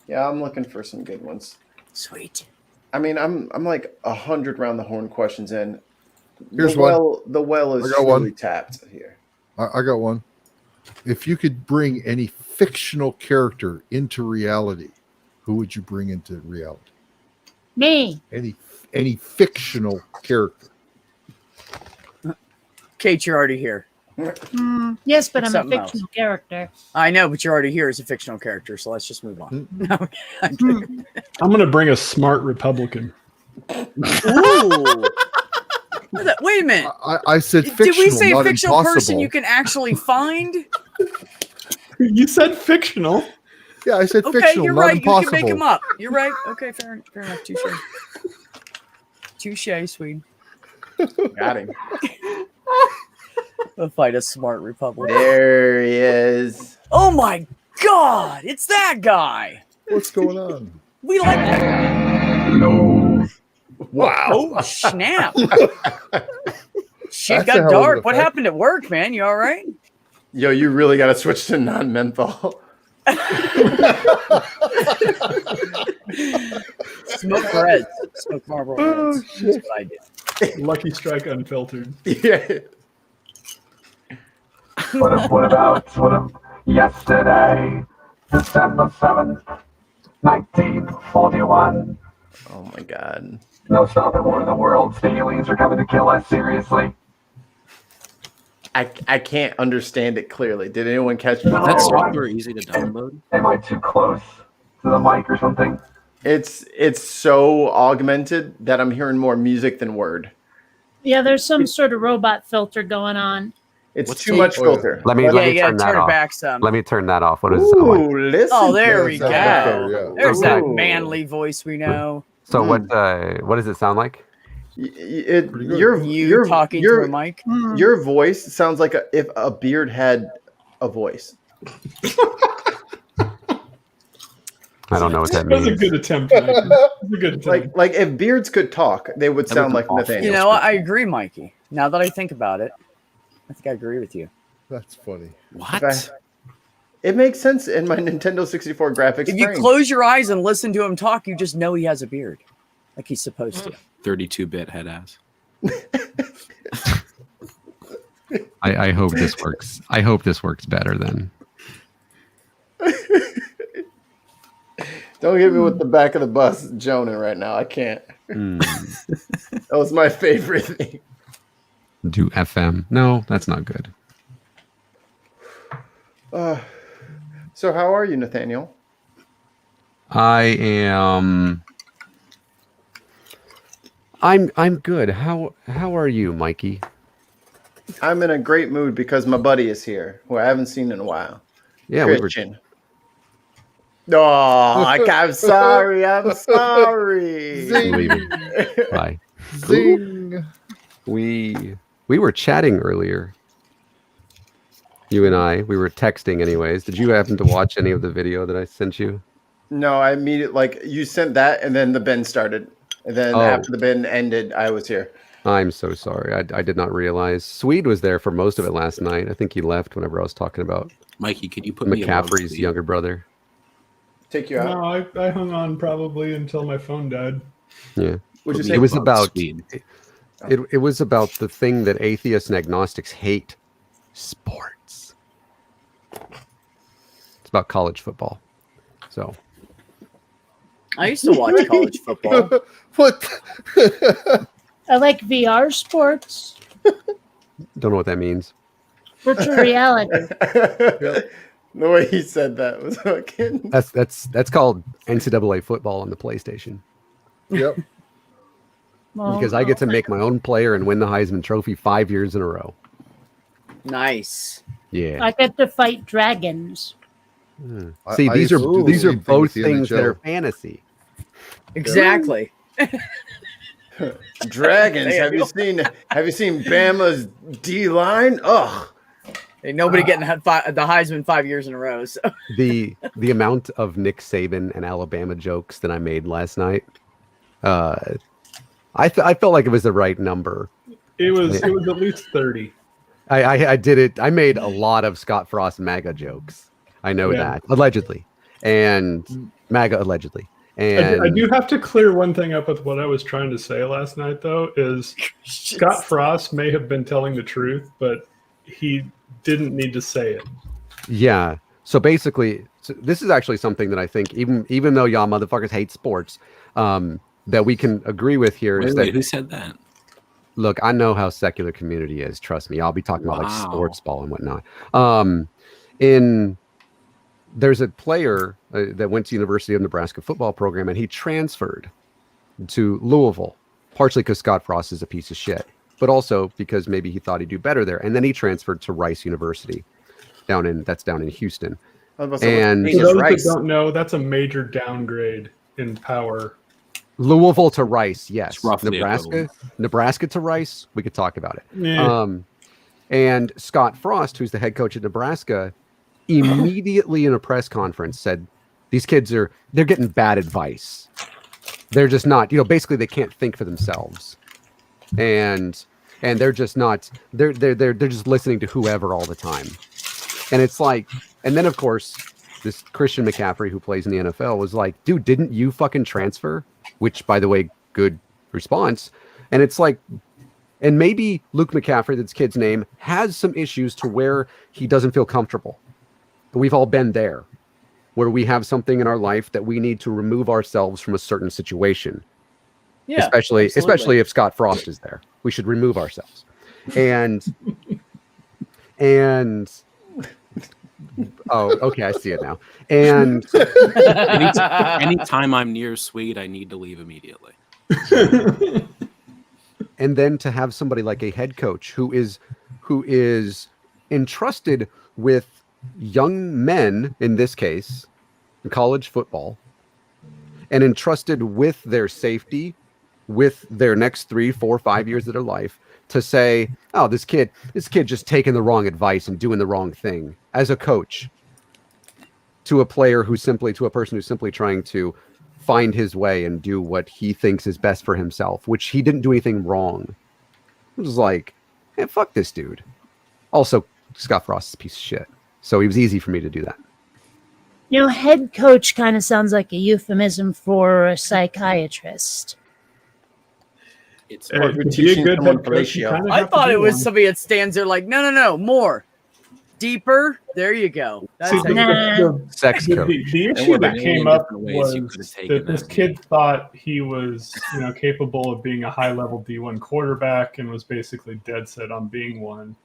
Yeah, I'm looking for some good ones. Sweet. I mean, I'm like 100 round the horn questions in. Here's the one. well, The well is I got one. truly tapped here. I got one. If you could bring any fictional character into reality, who would you bring into reality? Me. Any fictional character. Kate, you're already here. Yes, but I'm a Something else. fictional character. I know, but you're already here as a fictional character, so let's just move on. I'm gonna bring a smart Republican. Ooh. Wait a minute. I said fictional, Did we say not fictional impossible. person you can actually find? You said fictional. Yeah, I said Okay, fictional, you're not right. impossible. You can make him up. You're right. Okay, fair enough. Touche, Swede. Got him. We'll fight a smart Republican. There he is. Oh my God! It's that guy. What's going on? We like that guy. Wow. Oh snap! shit That's a got hell of an dark. What effect. happened at work, man? You all right? Yo, you really got to switch to non-menthol. Smoke Reds. Smoke Marlboro Reds. That's what I did. Lucky Strike unfiltered. Yeah. What about yesterday, December 7th, 1941? Oh my God. No stopping War of the Worlds. The aliens are coming to kill us, seriously. I can't understand it clearly. Did anyone catch Is that? that software easy to download? Am I too close to the mic or something? It's so augmented that I'm hearing more music than word. Yeah, there's some sort of robot filter going on. It's What's too the- much filter. Let me turn that turn it off. back some. Let me turn that off. What does it sound like? Ooh, listen. Oh, there to we it. go. Yeah. There's Okay. that manly voice we know. So what does it sound like? Pretty good. You talking to a mic? Your voice sounds like if a beard had a voice. I don't know what that That was a means. good attempt. Mike. That was a good attempt. Like if beards could talk, they would That sound would like be awful. Nathaniel. You know what? I agree, Mikey. Now that I think about it, I think I agree with you. That's funny. What? It makes sense in my Nintendo 64 graphics. If you brain. close your eyes and listen to him talk, you just know he has a beard, like he's supposed to. 32-bit head ass. I hope this works. I hope this works better then. Don't get me with the back of the bus Jonah right now. I can't. That was my favorite thing. Do FM. No, that's not good. So how are you, Nathaniel? I am. I'm good. How are you, Mikey? I'm in a great mood because my buddy is here, who I haven't seen in a while. Yeah, Christian. I'm sorry. I'm sorry. Zing. Leaving. Bye. Zing. We were chatting earlier. You and we were texting anyways. Did you happen to watch any of the video that I sent you? No, I immediately you sent that, and then the bin started, and then after the bin ended, I was here. I'm so sorry. I did not realize. Swede was there for most of it last night. I think he left whenever I was talking about Mikey, could you put me McCaffrey's younger brother. Take you out. No, I hung on probably until my phone died. Yeah. Would you Put say me It was above about Swede. it was about the thing that atheists and agnostics hate, sports. It's about college football. So I used to watch college football. What? I like VR sports, don't know what that means. virtual reality. The way he said that was fucking. That's called NCAA football on the PlayStation. Yep. Well, Because I get to make my own player and win the Heisman Trophy 5 years in a row. Nice. Yeah. I get to fight dragons. See, I these used to do the these are same thing both with the things that NHL. are fantasy. Exactly. Dragons. Have you seen Bama's D line? Ugh. Ain't nobody getting the Heisman 5 years in a row. So. The amount of Nick Saban and Alabama jokes that I made last night, I felt like it was the right number. It was at least 30. I did it. I made a lot of Scott Frost MAGA jokes. I know Yeah. that allegedly, and MAGA allegedly. And I do have to clear one thing up with what I was trying to say last night, though, is Scott Frost may have been telling the truth, but he didn't need to say it. Yeah. So basically, this is actually something that I think, even though y'all motherfuckers hate sports, that we can agree with here is Wait, that who said that? look, I know how secular community is. Trust me. I'll be talking about like Wow. sports ball and whatnot. There's a player that went to University of Nebraska football program, and he transferred to Louisville, partially because Scott Frost is a piece of shit, but also because maybe he thought he'd do better there. And then he transferred to Rice University down in Houston. And For those that don't know, that's a major downgrade in power. Louisville to Rice, yes. It's roughly Nebraska to Rice, we could talk about it. Yeah. And Scott Frost, who's the head coach at Nebraska, immediately in a press conference said, these kids they're getting bad advice. They're just not, basically they can't think for themselves. And and they're just not. They're just listening to whoever all the time, and it's like, and then of course, this Christian McCaffrey who plays in the NFL was like, dude, didn't you fucking transfer? Which, by the way, good response. And it's like, and maybe Luke McCaffrey, that's kid's name, has some issues to where he doesn't feel comfortable. We've all been there, where we have something in our life that we need to remove ourselves from a certain situation. Yeah, especially if Scott Frost is there, we should remove ourselves. And oh, okay, I see it now. And anytime I'm near Swede, I need to leave immediately. And then to have somebody like a head coach who is entrusted with young men, in this case, in college football, and entrusted with their safety, with their next 3, 4, 5 years of their life, to say, oh, this kid just taking the wrong advice and doing the wrong thing as a coach, to a person who's simply trying to find his way and do what he thinks is best for himself, which he didn't do anything wrong. It was like, hey, fuck this dude. Also, Scott Frost is a piece of shit. So it was easy for me to do that. You know, head coach kind of sounds like a euphemism for a psychiatrist. It's Hey, to be a good head coach, you kinda I have to thought be it was one. somebody that stands there like, no, more. Deeper. There you go. That's See, how you- Nah. Sex The, coach. the There issue were that a came million up different ways you could have was taken that this that. kid thought he was, capable of being a high-level D1 quarterback and was basically dead set on being one,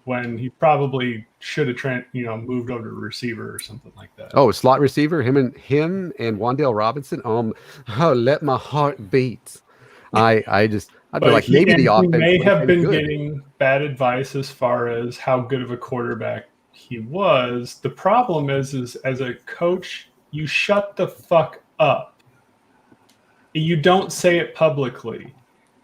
when he probably should have moved over to receiver or something like that. Oh, slot receiver, him and Wan'Dale Robinson. Let my heart beat. I'd be like, maybe the offense He may would have been good. getting bad advice as far as how good of a quarterback he was. The problem is as a coach, you shut the fuck up. You don't say it publicly.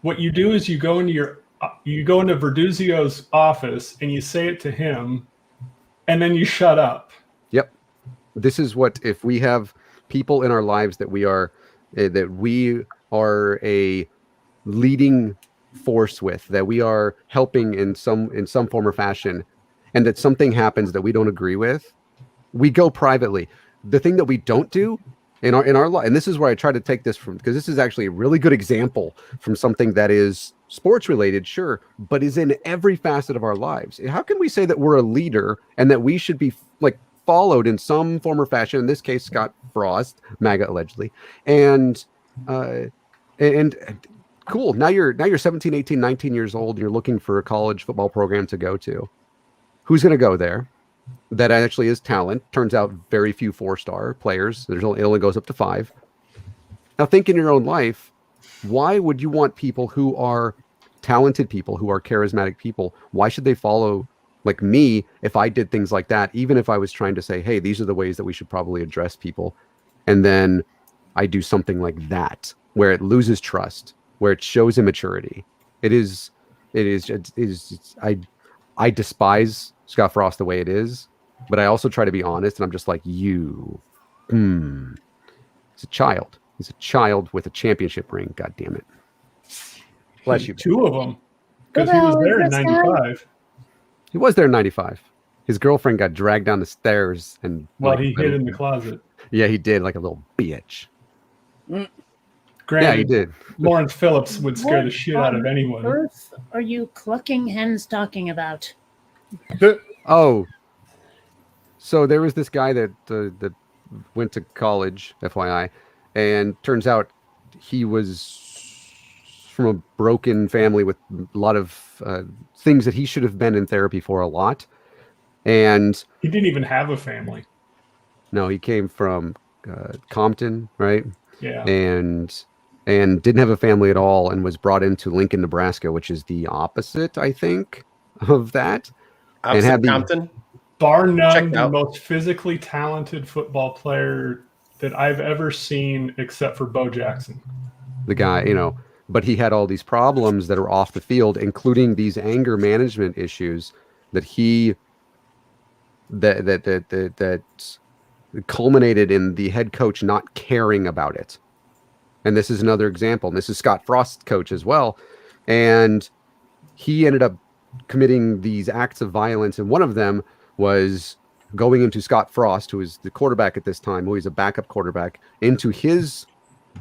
What you do is you go into Verduzio's office and you say it to him, and then you shut up. Yep. This is what, if we have people in our lives that we are a leading force with, that we are helping in some form or fashion, and that something happens that we don't agree with, we go privately. The thing that we don't do in our life, and this is where I try to take this from, because this is actually a really good example from something that is sports related, sure, but is in every facet of our lives. How can we say that we're a leader and that we should be like followed in some form or fashion? In this case, Scott Frost, MAGA allegedly, and cool. Now you're 17, 18, 19 years old. You're looking for a college football program to go to. Who's going to go there? That actually is talent. Turns out very few 4-star players. It only goes up to 5. Now think in your own life, why would you want people who are talented people, who are charismatic people? Why should they follow like me if I did things like that, even if I was trying to say, hey, these are the ways that we should probably address people. And then I do something like that, where it loses trust, where it shows immaturity. I despise Scott Frost the way it is, but I also try to be honest, and I'm just like, he's a child. He's a child with a championship ring. God damn it. Bless you. 2 of them. Because he was there in 95. He was there in 95. His girlfriend got dragged down the stairs and He hid in the closet. Yeah, he did, like a little bitch. Granted, Yeah, he did. Lawrence Phillips would scare the What shit out of on anyone. earth are you clucking hens talking about? Oh, so there was this guy that went to college, FYI, and turns out he was from a broken family with a lot of things that he should have been in therapy for a lot. And He didn't even have a family. no, he came from Compton, right? Yeah. And didn't have a family at all, and was brought into Lincoln, Nebraska, which is the opposite, I think, of that. Opposite had the- Compton. Bar none, Checked the out. most physically talented football player that I've ever seen, except for Bo Jackson. The guy, but he had all these problems that are off the field, including these anger management issues that culminated in the head coach not caring about it. And this is another example. And this is Scott Frost's coach as well. And he ended up committing these acts of violence, and one of them was going into Scott Frost, who was the quarterback at this time, who was a backup quarterback, into his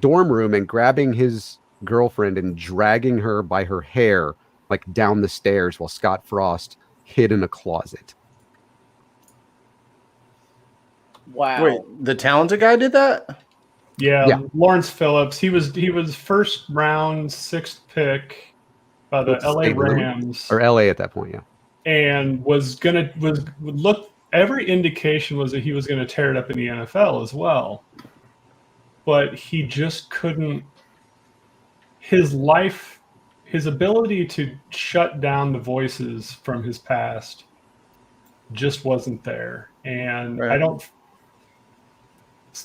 dorm room and grabbing his girlfriend and dragging her by her hair like down the stairs while Scott Frost hid in a closet. Wow. Wait, the talented guy did that? Yeah, Lawrence Phillips. He was first round, 6th pick by the LA Rams, or LA at that point, yeah. And every indication was that he was going to tear it up in the NFL as well. But he just couldn't. His ability to shut down the voices from his past just wasn't there. And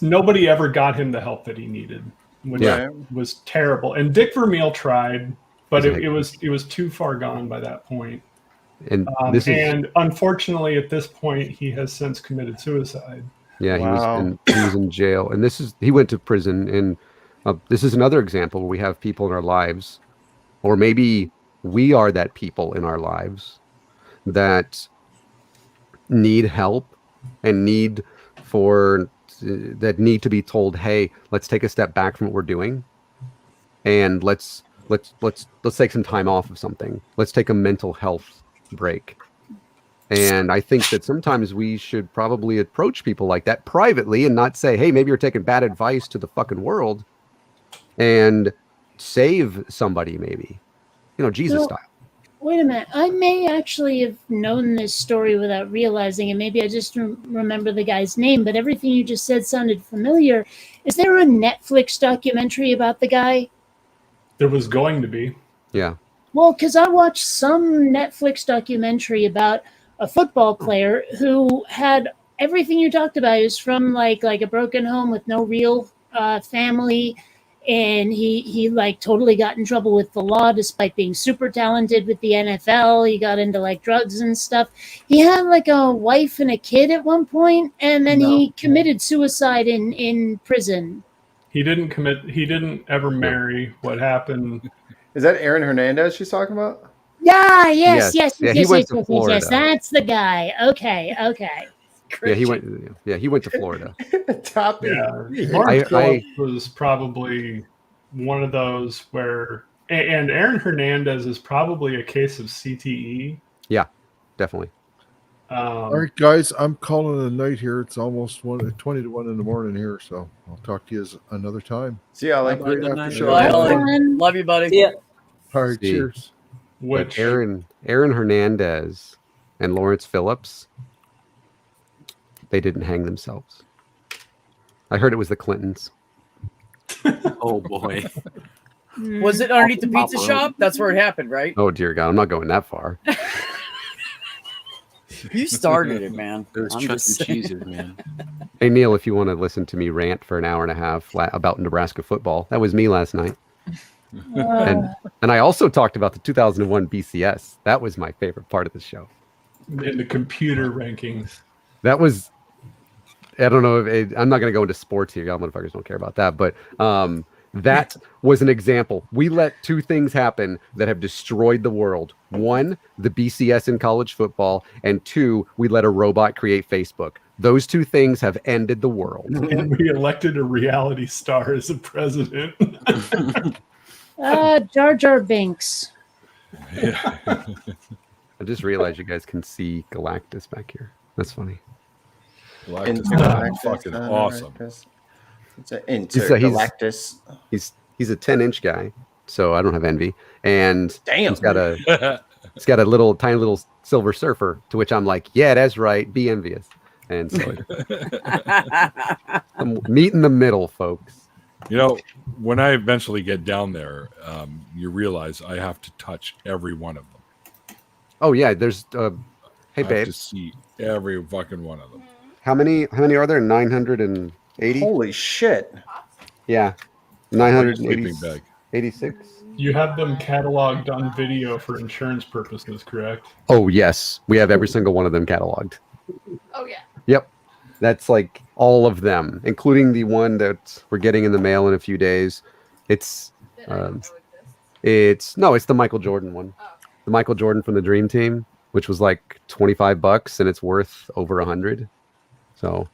nobody ever got him the help that he needed, which was terrible. And Dick Vermeil tried, but it was too far gone by that point. And and unfortunately, at this point, he has since committed suicide. Yeah, he was in jail, and he went to prison. And this is another example where we have people in our lives, or maybe we are that people in our lives that need help and need to be told, hey, let's take a step back from what we're doing, and let's take some time off of something. Let's take a mental health break. And I think that sometimes we should probably approach people like that privately and not say, hey, maybe you're taking bad advice to the fucking world, and save somebody, maybe, Jesus style. Wait a minute. I may actually have known this story without realizing it. Maybe I just remember the guy's name, but everything you just said sounded familiar. Is there a Netflix documentary about the guy? There was going to be. Yeah. Well, because I watched some Netflix documentary about a football player who had everything you talked about. He was from like a broken home with no real family. And he like totally got in trouble with the law despite being super talented with the NFL. He got into like drugs and stuff. He had like a wife and a kid at one point, and then he committed suicide in prison. He didn't ever marry. What happened? Is that Aaron Hernandez she's talking about? Yeah, yes. He went to Florida. Yes, that's the guy. Okay. Yeah, he went to Florida. Lawrence Phillips was probably one of those where, and Aaron Hernandez is probably a case of CTE. Yeah, definitely. All right, guys, I'm calling it a night here. It's almost 20 to 1 in the morning here, so I'll talk to you another time. See y'all. Like great after show. Bye, love you, buddy. Yeah. All right, cheers. Which Aaron Hernandez and Lawrence Phillips, they didn't hang themselves. I heard it was the Clintons. Oh boy. Was it underneath the pizza shop? That's where it happened, right? Oh dear God, I'm not going that far. You started it, man. There's Chuck and Cheeses, man. Hey Neil, if you want to listen to me rant for an hour and a half about Nebraska football, that was me last night. And I also talked about the 2001 BCS. That was my favorite part of the show. In the computer rankings. That was, I don't know, I'm not going to go into sports here. Y'all motherfuckers don't care about that. But that was an example. We let two things happen that have destroyed the world. One, the BCS in college football. And two, we let a robot create Facebook. Those two things have ended the world. And we elected a reality star as a president. Jar Jar Binks. Yeah. I just realized you guys can see Galactus back here. That's funny. Galactus is fucking awesome. It's an Galactus. He's a 10-inch guy, so I don't have envy. And damn, he's got a tiny little silver surfer. To which I'm like, yeah, that's right. Be envious. And so I'm meet in the middle, folks. When I eventually get down there, you realize I have to touch every one of them. Oh yeah, there's hey I babe, have to see every fucking one of them. how many are there? 980. Holy shit! Yeah, Sleeping bag. 86. You have them cataloged on video for insurance purposes, correct? Oh yes, we have every single one of them cataloged. Oh yeah. Yep, that's like all of them, including the one that we're getting in the mail in a few days. It's the Michael Jordan one. the Michael Jordan from the Dream Team, which was like $25, and it's worth over 100. So,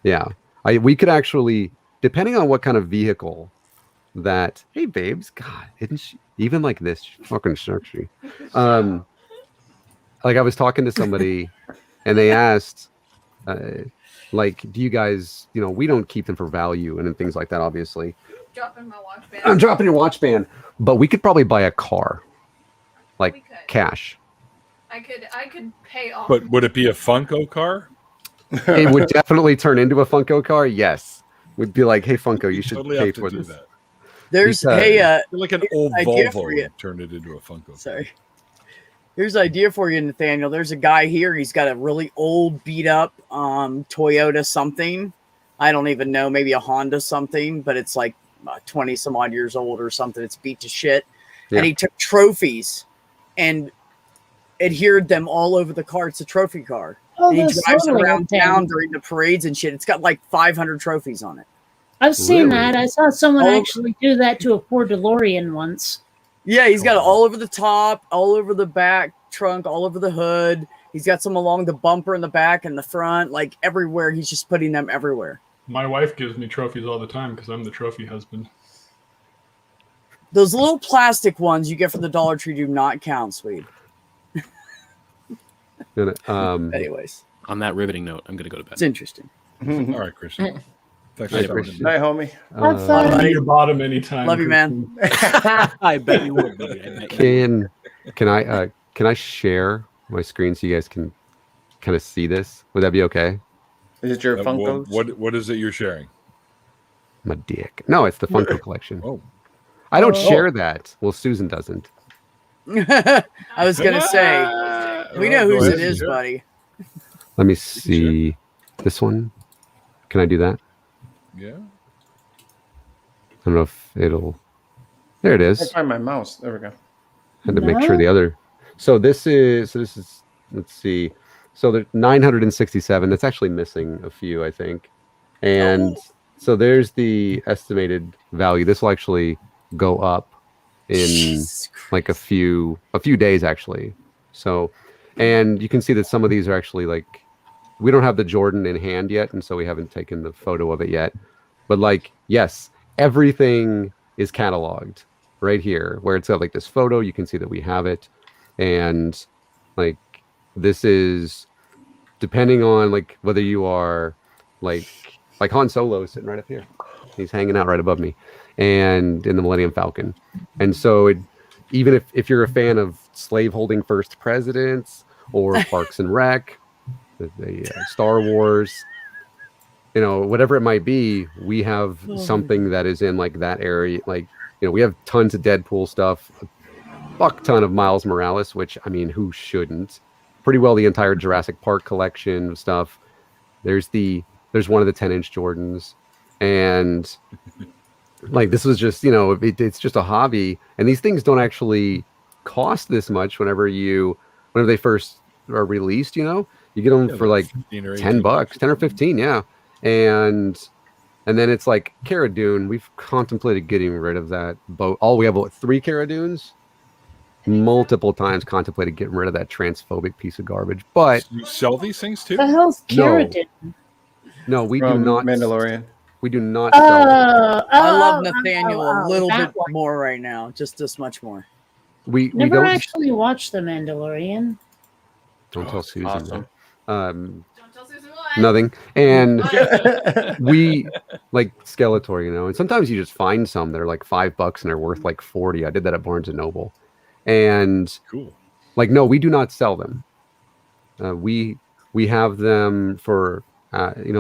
yeah, we could actually, depending on what kind of vehicle that. Hey, babes, God, isn't she even like this? She's fucking sexy. Like I was talking to somebody, and they asked, like, do you guys, we don't keep them for value and things like that, obviously. Dropping my watch band. I'm dropping your watch band, but we could probably buy a car, like cash. I could pay off. But would it be a Funko car? It would definitely turn into a Funko car. Yes, we'd be like, hey, Funko, you should totally pay have to for do this. that. There's like an old idea for you. Volvo turned it into a Funko car. Sorry. Here's an idea for you, Nathaniel. There's a guy here. He's got a really old, beat up Toyota something. I don't even know, maybe a Honda something, but it's like 20 some odd years old or something. It's beat to shit. Yeah. And he took trophies and adhered them all over the car. It's a trophy car. Oh, And he that's drives totally around okay. town during the parades and shit. It's got like 500 trophies on it. I've seen Really? that. I saw someone Oh. actually do that to a poor DeLorean once. Yeah, he's got it all over the top, all over the back trunk, all over the hood. He's got some along the bumper in the back and the front, like everywhere. He's just putting them everywhere. My wife gives me trophies all the time because I'm the trophy husband. Those little plastic ones you get from the Dollar Tree do not count, sweet. Anyways, on that riveting note, I'm going to go to bed. it's interesting. All right, Christian. Thanks Night, for coming in. Hi, homie. Have fun. I'll be your bottom anytime. Love you, man. I bet you would, buddy. I bet you would. Can I share my screen so you guys can kind of see this? Would that be okay? Is it your Funko? What is it you're sharing? My dick. No, it's the Funko collection. Oh, I don't share that. Well, Susan doesn't. I was going to say, we know Go whose ahead, it is, sure. buddy. Let me see this one. Can I do that? Yeah. I don't know if it'll. There it I is. find my mouse. There we go. Had to make sure the other. So this is. Let's see. So there's 967. That's actually missing a few, I think. And so there's the estimated value. This will actually go up in like a few days, actually. So, and you can see that some of these are actually like, we don't have the Jordan in hand yet, and so we haven't taken the photo of it yet. But like, yes, everything is cataloged right here, where it's got like this photo. You can see that we have it, and like this is depending on like whether you are like Han Solo sitting right up here. He's hanging out right above me, and in the Millennium Falcon. And so even if you're a fan of slave-holding first presidents or Parks and Rec, the Star Wars, whatever it might be, we have something that is in like that area. Like, we have tons of Deadpool stuff, a fuck ton of Miles Morales, which, I mean, who shouldn't? Pretty well the entire Jurassic Park collection of stuff. There's one of the 10-inch Jordans, and like this was just, it's just a hobby, and these things don't actually cost this much whenever they first are released. You get them for like $10, 10 or 15, yeah. And then it's like Cara Dune. We've contemplated getting rid of that boat. We have 3 Cara Dunes. Multiple times contemplated getting rid of that transphobic piece of garbage. But you sell these things too? The hell's Keratin? No, we do From not. Mandalorian. We do not sell them. I love Nathaniel a little that bit one. more right now, just this much more. We Never don't. actually watched The Mandalorian. Don't tell Susan. Awesome. Don't tell Susan what. Nothing. And we like Skeletor, and sometimes you just find some that are like $5 and they're worth like 40. I did that at Barnes and Noble. And Cool. like, no, we do not sell them. We have them for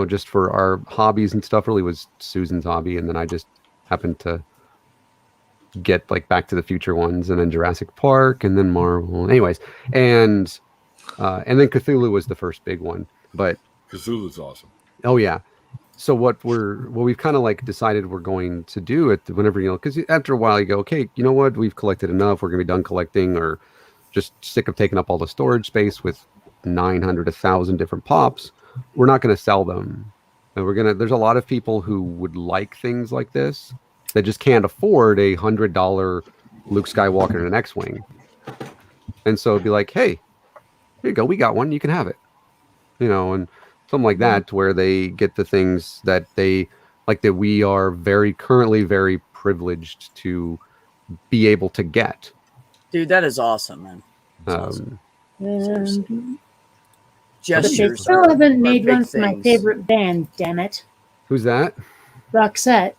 just for our hobbies and stuff. Really was Susan's hobby, and then I just happened to get like Back to the Future ones, and then Jurassic Park, and then Marvel. Anyways, and then Cthulhu was the first big one. But Cthulhu's awesome. oh yeah. So what we've kind of like decided we're going to do it whenever, because after a while you go, okay, you know what, we've collected enough, we're gonna be done collecting, or just sick of taking up all the storage space with 900, 1,000 different pops. We're not gonna sell them, and there's a lot of people who would like things like this that just can't afford $100 Luke Skywalker in an X-wing. And so it'd be like, hey, here you go, we got one, you can have it. You know, and something like that, to where they get the things that they like, that we are currently very privileged to be able to get. Dude, that is awesome, man. Awesome. But Gestures. they still haven't made big one for my things. favorite band, damn it. Who's that? Roxette.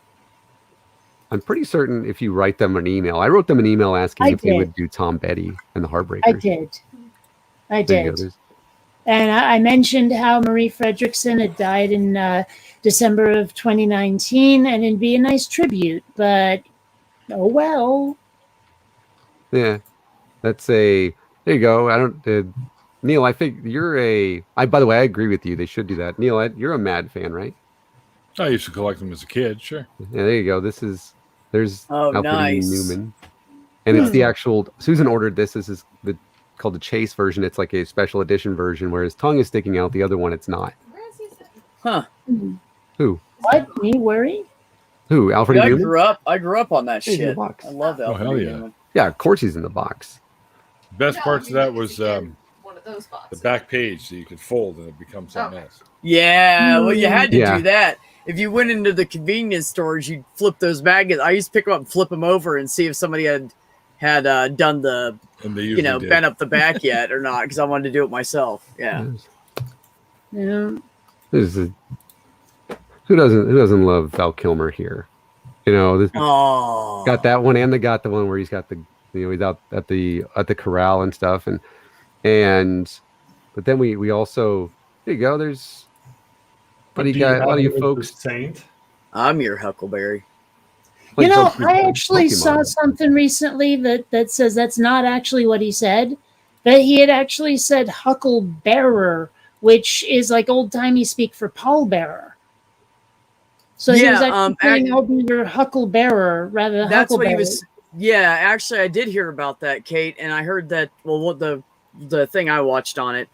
I'm pretty certain if you write them an email. I wrote them an email asking if they would do Tom Petty and the Heartbreakers. I did. I There you did. go. There's- And I mentioned how Marie Fredrickson had died in December of 2019, and it'd be a nice tribute, but oh well. Yeah, that's there you go. I don't, Neil, I think you're by the way, I agree with you. They should do that. Neil, you're a Mad fan, right? I used to collect them as a kid, sure. Yeah, there you go. There's Alfred E. nice. Newman. And it's the actual, Susan ordered this. This is called the Chase version. It's like a special edition version where his tongue is sticking out. The other one, it's not. Huh. Who? What? Me worry? Who? Alfred Yeah, E. Newman? I grew up on that He's in the shit. box. I love that. Oh, hell yeah. Yeah, of course he's in the box. Best parts of that was one of those the boxes. back page, so you could fold and it becomes something else. Yeah, well, you had to Yeah. do that. If you went into the convenience stores, you'd flip those magazines. I used to pick them up and flip them over and see if somebody had done the, And they usually did. bent up the back yet or not, because I wanted to do it myself. Yeah. Yeah. This is who doesn't love Val Kilmer here? You know, this Oh. got that one, and they got the one where he's got the, you know, he's out at the corral and stuff, and but then we also, there you go. There's But a do you lot have of you him as folks. the Saint? I'm your Huckleberry. like You know, folks who I play actually saw Pokemon. something recently that says that's not actually what he said, but he had actually said hucklebearer, which is like old timey speak for pallbearer. So he Yeah, was actually saying, "I'll be your hucklebearer," rather than That's what he huckleberry. was. Yeah, actually, I did hear about that, Kate, and I heard that. Well, what the thing I watched on it,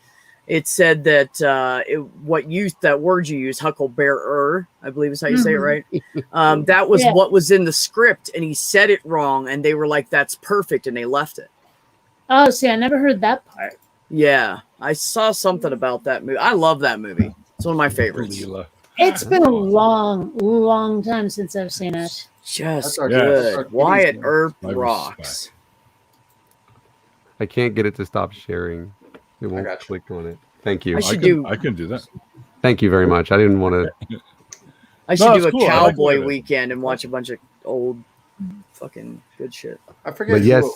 it said that that word you use, hucklebearer, I believe is how you say it, right? That was Yeah. what was in the script, and he said it wrong, and they were like, "That's perfect," and they left it. Oh, see, I never heard that part. Yeah, I saw something about that movie. I love that movie. It's one of my favorites. Leela. It's been a long, long time since I've seen it. Just That's our- good. that's our Wyatt kitties, Earp I rocks. I can't get it to stop sharing. It won't got you. click on it. Thank you. I should do. I can do that. Thank you very much. I didn't want to. I should No, do it's a cool. I like cowboy it. weekend and watch a bunch of old, fucking good shit. I forget. But yes, who-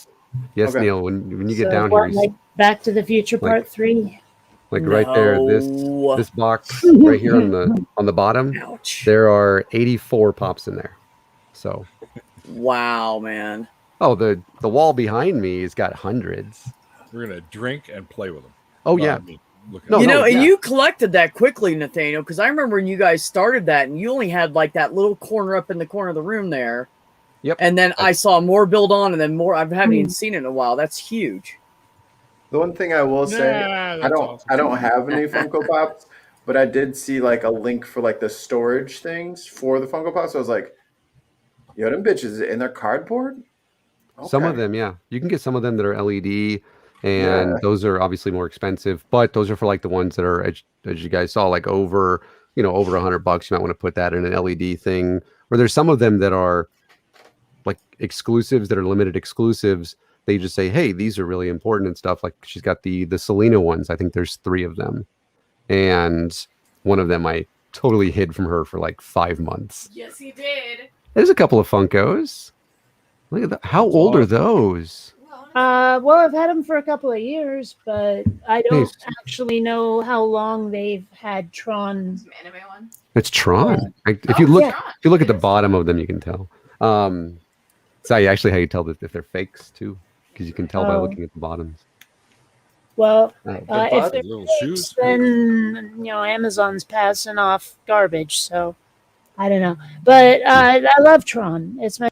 Okay. Neil. When you get So, down what, here, like Back to the Future like- Part 3. like right there, No. this box right here on the bottom, Ouch. there are 84 pops in there. So, Wow, man. oh, the wall behind me has got hundreds. We're gonna drink and play with them. Oh yeah, Look at No, you them. know, and yeah. you collected that quickly, Nathaniel, because I remember when you guys started that, and you only had like that little corner up in the corner of the room there. Yep. And then I saw more build on, and then more. I haven't even seen it in a while. That's huge. The one thing I will say, Nah, I that's don't awesome. I don't have any Funko Pops, but I did see like a link for like the storage things for the Funko Pops. So I was like, yo, them bitches in their cardboard? some of Okay. them, yeah, you can get some of them that are LED, and Yeah. those are obviously more expensive. But those are for like the ones that are, as you guys saw, like over $100. You might want to put that in an LED thing. Or there's some of them that are like exclusives, that are limited exclusives. They just say, hey, these are really important and stuff. Like she's got the Selena ones. I think there's 3 of them. And one of them I totally hid from her for like 5 months. Yes, he did. There's a couple of Funkos. Look at that. How old are those? Well, I've had them for a couple of years, but I don't Nice. actually know how long they've had Tron. Some anime one. It's Tron. If Oh, you look, yeah. if you look at the bottom of them, you can tell. It's actually how you tell if they're fakes too, because you can tell by Oh. looking at the bottoms. Well, Oh, if bottom, they're little fakes, shoes. then Amazon's passing off garbage. So I don't know, but I love Tron. It's my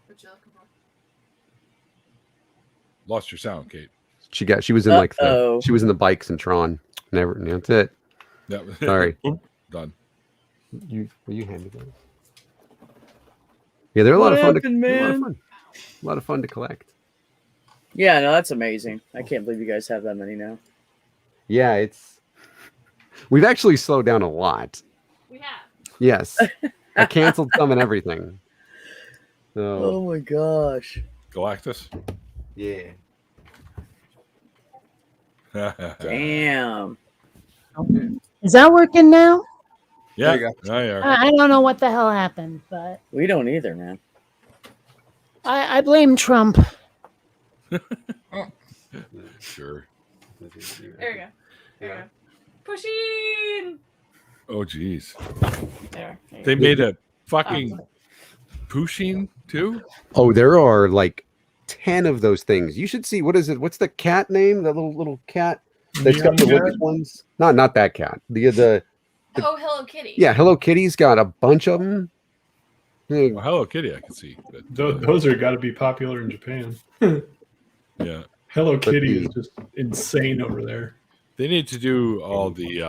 What you looking for? Lost your sound, Kate. She was in like Uh-oh. she was in the bikes and Tron. Never. That's it. Yeah. Sorry. Oop, done. You handed those. Yeah, they're a lot of fun. happened, They're a lot of man? fun. A lot of fun to collect. Yeah, no, that's amazing. I can't believe you guys have that many now. Yeah, we've actually slowed down a lot. We have. Yes. I canceled some and everything. So, Oh my gosh. Galactus. yeah. Damn. Is that working now? Yeah. There you go. Oh, yeah. I don't know what the hell happened, but We don't either, man. I blame Trump. Sure. There you go. There you go. Pushing. Oh, geez. There. There you They go. made a fucking Pushing too? Oh, there are like 10 of those things. You should see. What is it? What's the cat name? That little cat that's got the Neon whipped cat? ones? Not that cat. The Oh, Hello Kitty. yeah, Hello Kitty's got a bunch of them. Well, Hello Kitty, I can see. But, Those are got to be popular in Japan. yeah. Hello Kitty the- is just insane over there. They need to do all the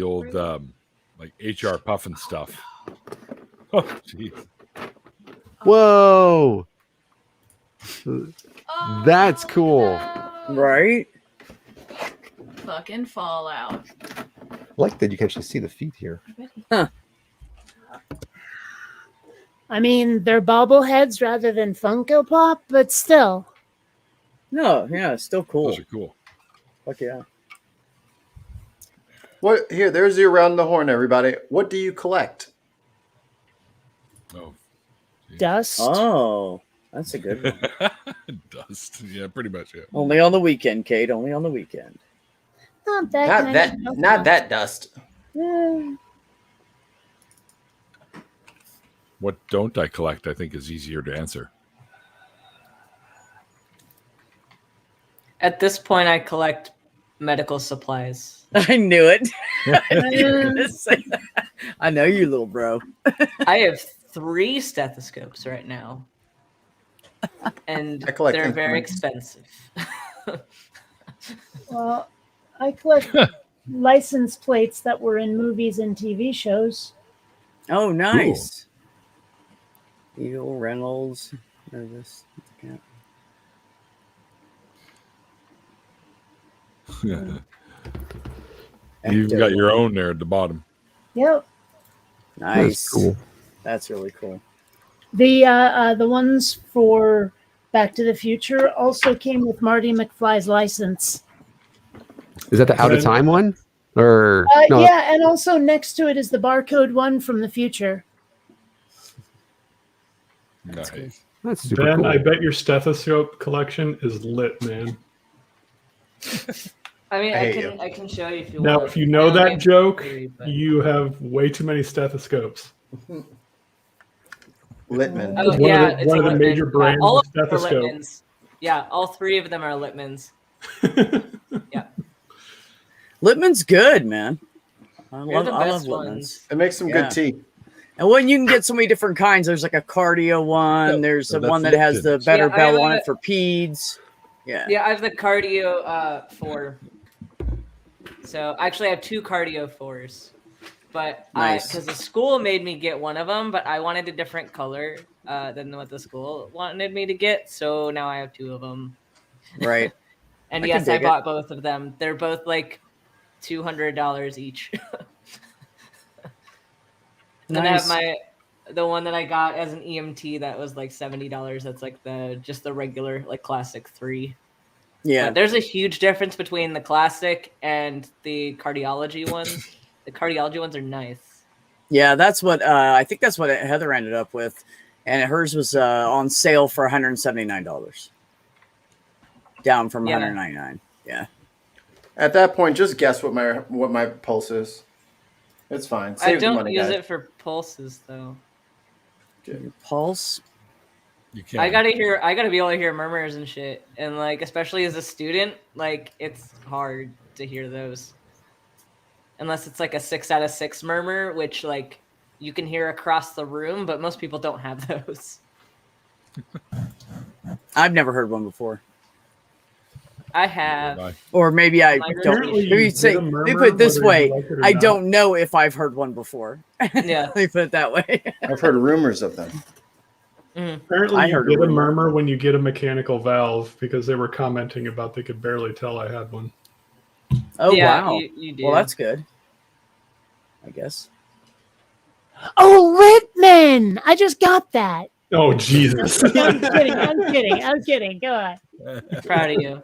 old like HR puffin stuff. Oh, jeez. Whoa, Oh, that's cool. no. Right? Fucking Fallout. I like that you can actually see the feet here. I mean, they're bobbleheads rather than Funko Pop, but still. No, yeah, it's still cool. Those are cool. Fuck yeah. What here? There's your around the horn, everybody. What do you collect? Oh. Dust. Oh, that's a good one. Dust. Yeah, pretty much. Yeah. Only on the weekend, Kate. Only on the weekend. Not that Not kind that. of stuff. Not that dust. Eh, What don't I collect? I think is easier to answer. At this point, I collect medical supplies. I knew it. I knew you were gonna say that. I know you, little bro. I have 3 stethoscopes right now, and I collect they're very instruments. expensive. well, I collect license plates that were in movies and TV shows. Oh, nice. Eagle Reynolds. Nervous. Yeah. You've got your own there at the bottom. Yep. Nice. That's cool. That's really cool. The ones for Back to the Future also came with Marty McFly's license. Is that the out of time one? Or no? Yeah, and also next to it is the barcode one from the future. Nice. That's super Ben, cool. I bet your stethoscope collection is lit, man. I mean, I I hate can you. I can show you if you Now, want. if you know I that have joke, 3, but- you have way too many stethoscopes. Litman. Oh, One yeah, of the, it's one a of the Littman. major brands all of of them are stethoscope. Littmans. Yeah, all 3 of them are Littmans. Littman's good, man. I They're the love best Littman's. ones. It makes some Yeah. good tea. And when you can get so many different kinds, there's like a cardio one. Yeah, There's the that's one that has the Lipton's. better Yeah, I have bell on a- it for peds. Yeah. Yeah, I have the cardio 4. So actually, I have 2 cardio 4s. But Nice. because the school made me get one of them, but I wanted a different color than what the school wanted me to get. So now I have 2 of them. Right. And I can yes, I dig it. bought both of them. They're both like $200 each. Then I have Nice. the one that I got as an EMT that was like $70. That's like the regular like classic 3. Yeah. But there's a huge difference between the classic and the cardiology ones. The cardiology ones are nice. Yeah, that's what I think that's what Heather ended up with. And hers was on sale for $179. Down from Yeah. $199. Yeah. At that point, just guess what my pulse is. It's fine. I Save the don't money, use guys. it for pulses though. Your pulse. You can. I gotta be able to hear murmurs and shit. And like especially as a student, like it's hard to hear those. Unless it's like a 6 out of 6 murmur, which like you can hear across the room, but most people don't have those. I've never heard one before. I have. Bye. Or maybe I Apparently don't. you Maybe get say a maybe murmur put it this whether you way. like it or I not. don't know if I've heard one before. Yeah. Let me put it that way. I've heard rumors of them. Apparently, I you heard a get a rumor. murmur when you get a mechanical valve because they were commenting about they could barely tell I had one. Oh Yeah, wow. you do. Well, that's good. I guess. Oh, Litman! I just got that. Oh, Jesus. I'm kidding. Go on. Proud of you.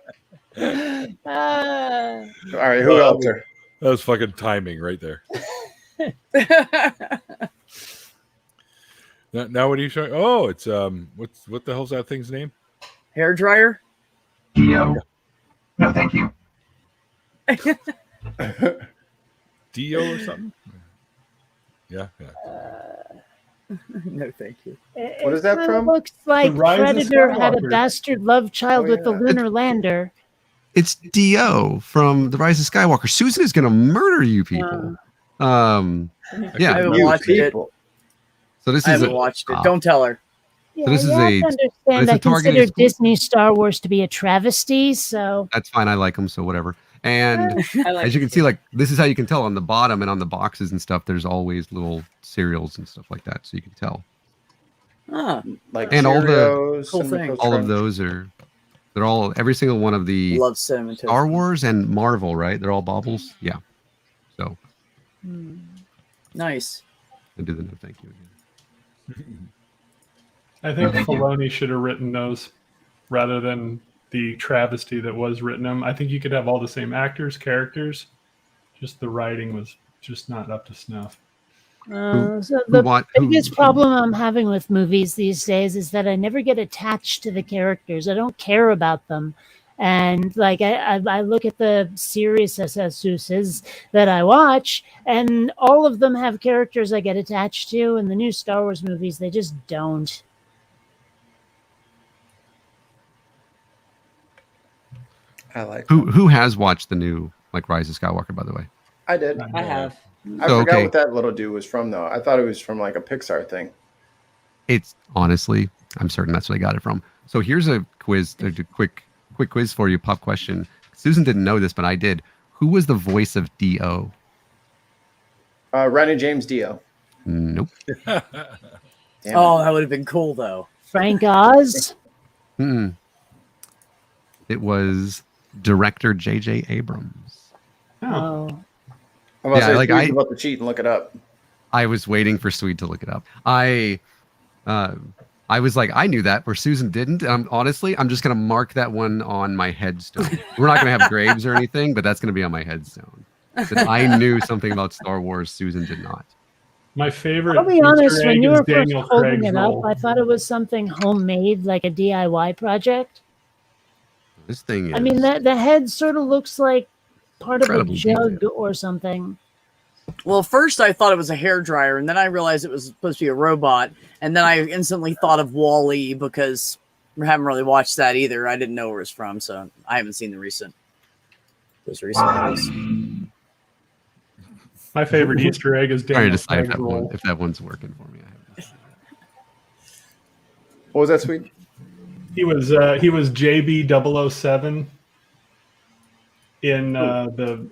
All right, who else? Are... That was fucking timing right there. Now what are you showing? Oh, it's what the hell's that thing's name? Hair dryer. Dio. No, thank you. Dio or something? Yeah. No, thank you. What is that kinda from? Looks like The Rise of Predator had a Skywalker. bastard love child Oh, with the yeah. lunar lander. It's Dio from The Rise of Skywalker. Susan is going to murder you people. I Yeah. haven't You watched it. people. So this I is haven't watched it. Don't tell her. Yeah, this is you have a- to it's understand. a I targeted consider school- Disney Star Wars to be a travesty. So That's fine. I like them, so whatever. And I like as you can it see, too. like this is how you can tell on the bottom and on the boxes and stuff. There's always little cereals and stuff like that, so you can tell. Ah, Like And all the- Cheerios, Cool Cinnamon thing. Toast All of Crunch. those are, they're all every single one of the love cinnamon toast. Star Wars and Marvel, right? They're all baubles. Yeah. So Nice. I do the no thank you again. I think Filoni should have written those rather than the travesty that was written them. I think you could have all the same actors, characters. Just the writing was just not up to snuff. so Who the want- who- biggest problem I'm having with movies these days is that I never get attached to the characters. I don't care about them. And like I look at the series that I watch, and all of them have characters I get attached to. And the new Star Wars movies, they just don't. I like. Who has watched the new like Rise of Skywalker, by the way? I did. I have. I So, forgot okay. what that little dude was from, though. I thought it was from like a Pixar thing. It's honestly, I'm certain that's what I got it from. So here's a quiz, a quick quiz for you, pop question. Susan didn't know this, but I did. Who was the voice of Dio? Ronnie James Dio. Nope. Damn Oh, that would have been cool though. Frank Oz. Mm-mm. It was director J.J. Abrams. Oh. Oh, I'm about to Yeah, say, like, Steve's I- about to cheat and look it up. I was waiting for Sweet to look it up. I was like, I knew that, where Susan didn't. Honestly, I'm just gonna mark that one on my headstone. We're not gonna have graves or anything, but that's gonna be on my headstone. That I knew something about Star Wars. Susan did not. My favorite I'll be Easter honest. egg When you is were first Daniel holding Craig's it up, role. I thought it was something homemade, like a DIY project. This thing is. I mean, the head sort of looks like part of a Incredible jug detail. or something. Well, first I thought it was a hair dryer, and then I realized it was supposed to be a robot, and then I instantly thought of Wall-E because I haven't really watched that either. I didn't know where it's from, so I haven't seen those recent ones. My favorite Easter egg is Trying to Daniel decide if Craig's role. that one's working for me. What was that, Sweet? He was JB007 in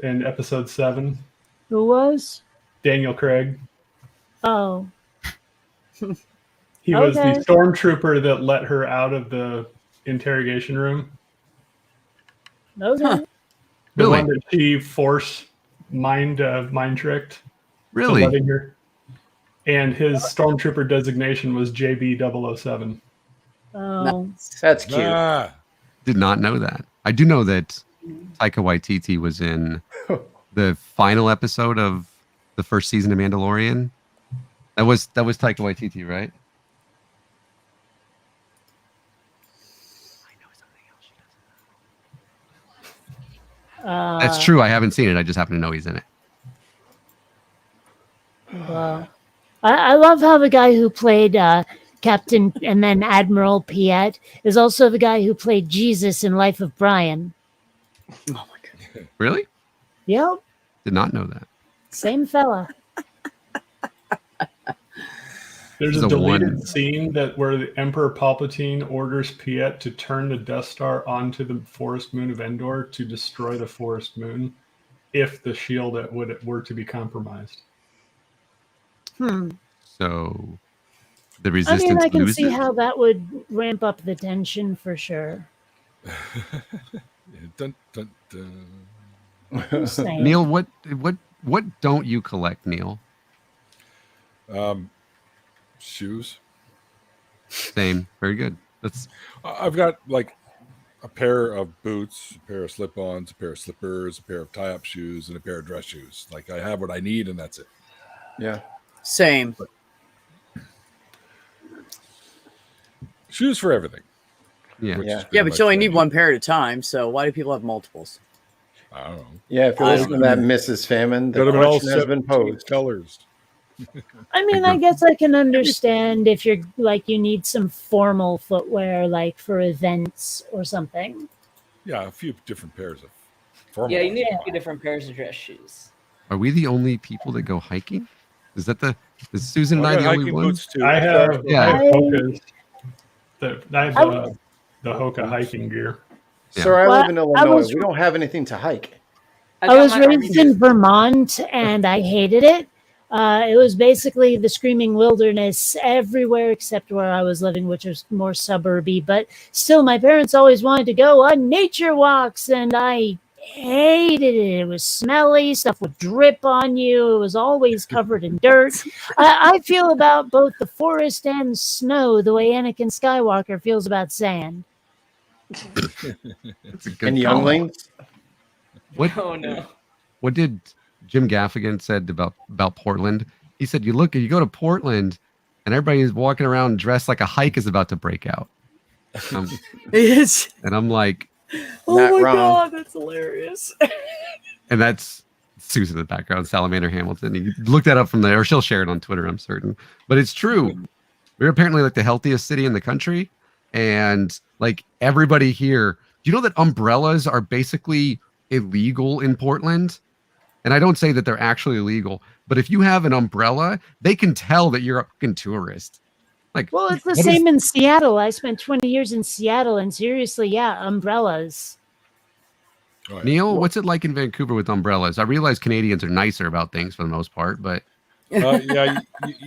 in episode 7. Who was? Daniel Craig. Oh, He was Okay. the stormtrooper that let her out of the interrogation room. okay. The Really? one that she force mind tricked. to Really? letting her. And his stormtrooper designation was JB007. Oh, That's cute. Ah, Did not know that. I do know that Taika Waititi was in the final episode of the first season of Mandalorian. That was Taika Waititi, right? That's true. I haven't seen it. I just happen to know he's in it. Wow. I love how the guy who played Captain and then Admiral Piet is also the guy who played Jesus in Life of Brian. Oh my god! Really? Yep, Did not know that. same fella. There's This a is a deleted one- scene where the Emperor Palpatine orders Piet to turn the Death Star onto the forest moon of Endor to destroy the forest moon if the shield were to be compromised. Hmm. So The resistance I can loses. see how that would ramp up the tension for sure. Dun, dun, dun. Just saying. Neil, what don't you collect, Neil? Shoes. Same. Very good. That's I've got like a pair of boots, a pair of slip-ons, a pair of slippers, a pair of tie-up shoes, and a pair of dress shoes. Like I have what I need, and that's it. Yeah. Same. Shoes for everything. yeah. which is Yeah. pretty Yeah, but much you only what I need do. one pair at a time. So why do people have multiples? I don't know. Yeah, if you're I listening to that, Mrs. Famine, the Could have been all question has been 17 posed. colors. I mean, I guess I can understand if you're like you need some formal footwear, like for events or something. Yeah, a few different pairs of formal. Yeah, you need Yeah. a few different pairs of dress shoes. Are we the only people that go hiking? Is Susan and I I got the only hiking ones? boots too. I have Yeah. I have I- Hoka's. I have I- the Hoka hiking gear. Yeah. Sir, I Well, live in I Illinois. was- We don't have anything to hike. I got was my army raised in Vermont and I hated it. It was basically the screaming wilderness everywhere except where I was living, which was more suburby. But still, my parents always wanted to go on nature walks, and I hated it. It was smelly. Stuff would drip on you. It was always covered in dirt. I feel about both the forest and snow the way Anakin Skywalker feels about sand. That's a good And call. younglings. What Oh no. what did Jim Gaffigan said about Portland? He said you go to Portland and everybody's walking around dressed like a hike is about to break out. It's And I'm like, oh Not my wrong. god, that's hilarious. and that's Susan in the background, Salamander Hamilton. He looked that up from there, or she'll share it on Twitter, I'm certain. But it's true. We're apparently like the healthiest city in the country. And like everybody here, do you know that umbrellas are basically illegal in Portland? And I don't say that they're actually illegal, but if you have an umbrella, they can tell that you're a fucking tourist. Like, Well, it's the what is- same in Seattle. I spent 20 years in Seattle, and seriously, yeah, umbrellas. Oh, yeah. Neil, what's it like in Vancouver with umbrellas? I realize Canadians are nicer about things for the most part, but Yeah,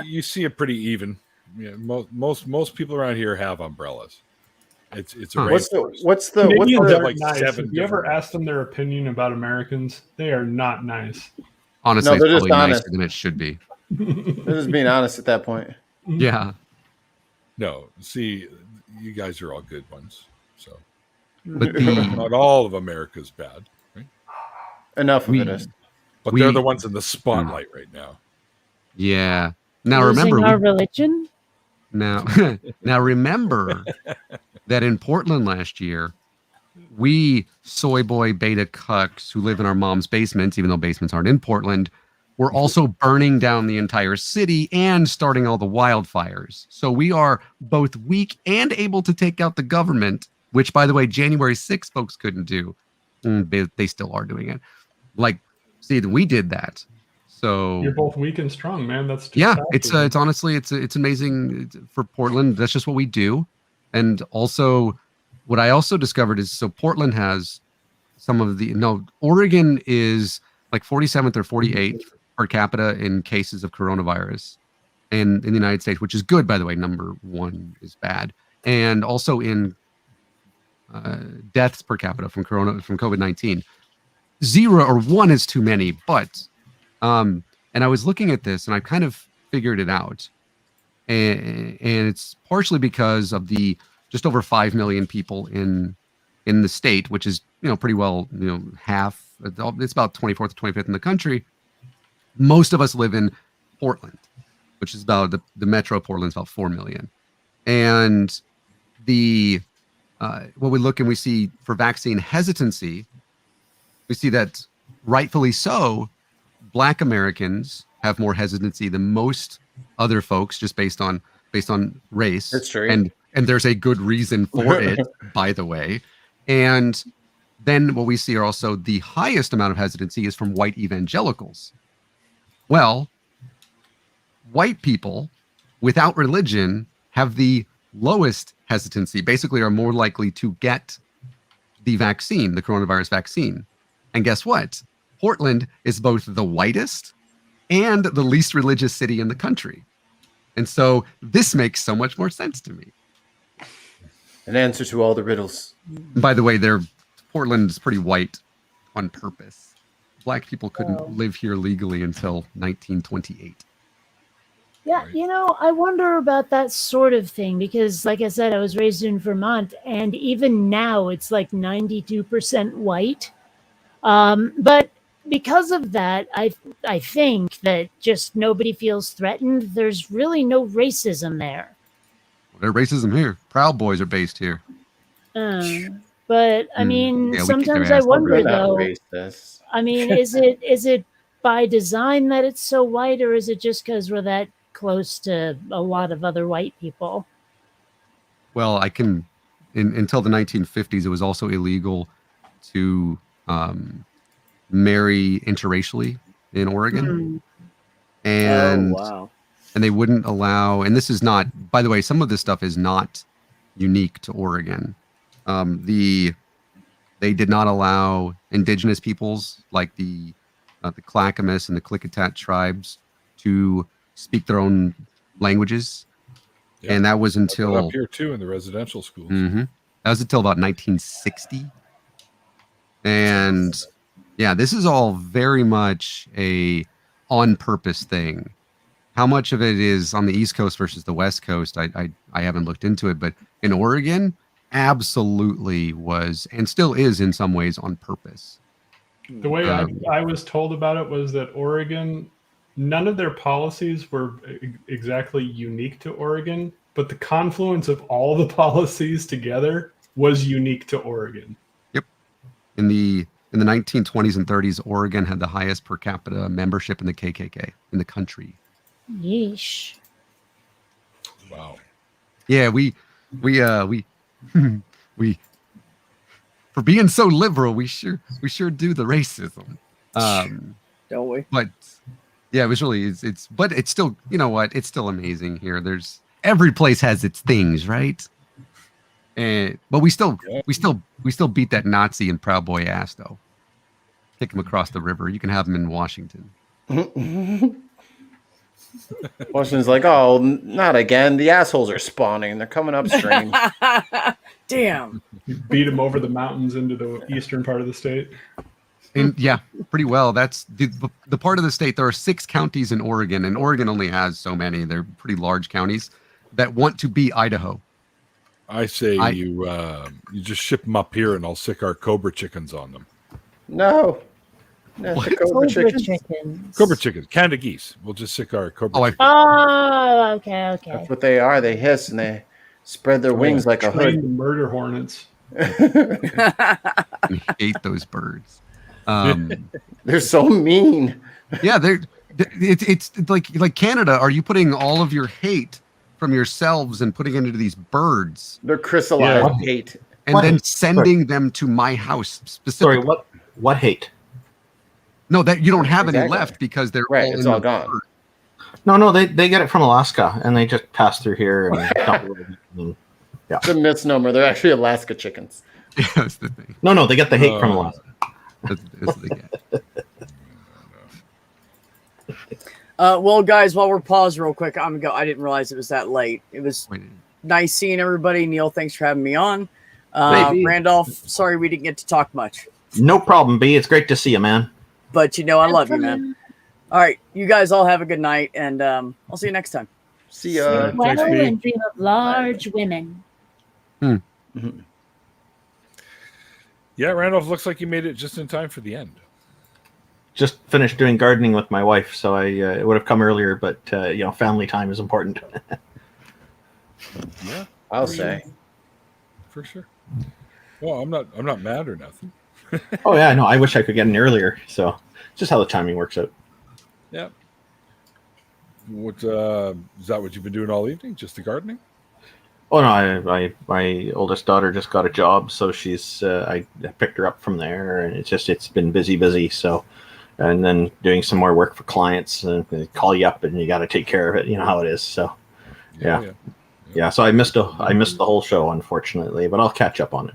you see it pretty even. Yeah, most people around here have umbrellas. It's a Huh. rainforest. What's the Canadians the- aren't like nice. seven If you ever different- ask them their opinion about Americans, they are not nice. honestly, No, it's they're just probably honest. nicer than it should be. They're just being honest at that point. Yeah. No, see, you guys are all good ones. So But the not all of America's bad, Enough of We- it is. but We- they're the ones in the spotlight right now. yeah. Now Losing remember our religion. now now remember that in Portland last year, we soy boy beta cucks who live in our mom's basements, even though basements aren't in Portland, were also burning down the entire city and starting all the wildfires. So we are both weak and able to take out the government, which, by the way, January 6th folks couldn't do. They still are doing it. Like, see, we did that. So You're both weak and strong, man. That's just yeah, fascism. it's honestly it's amazing for Portland. That's just what we do. And also, what I also discovered is so Portland has some of the Oregon is like 47th or 48th per capita in cases of coronavirus, and in the United States, which is good, by the way. Number one is bad, and also in deaths per capita from COVID-19. 0 or 1 is too many, but and I was looking at this and I kind of figured it out, and it's partially because of the just over 5 million people in the state, which is pretty well half. It's about 24th or 25th in the country. Most of us live in Portland, which is about the metro Portland's about 4 million, and the what we look and we see for vaccine hesitancy, we see that rightfully so, Black Americans have more hesitancy than most other folks, just based on race. That's true. And there's a good reason for it, by the way. And then what we see are also the highest amount of hesitancy is from white evangelicals. Well, white people without religion have the lowest hesitancy, basically are more likely to get the vaccine, the coronavirus vaccine. And guess what? Portland is both the whitest and the least religious city in the country. And so this makes so much more sense to me. An answer to all the riddles. By the way, Portland is pretty white on purpose. Black people couldn't live here legally until 1928. Yeah, I wonder about that sort of thing because, like I said, I was raised in Vermont, and even now it's like 92% white. But because of that, I think that just nobody feels threatened. There's really no racism there. There's racism here. Proud Boys are based here. But I mean, Yeah, we kick their sometimes I ass wonder We're not though. racist. I mean, is it by design that it's so white, or is it just because we're that close to a lot of other white people? Well, until the 1950s, it was also illegal to marry interracially in Oregon. And wow. and they wouldn't allow, and this is not, by the way, some of this stuff is not unique to Oregon. They did not allow indigenous peoples like the Clackamas and the Klickitat tribes to speak their own languages. Yeah. And that was until up here too in the residential schools. That was until about 1960. And yeah, this is all very much a on purpose thing. How much of it is on the East Coast versus the West Coast, I haven't looked into it, but in Oregon, absolutely was and still is in some ways on purpose. The way I was told about it was that Oregon, none of their policies were exactly unique to Oregon, but the confluence of all the policies together was unique to Oregon. Yep. In the 1920s and 30s, Oregon had the highest per capita membership in the KKK in the country. Yeesh. Wow. Yeah, we for being so liberal, we sure do the racism. Don't we? But yeah, it was really but it's still, you know what? It's still amazing here. Every place has its things, right? But we still beat that Nazi and Proud Boy ass though. Kick him across the river. You can have him in Washington. Washington's like, oh, not again. The assholes are spawning. They're coming upstream. Damn. Beat them over the mountains into the eastern part of the state. And yeah, pretty well. That's the part of the state. There are 6 counties in Oregon, and Oregon only has so many. They're pretty large counties that want to be Idaho. I say you just ship them up here, and I'll sick our Cobra chickens on them. No. The Cobra chickens. Cobra chickens, Canada geese. We'll just sick our Cobra chickens. Oh, okay. That's what they are. They hiss and they spread their wings like a Trained hood. murder hornets. I hate those birds. They're so mean. Yeah, it's like Canada. Are you putting all of your hate from yourselves and putting it into these birds? They're crystallized hate. And then sending them to my house specifically. Sorry, what hate? No, that you don't have any left because they're right. all It's all gone. bird. No, they get it from Alaska and they just pass through here and yeah. It's a misnomer. They're actually Alaska chickens. Yeah, that's the thing. No, they get the hate from Alaska. That's what they get. Well, guys, while we're paused real quick, I'm go. I didn't realize it was that late. It was nice seeing everybody. Neil, thanks for having me on. Randolph, sorry we didn't get to talk much. No problem, B. It's great to see you, man. But I love you, man. All right, you guys all have a good night, and I'll see you next time. See ya. Sleep well and dream of large women. Yeah, Randolph, looks like you made it just in time for the end. Just finished doing gardening with my wife, so I would have come earlier, but family time is important. Yeah, I'll say for sure. Well, I'm not mad or nothing. Oh yeah, no, I wish I could get in earlier. So just how the timing works out. Yeah. What is that? What you've been doing all evening? Just the gardening? Oh no, my oldest daughter just got a job, so she's I picked her up from there, and it's been busy. So, and then doing some more work for clients, and they call you up, and you got to take care of it. You know how it is. So, yeah. So I missed the whole show, unfortunately, but I'll catch up on it.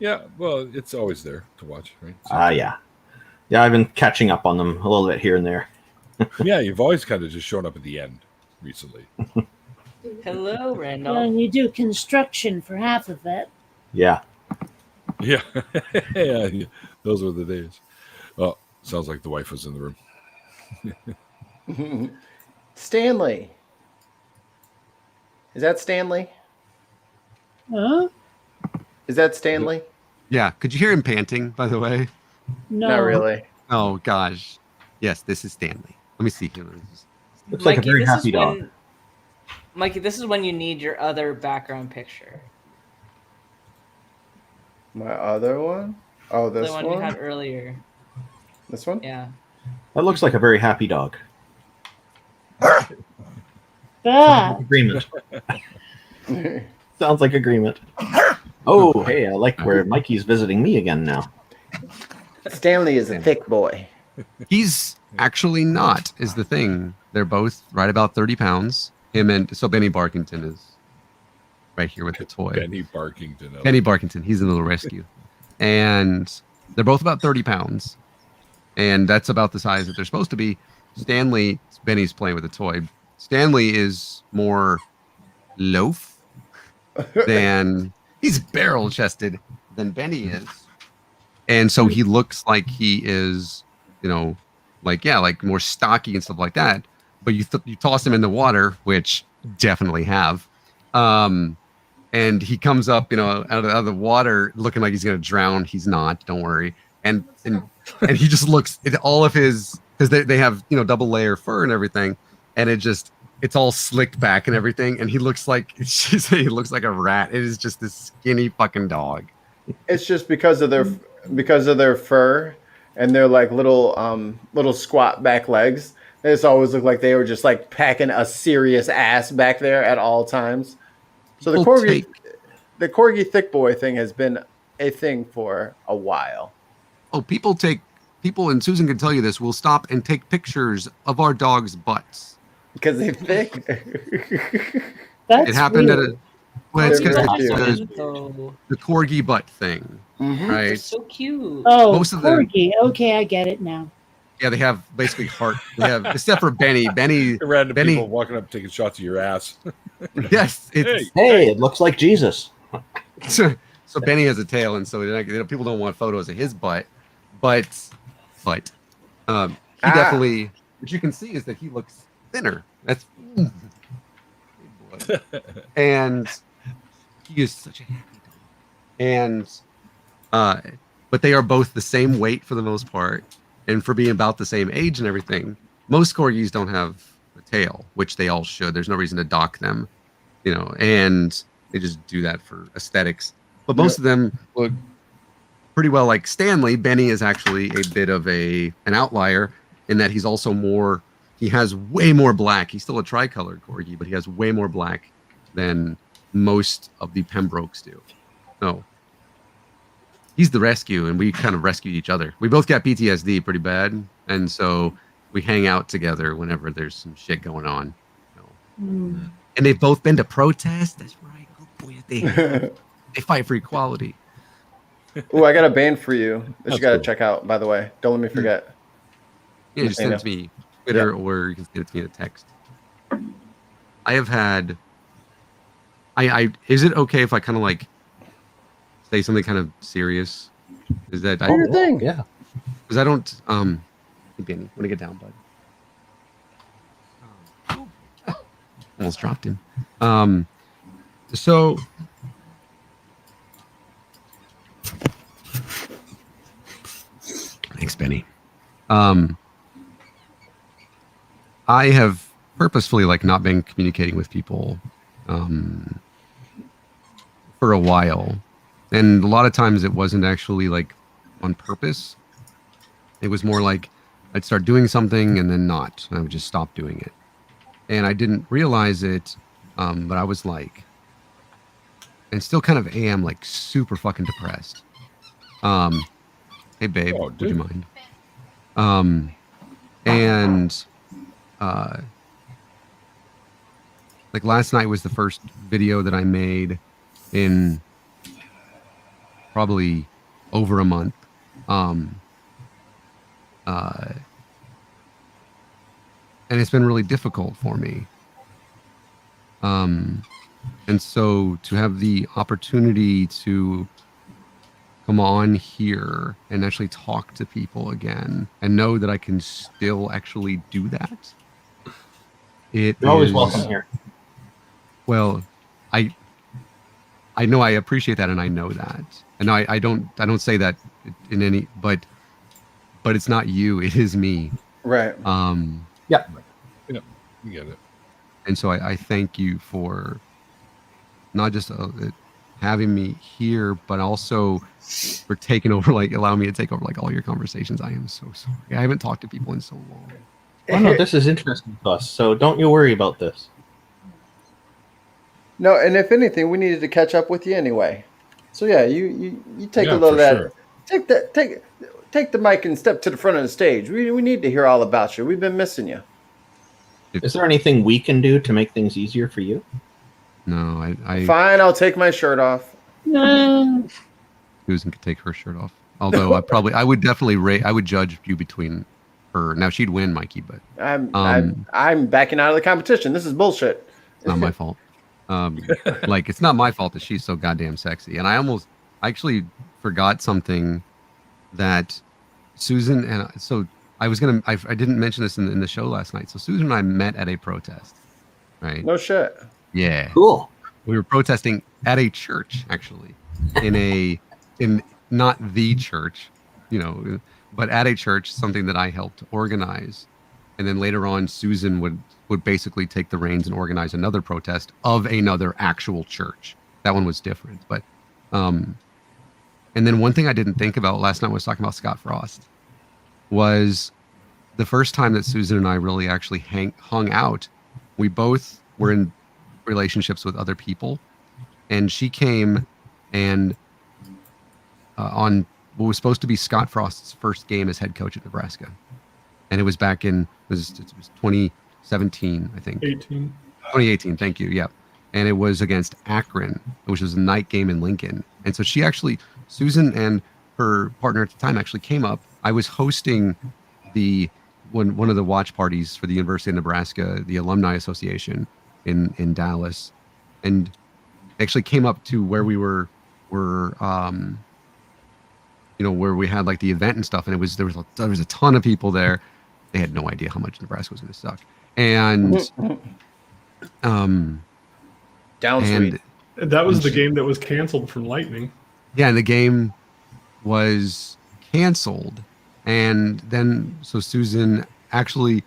Yeah, well, it's always there to watch, right? Yeah, I've been catching up on them a little bit here and there. Yeah, you've always kind of just shown up at the end. recently. Hello, Yeah, Randolph. and you do construction for half of it. Yeah. Yeah. Yeah, those were the days. Oh, sounds like the wife was in the room. Stanley. Is that Stanley? Huh? Is that Stanley? Yeah. Could you hear him panting, by the way? No. Not really. Oh, gosh. Yes, this is Stanley. Let me see here. Looks like a very this happy is dog. when, Mikey, this is when you need your other background picture. My other one? Oh, this The one one? you had earlier. This one? Yeah. That looks like a very happy dog. Ah. Agreement. Sounds like agreement. Oh, hey, I like where Mikey's visiting me again now. Stanley is a thick boy. He's actually not, is the thing. They're both right about 30 pounds. Him and so Benny Barkington is right here with the toy. Benny Barkington. Benny Barkington. He's in the little rescue. And they're both about 30 pounds. And that's about the size that they're supposed to be. Stanley, Benny's playing with a toy. Stanley is more loaf than he's barrel chested than Benny is. And so he looks like he is, like more stocky and stuff like that. But you toss him in the water, which definitely have. And he comes up, out of the water looking like he's going to drown. He's not. Don't worry. And he just looks at all of his, because they have, double layer fur and everything. And it's all slicked back and everything. And he looks like a rat. It is just this skinny fucking dog. It's just because of their fur and their like little squat back legs. They just always look like they were just like packing a serious ass back there at all times. So the corgi thick boy thing has been a thing for a while. Oh, people, and Susan can tell you this, will stop and take pictures of our dogs' butts. Because they're thick. That's it happened weird. at a. Well, it's because the the corgi butt thing, Mm-hmm. right? They're so cute. Oh, Most of them- corgi. Okay, I get it now. Yeah, they have basically heart. They have, except for Benny. Random Benny. people walking up taking shots of your ass. Yes, it's Hey, it looks like Jesus. so Benny has a tail, and so people don't want photos of his butt, but he definitely. What you can see is that he looks thinner. That's and he is such a happy dog. And but they are both the same weight for the most part, and for being about the same age and everything. Most corgis don't have a tail, which they all should. There's no reason to dock them, and they just do that for aesthetics. But most of them look pretty well like Stanley. Benny is actually a bit of an outlier in that he's also more. He has way more black. He's still a tricolored corgi, but he has way more black than most of the Pembrokes do. No. He's the rescue, and we kind of rescue each other. We both got PTSD pretty bad, and so we hang out together whenever there's some shit going on. And they've both been to protests. That's right. Good boy. They fight for equality. Ooh, I got a band for you that That's you got to cool. check out, by the way. Don't let me forget. Yeah, just send it to me Twitter, or you can send it to me in a text. I have had. Is it okay if I kind of like say something kind of serious? Is that Do your thing. Yeah. Because I don't. Hey, Benny, want to get down, bud? Almost dropped him. So. Thanks, Benny. I have purposefully not been communicating with people for a while, and a lot of times it wasn't actually on purpose. It was more like I'd start doing something and then not. I would just stop doing it, and I didn't realize it, but I was and still kind of am super fucking depressed. Hey babe, would you mind? And last night was the first video that I made in probably over a month. And it's been really difficult for me. And so to have the opportunity to come on here and actually talk to people again and know that I can still actually do that. You're always welcome here. Well, I know I appreciate that, and I know that, and I don't say that in any, but it's not you, it is me. Right. Yeah. You get it. And so I thank you for not just having me here, but also for taking over, like allowing me to take over like all your conversations. I am so sorry. I haven't talked to people in so long. Oh no, this is interesting to us, so don't you worry about this. No, and if anything, we needed to catch up with you anyway. So yeah, you take Yeah, a little of that. sure. Take the mic and step to the front of the stage. We need to hear all about you. We've been missing you. Is there anything we can do to make things easier for you? No, I Fine, I'll take my shirt off. Susan could take her shirt off. Although I would definitely I would judge you between her. Now she'd win, Mikey, but I'm backing out of the competition. This is bullshit. it's not my fault. Like it's not my fault that she's so goddamn sexy. And I actually forgot something that Susan and so I didn't mention this in the show last night. So Susan and I met at a protest, right? No shit. Yeah. Cool. We were protesting at a church, actually, in not the church, but at a church, something that I helped organize. And then later on, Susan would basically take the reins and organize another protest of another actual church. That one was different. But, and then one thing I didn't think about last night when I was talking about Scott Frost was the first time that Susan and I really actually hung out. We both were in relationships with other people, and she came and on what was supposed to be Scott Frost's first game as head coach at Nebraska, and it was back in it was 2017, I think. 2018. Thank you. Yeah, and it was against Akron, which was a night game in Lincoln. And so Susan and her partner at the time actually came up. I was hosting one of the watch parties for the University of Nebraska, the Alumni Association in Dallas, and actually came up to where we were where we had like the event and stuff, and there was a ton of people there. They had no idea how much Nebraska was going to suck, and Downsweet. That was the game that was canceled from Lightning. Yeah, and the game was canceled, and then so Susan actually,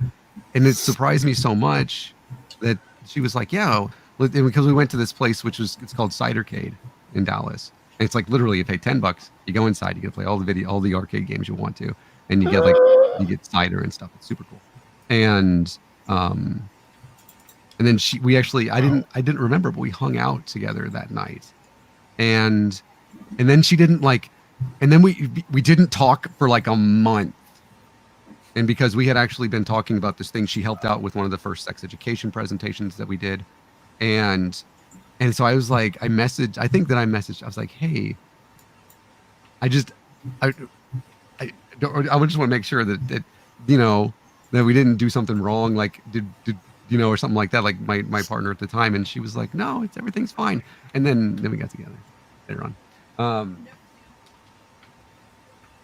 and it surprised me so much that she was like, yeah, because we went to this place it's called Cidercade in Dallas, and it's like literally you pay $10, you go inside, you get to play all the arcade games you want to, and you get cider and stuff. It's super cool. And then I didn't remember, but we hung out together that night, and then she didn't and then we didn't talk for like a month. And because we had actually been talking about this thing, she helped out with one of the first sex education presentations that we did. And so I was like, I messaged, I was like, hey, I just want to make sure that that we didn't do something wrong. Like did or something like that, like my partner at the time. And she was like, no, everything's fine. And then we got together later on.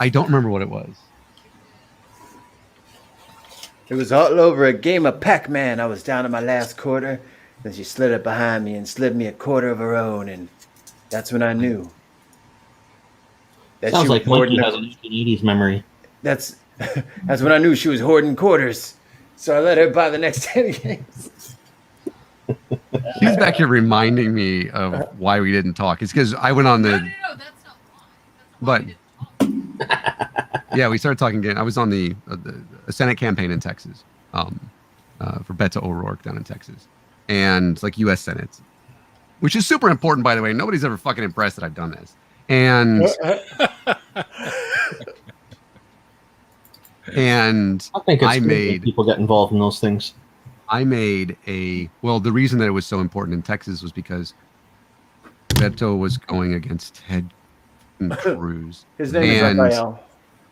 I don't remember what it was. It was all over a game of Pac-Man. I was down in my last quarter. Then she slid up behind me and slid me a quarter of her own, and that's when I knew. Sounds like Mikey has an 1980s memory. That's when I knew she was hoarding quarters. So I let her buy the next 10 games. She's back here reminding me of why we didn't talk. It's because I went on the. No, that's not why. Yeah, we started talking again. I was on the Senate campaign in Texas for Beto O'Rourke down in Texas, and like U.S. Senate, which is super important, by the way. Nobody's ever fucking impressed that I've done this. And I think it's good people get involved in those things. I made the reason that it was so important in Texas was because Beto was going against Ted Cruz. His name is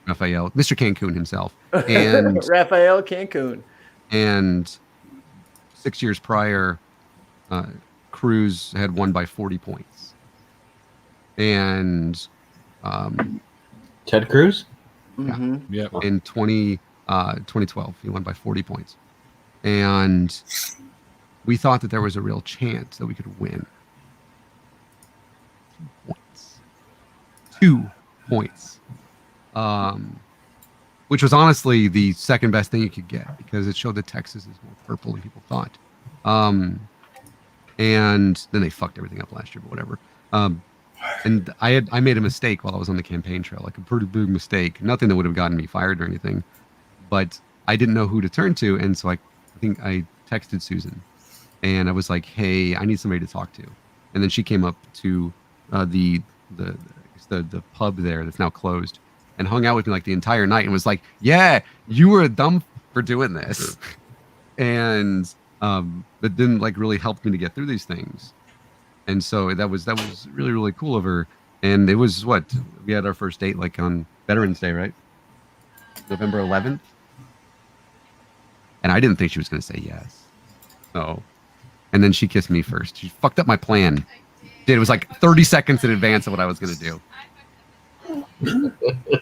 Raphael, Mr. Cancun himself, and Raphael Cancun. And 6 years prior, Cruz had won by 40 points. And Ted Cruz? Yeah. In 2012, he won by 40 points. And we thought that there was a real chance that we could win. 2 points. Which was honestly the second best thing you could get because it showed that Texas is more purple than people thought. And then they fucked everything up last year, but whatever. And I made a mistake while I was on the campaign trail, like a pretty big mistake. Nothing that would have gotten me fired or anything, but I didn't know who to turn to, and so I think I texted Susan, and I was like, "Hey, I need somebody to talk to." And then she came up to the pub there that's now closed, and hung out with me like the entire night, and was like, "Yeah, you were dumb for doing this," and but then like really helped me to get through these things. And so that was really, really cool of her. And it was what we had our first date like on Veterans Day, right? November 11th. And I didn't think she was going to say yes. So, and then she kissed me first. She fucked up my plan. It was like 30 seconds in advance of what I was going to do.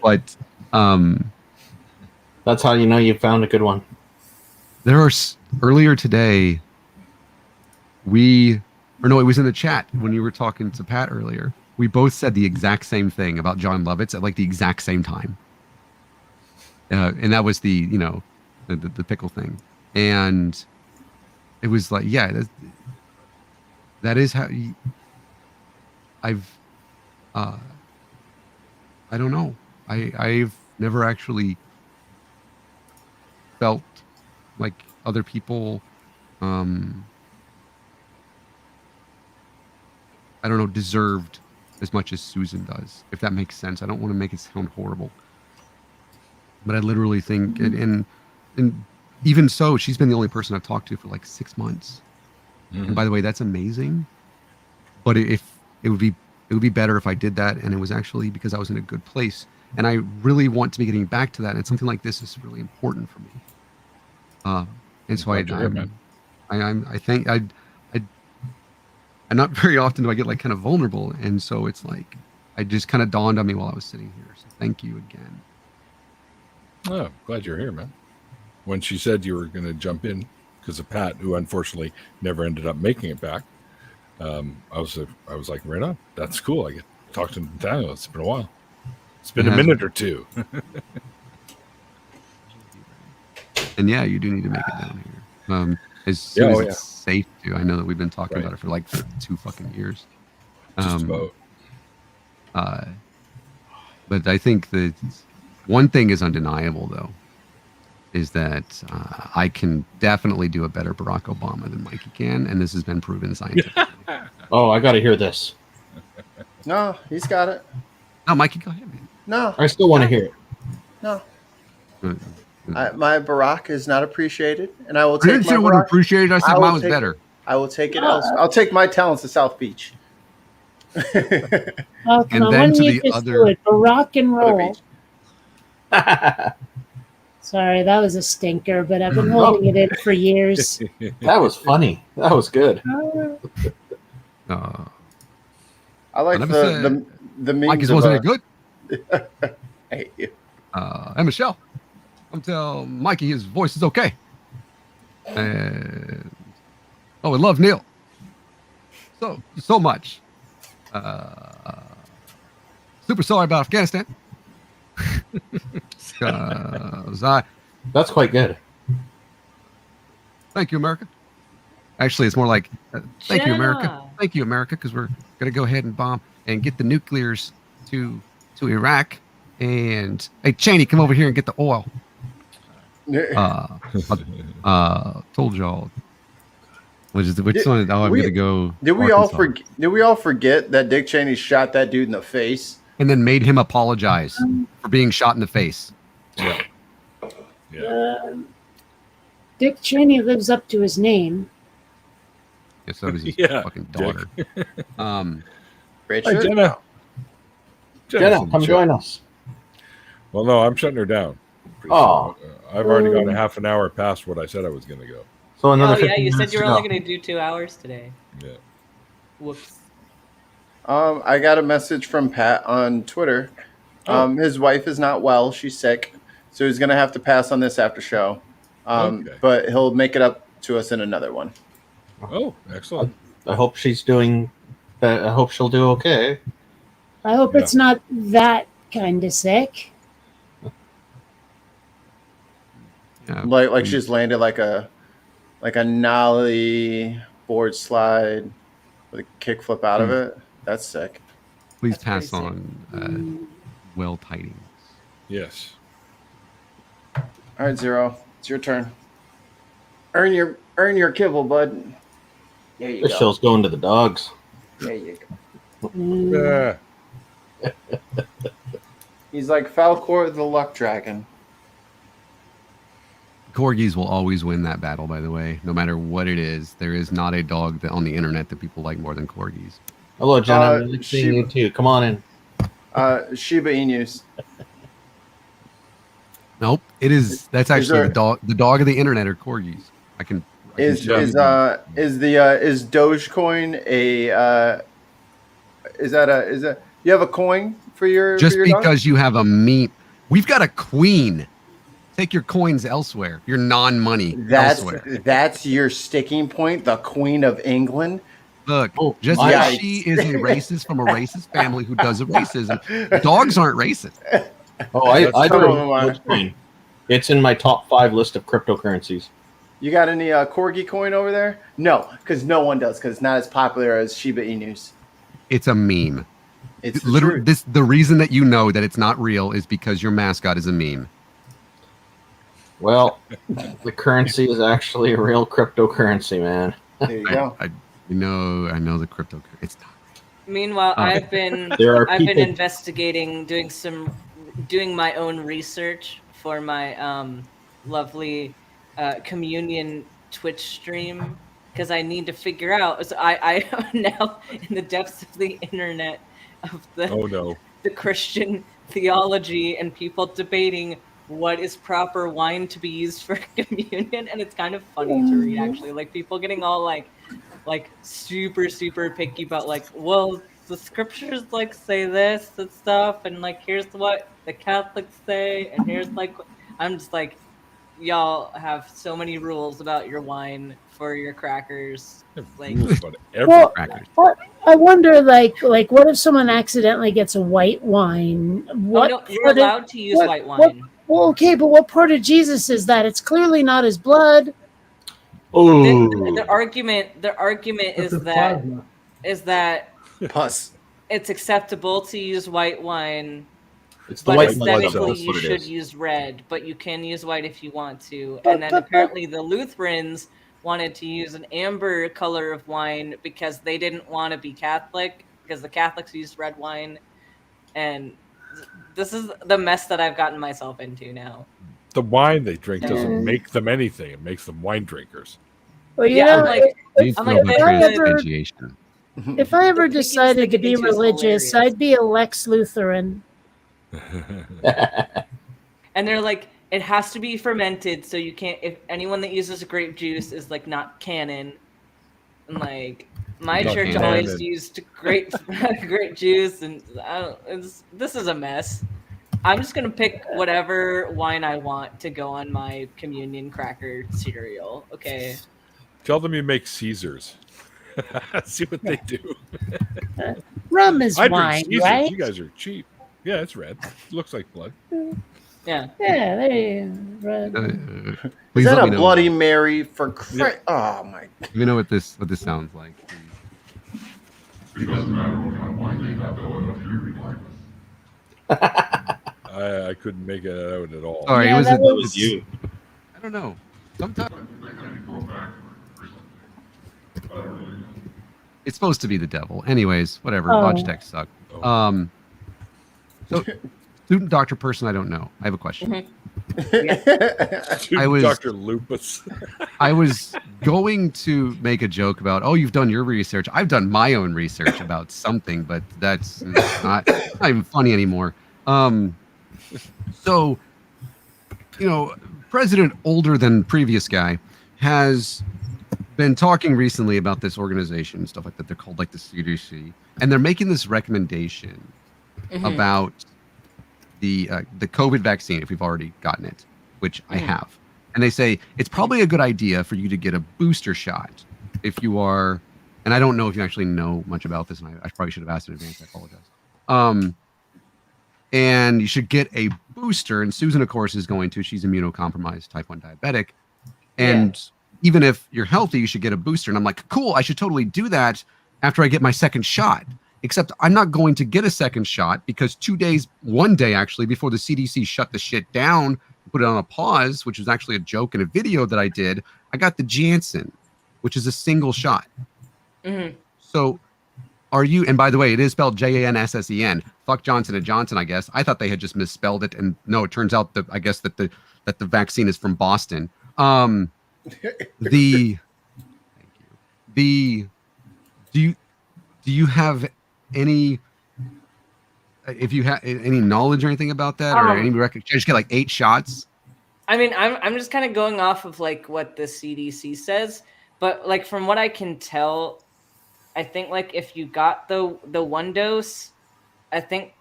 But that's how you know you found a good one. There are earlier today. It was in the chat when you were talking to Pat earlier. We both said the exact same thing about John Lovitz at like the exact same time. And that was the pickle thing. And it was like, yeah, that is how I don't know. I've never actually felt like other people, I don't know, deserved as much as Susan does, if that makes sense. I don't want to make it sound horrible, but I literally think, and even so, she's been the only person I've talked to for like 6 months. Mm-hmm. And by the way, that's amazing. But if it would be better if I did that, and it was actually because I was in a good place, and I really want to be getting back to that. And something like this is really important for me. And so I think and not very often do I get like kind of vulnerable, and so it's like it just kind of dawned on me while I was sitting here. So thank you again. Oh, glad you're here, man. When she said you were going to jump in because of Pat, who unfortunately never ended up making it back, I was like, right on. That's cool. I get to talk to Nathaniel. It's been a while. It's been a minute or two. And yeah, you do need to make it down here. As soon as it's safe to. I know that we've been talking about it for like 2 fucking years. Just about. But I think that one thing is undeniable, though, is that I can definitely do a better Barack Obama than Mikey can, and this has been proven scientifically. Oh, I got to hear this. No, he's got it. No, Mikey, go ahead, man. No. I still want to hear it. No. My Barack is not appreciated, and I will take. I didn't say it wasn't appreciated. I said mine was better. I will take it else. I'll take my talents to South Beach. Oh, come and on. then Why to don't you the just other. do it? Rock and roll. Sorry, that was a stinker, but I've been holding it in for years. That was funny. That was good. I like the memes. Mikey's wasn't it good? I hate you. Hey, Michelle, I'm telling Mikey his voice is okay. And I love Neil so much. Super sorry about Afghanistan. That's quite good. Thank you, America. Actually, it's more like thank you, America. Thank you, America, because we're gonna go ahead and bomb and get the nuclears to Iraq. And hey, Cheney, come over here and get the oil. Told y'all. Which one? Oh, I'm gonna go. Did we all forget? Did we all forget that Dick Cheney shot that dude in the face and then made him apologize for being shot in the face? Yeah. Dick Cheney lives up to his name. Yeah, so does his fucking daughter. Richard? Hi, Jenna, come join us. Well, no, I'm shutting her down. Oh. I've already gone a half an hour past what I said I was going to go. So another Oh yeah, 15 you said minutes you were to only go. going to do 2 hours today. Yeah. Whoops. I got a message from Pat on Twitter. His wife is not well; she's sick, so he's gonna have to pass on this after show. Okay. But he'll make it up to us in another one. Oh, excellent. I hope she's doing. I hope she'll do okay. I hope it's not that kind of sick. Yeah, Like she's landed like a nollie board slide with a kickflip out of it. That's sick. please That's pass pretty on well tidings. Yes. All right, Zero, it's your turn. Earn your kibble, bud. There you This go. show's going to the dogs. There you go. Yeah. He's like Falcor the Luck Dragon. Corgis will always win that battle, by the way, no matter what it is. There is not a dog that on the internet that people like more than corgis. Hello, Jenna. I like seeing you too. Come on in. Shiba Inus. Nope, it is. That's actually there- the dog. The dog of the internet are corgis. I can Is show you. is Dogecoin a is that you have a coin for your Just for your because dog? you have a meme, we've got a queen. Take your coins elsewhere. Your non-money elsewhere. That's your sticking point, the Queen of England. Look, Oh, just my- because she is a racist from a racist family who does a racism, dogs aren't racist. Oh, I Some do. of them are. Dogecoin. It's in my top 5 list of cryptocurrencies. You got any corgi coin over there? No, because no one does, because it's not as popular as Shiba Inus. It's a meme. It's the Literally, truth. the reason that you know that it's not real is because your mascot is a meme. Well, the currency is actually a real cryptocurrency, man. There you go. I know the crypto. It's not. Meanwhile, I've been There are I've been people- investigating, doing my own research for my lovely communion Twitch stream because I need to figure out. So I am now in the depths of the internet of Oh no. the Christian theology and people debating what is proper wine to be used for communion, and it's kind of funny to read actually. Like people getting all like super picky about like, well, the scriptures like say this and stuff, and like here's what the Catholics say, and here's like I'm just like, y'all have so many rules about your wine for your crackers. Like, Rules about every Well, cracker. I wonder, like, what if someone accidentally gets a white wine? What oh no, you're part of- allowed to use what- white what- wine. Well, okay, but what part of Jesus is that? It's clearly not his blood. Oh, The argument is that Pus. it's acceptable to use white wine, it's the but white blood cell. aesthetically That's you what it should is. use red, but you can use white if you want to. But- And then but- apparently the Lutherans wanted to use an amber color of wine because they didn't want to be Catholic, because the Catholics used red wine. And this is the mess that I've gotten myself into now. The wine they drink doesn't make them anything. It makes them wine drinkers. Well, you Yeah, know, I'm like- Needs I'm to like, know if about I ever- transubstantiation. if I ever The piggy's decided to thinking be it's just religious, hilarious. I'd be a Lex Lutheran. And they're like, it has to be fermented, so you can't. If anyone that uses grape juice is like not canon, and like my Not church canon. always used grape juice, and this is a mess. I'm just gonna pick whatever wine I want to go on my communion cracker cereal. Okay. Tell them you make Caesars. See what they do. Rum is I drink wine, Caesars. right? You guys are cheap. Yeah, it's red. Looks like blood. Yeah. Yeah, there you go. Red. Is Please that let a me know. Bloody Mary for Christ? Yeah. Oh my! Let me know what this sounds like. It doesn't matter what kind of wine they have, they'll end up here regardless. I couldn't make it out at all. Sorry, Yeah, it was, that That was you. I don't know. Sometimes They kind of go back or something. I don't really know. it's supposed to be the devil. Anyways, whatever. Oh. Logitech suck. Oh. So, student doctor person, I don't know. I have a question. I was- Dr. Lupus. I was going to make a joke about, oh, you've done your research. I've done my own research about something, but that's not even funny anymore. So, president older than previous guy has been talking recently about this organization and stuff like that. They're called like the CDC, and they're making this recommendation about the COVID vaccine if we've already gotten it, which I have. And they say it's probably a good idea for you to get a booster shot if you are, and I don't know if you actually know much about this, and I probably should have asked in advance. I apologize. And you should get a booster. And Susan, of course, is going to. She's immunocompromised, type 1 diabetic. And even if you're healthy, you should get a booster. And I'm like, cool, I should totally do that after I get my second shot. Except I'm not going to get a second shot because one day actually, before the CDC shut the shit down, put it on a pause, which was actually a joke in a video that I did, I got the Janssen, which is a single shot. So are you, and by the way, it is spelled Janssen. Fuck Johnson & Johnson, I guess. I thought they had just misspelled it. And no, it turns out that I guess that the vaccine is from Boston. Do you have any, if you have any knowledge or anything about that, or any record? Just get like 8 shots. I mean, I'm just kind of going off of like what the CDC says, but like from what I can tell, I think like if you got the 1 dose, I think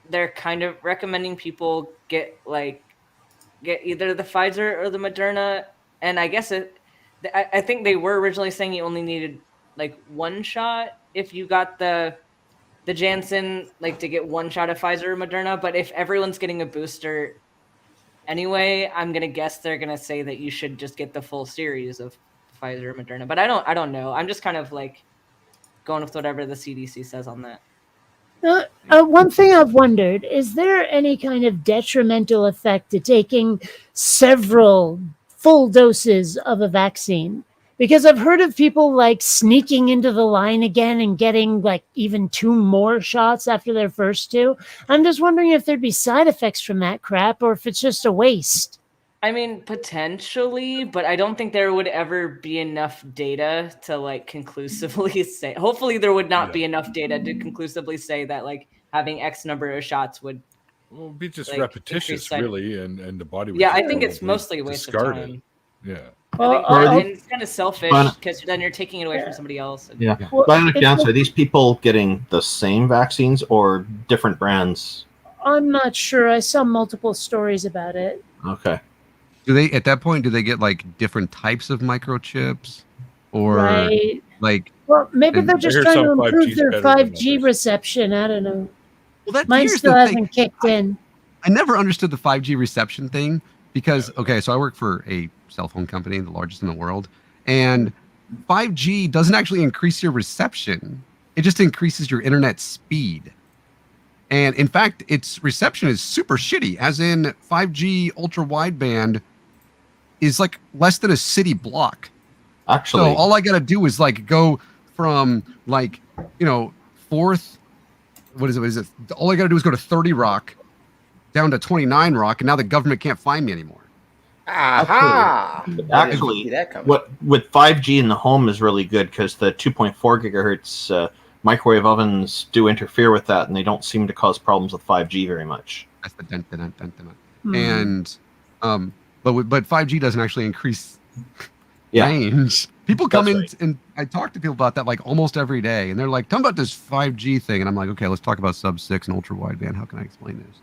they're kind of recommending people get either the Pfizer or the Moderna, and I guess I think they were originally saying you only needed like 1 shot if you got the Janssen, like to get 1 shot of Pfizer or Moderna. But if everyone's getting a booster anyway, I'm gonna guess they're gonna say that you should just get the full series of Pfizer or Moderna. But I don't know. I'm just kind of like going with whatever the CDC says on that. One thing I've wondered, is there any kind of detrimental effect to taking several full doses of a vaccine? Because I've heard of people like sneaking into the line again and getting like even 2 more shots after their first 2. I'm just wondering if there'd be side effects from that crap or if it's just a waste. I mean, potentially, but I don't think there would ever be enough data to like conclusively say. Hopefully, there would not be enough data to conclusively say that like having X number of shots would. Well, be just like, repetitious, really, and the body would. Yeah, I think it's mostly a waste of time. Yeah. And it's kind of selfish because then you're taking it away from somebody else. Yeah. But I don't know the answer. Are these people getting the same vaccines or different brands? I'm not sure. I saw multiple stories about it. Okay. Do they, at that point, do they get like different types of microchips, or like? Well, maybe they're just trying to improve their 5G reception. I don't know. Well, mine still hasn't kicked in. I never understood the 5G reception thing because so I work for a cell phone company, the largest in the world, and 5G doesn't actually increase your reception; it just increases your internet speed. And in fact, its reception is super shitty, as in 5G ultra wideband is like less than a city block. Actually, so all I got to do is like go from like, 4th, what is it? All I got to do is go to 30 Rock down to 29 Rock, and now the government can't find me anymore. Aha! Actually, what with 5G in the home is really good because the 2.4 gigahertz microwave ovens do interfere with that, and they don't seem to cause problems with 5G very much. That's the and but 5G doesn't actually increase range. People come in and I talk to people about that like almost every day, and they're like, "Tell me about this 5G thing," and I'm like, "Okay, let's talk about sub-6 and ultra wideband. How can I explain this?"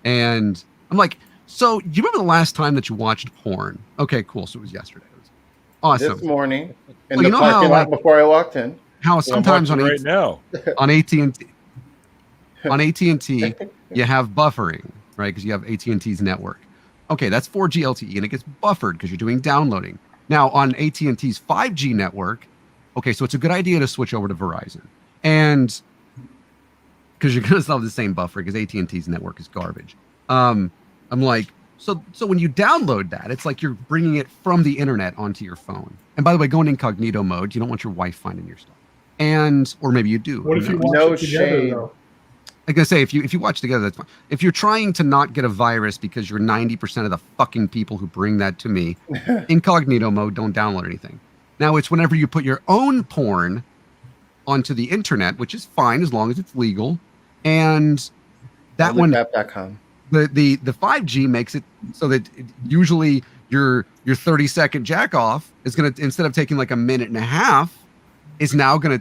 And I'm like, "So you remember the last time that you watched porn?" Okay, cool. So it was yesterday. It was awesome. This morning in the parking lot before I walked in. How sometimes on AT&T you have buffering, right? Because you have AT&T's network. Okay, that's 4G LTE, and it gets buffered because you're doing downloading. Now on AT&T's 5G network, okay, so it's a good idea to switch over to Verizon, and because you're gonna still have the same buffer because AT&T's network is garbage. I'm like, so when you download that, it's like you're bringing it from the internet onto your phone. And by the way, go in incognito mode. You don't want your wife finding your stuff. Or maybe you do. What if you watch it together, though? Like I say, if you watch together, that's fine. If you're trying to not get a virus because you're 90% of the fucking people who bring that to me, incognito mode, don't download anything. Now it's whenever you put your own porn onto the internet, which is fine as long as it's legal, and that one, App.com. the 5G makes it so that usually your 30-second jack off is gonna, instead of taking like a minute and a half, is now gonna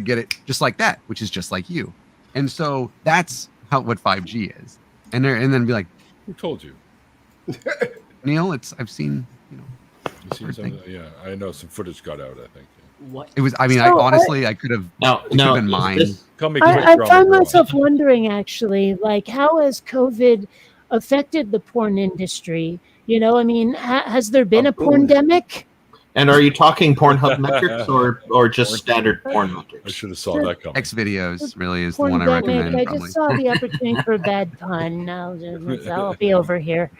get it just like that, which is just like you. And so that's what 5G is. And then be like, who told you? Neil, I've seen, You've seen some yeah, I know some footage got out, I think. What? It was, I mean, I honestly could have been mine. I find myself wondering, actually, like, how has COVID affected the porn industry? You know, I mean, has there been a porndemic? And are you talking Pornhub metrics or just standard porn metrics? I should have saw that coming. X videos really is the one I recommend. I just saw the opportunity for a bad pun. I'll be over here.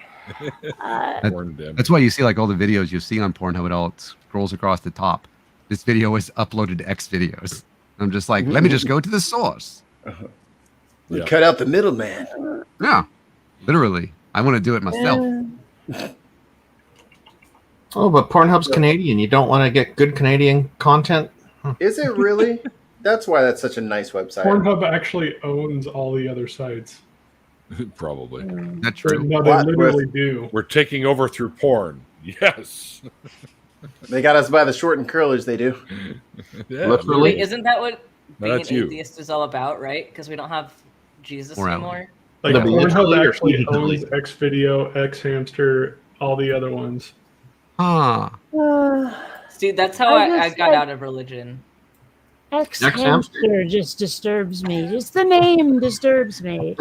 That's why you see like all the videos you see on Pornhub. It all scrolls across the top. This video was uploaded to X videos. I'm just like, let me just go to the source. We cut out the middleman. Yeah, literally. I want to do it myself. Oh, but Pornhub's Canadian. You don't want to get good Canadian content? Is it really? That's why that's such a nice website. Pornhub actually owns all the other sites. Probably. That's true. No, they literally do. We're taking over through porn. Yes. They got us by the short and curlers, they do. Yeah, Wait, isn't that what being that's an you. atheist is all about, right? Because we don't have Jesus Or anymore. Like The Pornhub literally or actually figuratively? owns Xvideo, Xhamster, all the other ones. Huh. See, that's how I got out of religion. X-Hamster just disturbs me. Just the name disturbs me.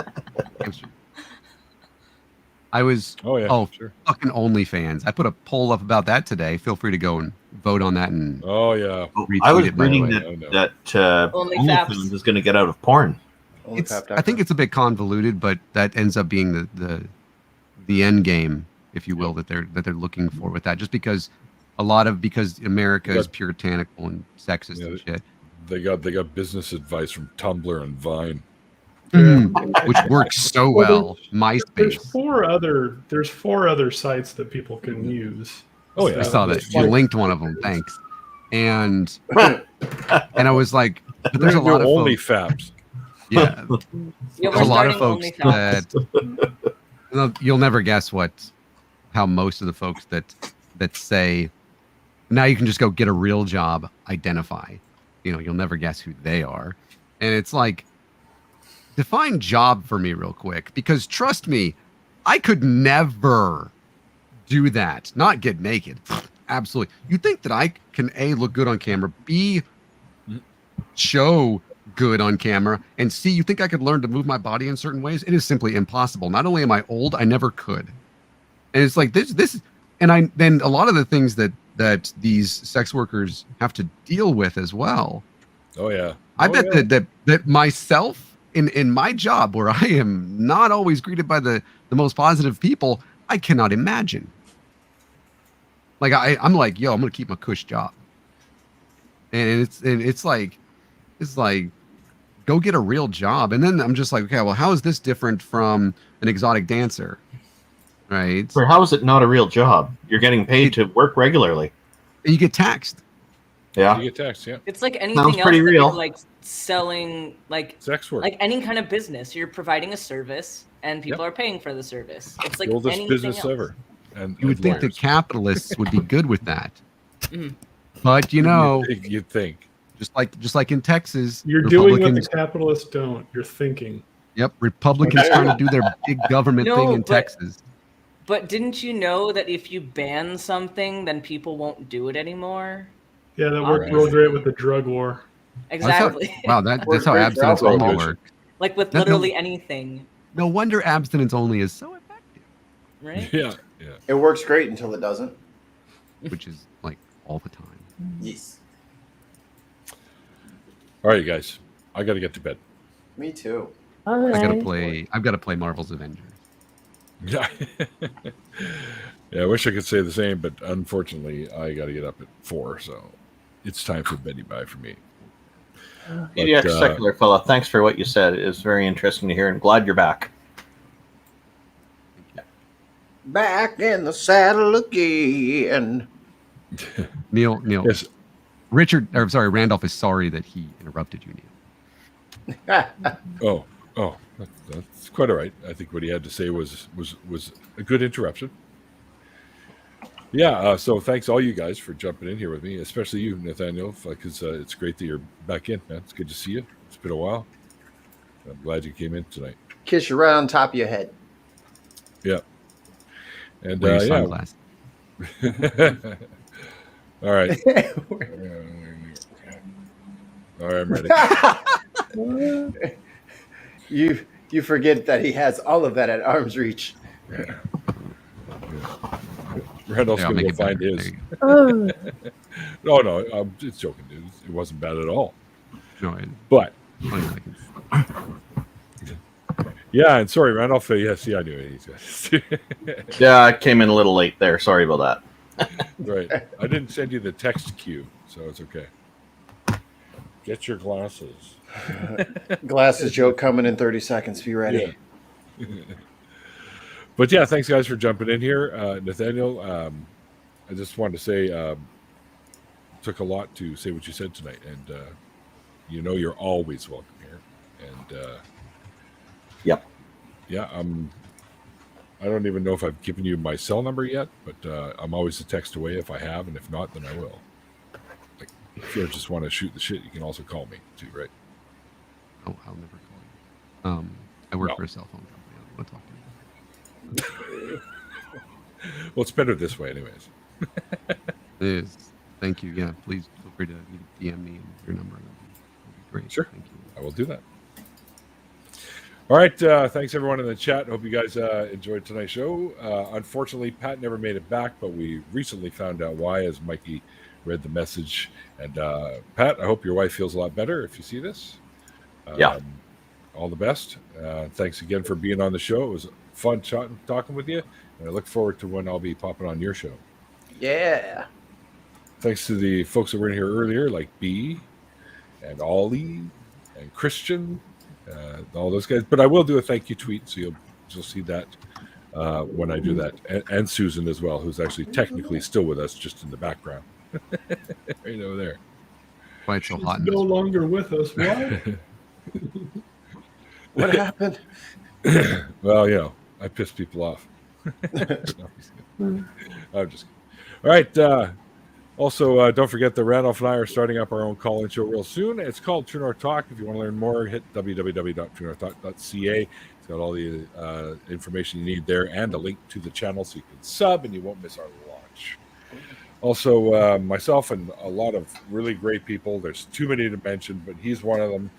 I was sure. Fucking OnlyFans. I put a poll up about that today. Feel free to go and vote on that and retweet I was it, by the reading way. that Only OnlyFans is going to get out of porn. I think it's a bit convoluted, but that ends up being the end game, if you will, that they're looking for with that. Just because America is puritanical and sexist and shit. They got business advice from Tumblr and Vine. Which works so well. MySpace. There's four other sites that people can use. Oh yeah, I saw that. You linked one of them. Thanks. And I was like, but there's a lot of only folks. faps. Yeah, Yeah, there's a lot of starting folks OnlyFans. that you'll never guess how most of the folks that say now you can just go get a real job identify. You'll never guess who they are, and it's like, define job for me real quick, because trust me, I could never do that. Not get naked. Absolutely. You think that I can A, look good on camera, B, show good on camera, and C, you think I could learn to move my body in certain ways? It is simply impossible. Not only am I old, I never could. And it's like this and then a lot of the things that these sex workers have to deal with as well. Oh yeah. I bet that myself in my job, where I am not always greeted by the most positive people, I cannot imagine. Like I'm like, yo, I'm gonna keep my cush job. And it's like go get a real job. And then I'm just like, okay, well, how is this different from an exotic dancer? Right? Or how is it not a real job? You're getting paid to work regularly. And you get taxed. Yeah. You get taxed, yeah. It's like anything Sounds else pretty that real. you're, like selling, like sex work, like any kind of business. You're providing a service, and people are paying for the service. It's like the oldest anything business else. ever. And You would think that capitalists would be good with that. Mhm. But you'd think. Just like in Texas, You're doing what the Republicans. capitalists don't. You're thinking. Yep, Republicans trying to do their big government No, thing in but- Texas. But didn't you know that if you ban something, then people won't do it anymore? Yeah, that worked real great with the drug war. Exactly. Wow, that's how abstinence only works. Like with No- literally anything, No wonder abstinence only is so effective, right? Yeah. It works great until it doesn't. which is like all the time. Yes. All right, you guys. I got to get to bed. Me too. I've got to play Marvel's Avengers. Yeah. Yeah, I wish I could say the same, but unfortunately, I got to get up at 4, so it's time for Betty Bye for me. EDX Secular fella, thanks for what you said. It was very interesting to hear, and glad you're back. Back in the saddle again. Neil. Yes. Randolph is sorry that he interrupted you, Neil. Oh, that's quite all right. I think what he had to say was a good interruption. Yeah, so thanks all you guys for jumping in here with me, especially you, Nathaniel, because it's great that you're back in, man. It's good to see you. It's been a while. I'm glad you came in tonight. Kiss you right on top of your head. Yeah. And Wear your yeah. sunglasses. All right. All right, I'm ready. You forget that he has all of that at arm's reach. Yeah. Randolph's I'll going make to go it find better. his. There you No, I'm just joking, dude. It wasn't bad at all. go. But Funny like yeah, and sorry, Randolph. Yes, yeah, I knew these guys. Yeah, I came in a little late there. Sorry about that. Right. I didn't send you the text queue, so it's okay. Get your glasses. Glasses joke coming in 30 seconds. Be ready. Yeah. But yeah, thanks guys for jumping in here. Nathaniel, I just wanted to say, took a lot to say what you said tonight, and you're always welcome here. And Yep. Yeah, I don't even know if I've given you my cell number yet, but I'm always a text away if I have, and if not, then I will. Like, if you just want to shoot the shit, you can also call me too, right? Oh, I'll never call you. I work for a cell phone company. I don't want to talk to you. Well, it's better this way, anyways. It is. Thank you. Yeah, please feel free to DM me and your number. That'd be great. Sure. Thank you. I will do that. All right. Thanks, everyone in the chat. Hope you guys enjoyed tonight's show. Unfortunately, Pat never made it back, but we recently found out why as Mikey read the message. And Pat, I hope your wife feels a lot better if you see this. Yeah. All the best. Thanks again for being on the show. It was fun talking with you. And I look forward to when I'll be popping on your show. Yeah. Thanks to the folks that were in here earlier, like B and Ollie and Christian. All those guys, but I will do a thank you tweet, so you'll see that when I do that, and Susan as well, who's actually technically still with us, just in the background, right over there. Why it's so She's hot? in no this- longer with us. What? What happened? Well, I piss people off. No, I'm just kidding. All right. Also, don't forget that Randolph and I are starting up our own call-in show real soon. It's called True North Talk. If you want to learn more, hit www.truenorthtalk.ca. It's got all the information you need there and a link to the channel so you can sub and you won't miss our launch. Also, myself and a lot of really great people. There's too many to mention, but he's one of them.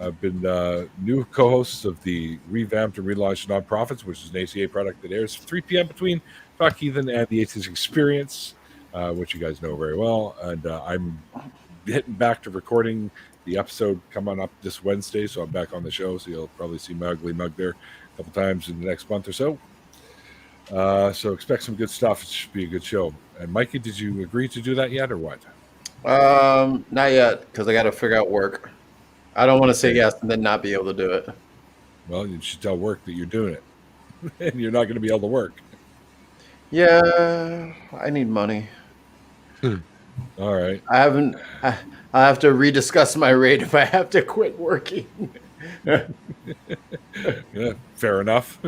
I've been new co-hosts of the revamped and relaunched Nonprofits, which is an ACA product that airs 3 p.m. between Talk Heathen and the Atheist Experience, which you guys know very well. And I'm hitting back to recording the episode coming up this Wednesday, so I'm back on the show. So you'll probably see my ugly mug there a couple times in the next month or so. So expect some good stuff. It should be a good show. And Mikey, did you agree to do that yet, or what? Not yet, because I got to figure out work. I don't want to say yes and then not be able to do it. Well, you should tell work that you're doing it, and you're not going to be able to work. Yeah, I need money. All right. I have to rediscuss my rate if I have to quit working. Yeah, fair enough.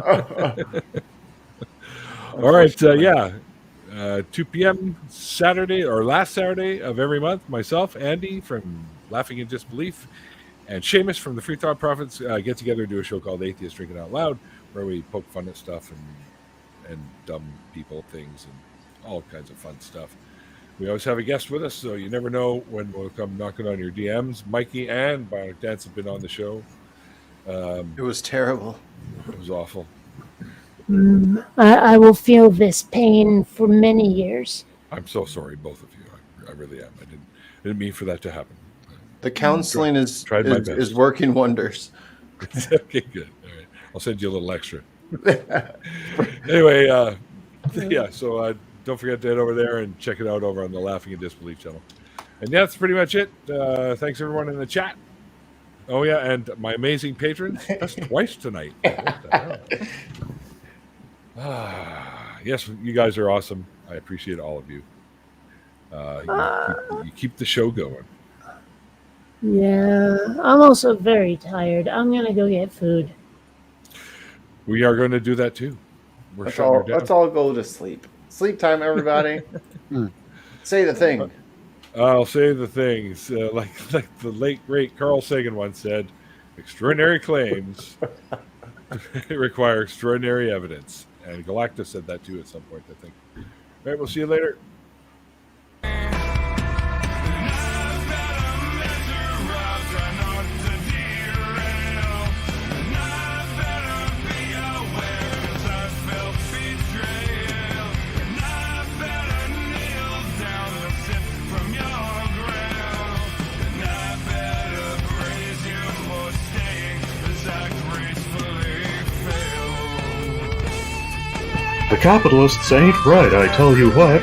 All right. 2 p.m. Saturday or last Saturday of every month, myself, Andy from Laughing in Disbelief, and Seamus from the Free Thought Prophets get together and do a show called Atheist Drinking Out Loud, where we poke fun at stuff and dumb people things and all kinds of fun stuff. We always have a guest with us, so you never know when we'll come knocking on your DMs. Mikey and Bionic Dance have been on the show. It was terrible. It was awful. I will feel this pain for many years. I'm so sorry, both of you. I really am. I didn't mean for that to happen. The counseling is working wonders. Okay, good. All right. I'll send you a little extra. Anyway, so don't forget to head over there and check it out over on the Laughing in Disbelief channel. And that's pretty much it. Thanks, everyone in the chat. Oh, yeah, and my amazing patrons. That's twice tonight. What the hell? Yes, you guys are awesome. I appreciate all of you. You keep the show going. Yeah, I'm also very tired. I'm going to go get food. We are going to do that, too. Let's all go to sleep. Sleep time, everybody. Say the thing. I'll say the things. Like the late, great Carl Sagan once said, extraordinary claims require extraordinary evidence. And Galactus said that too at some point, I think. All right, we'll see you later. The capitalists ain't right, I tell you what.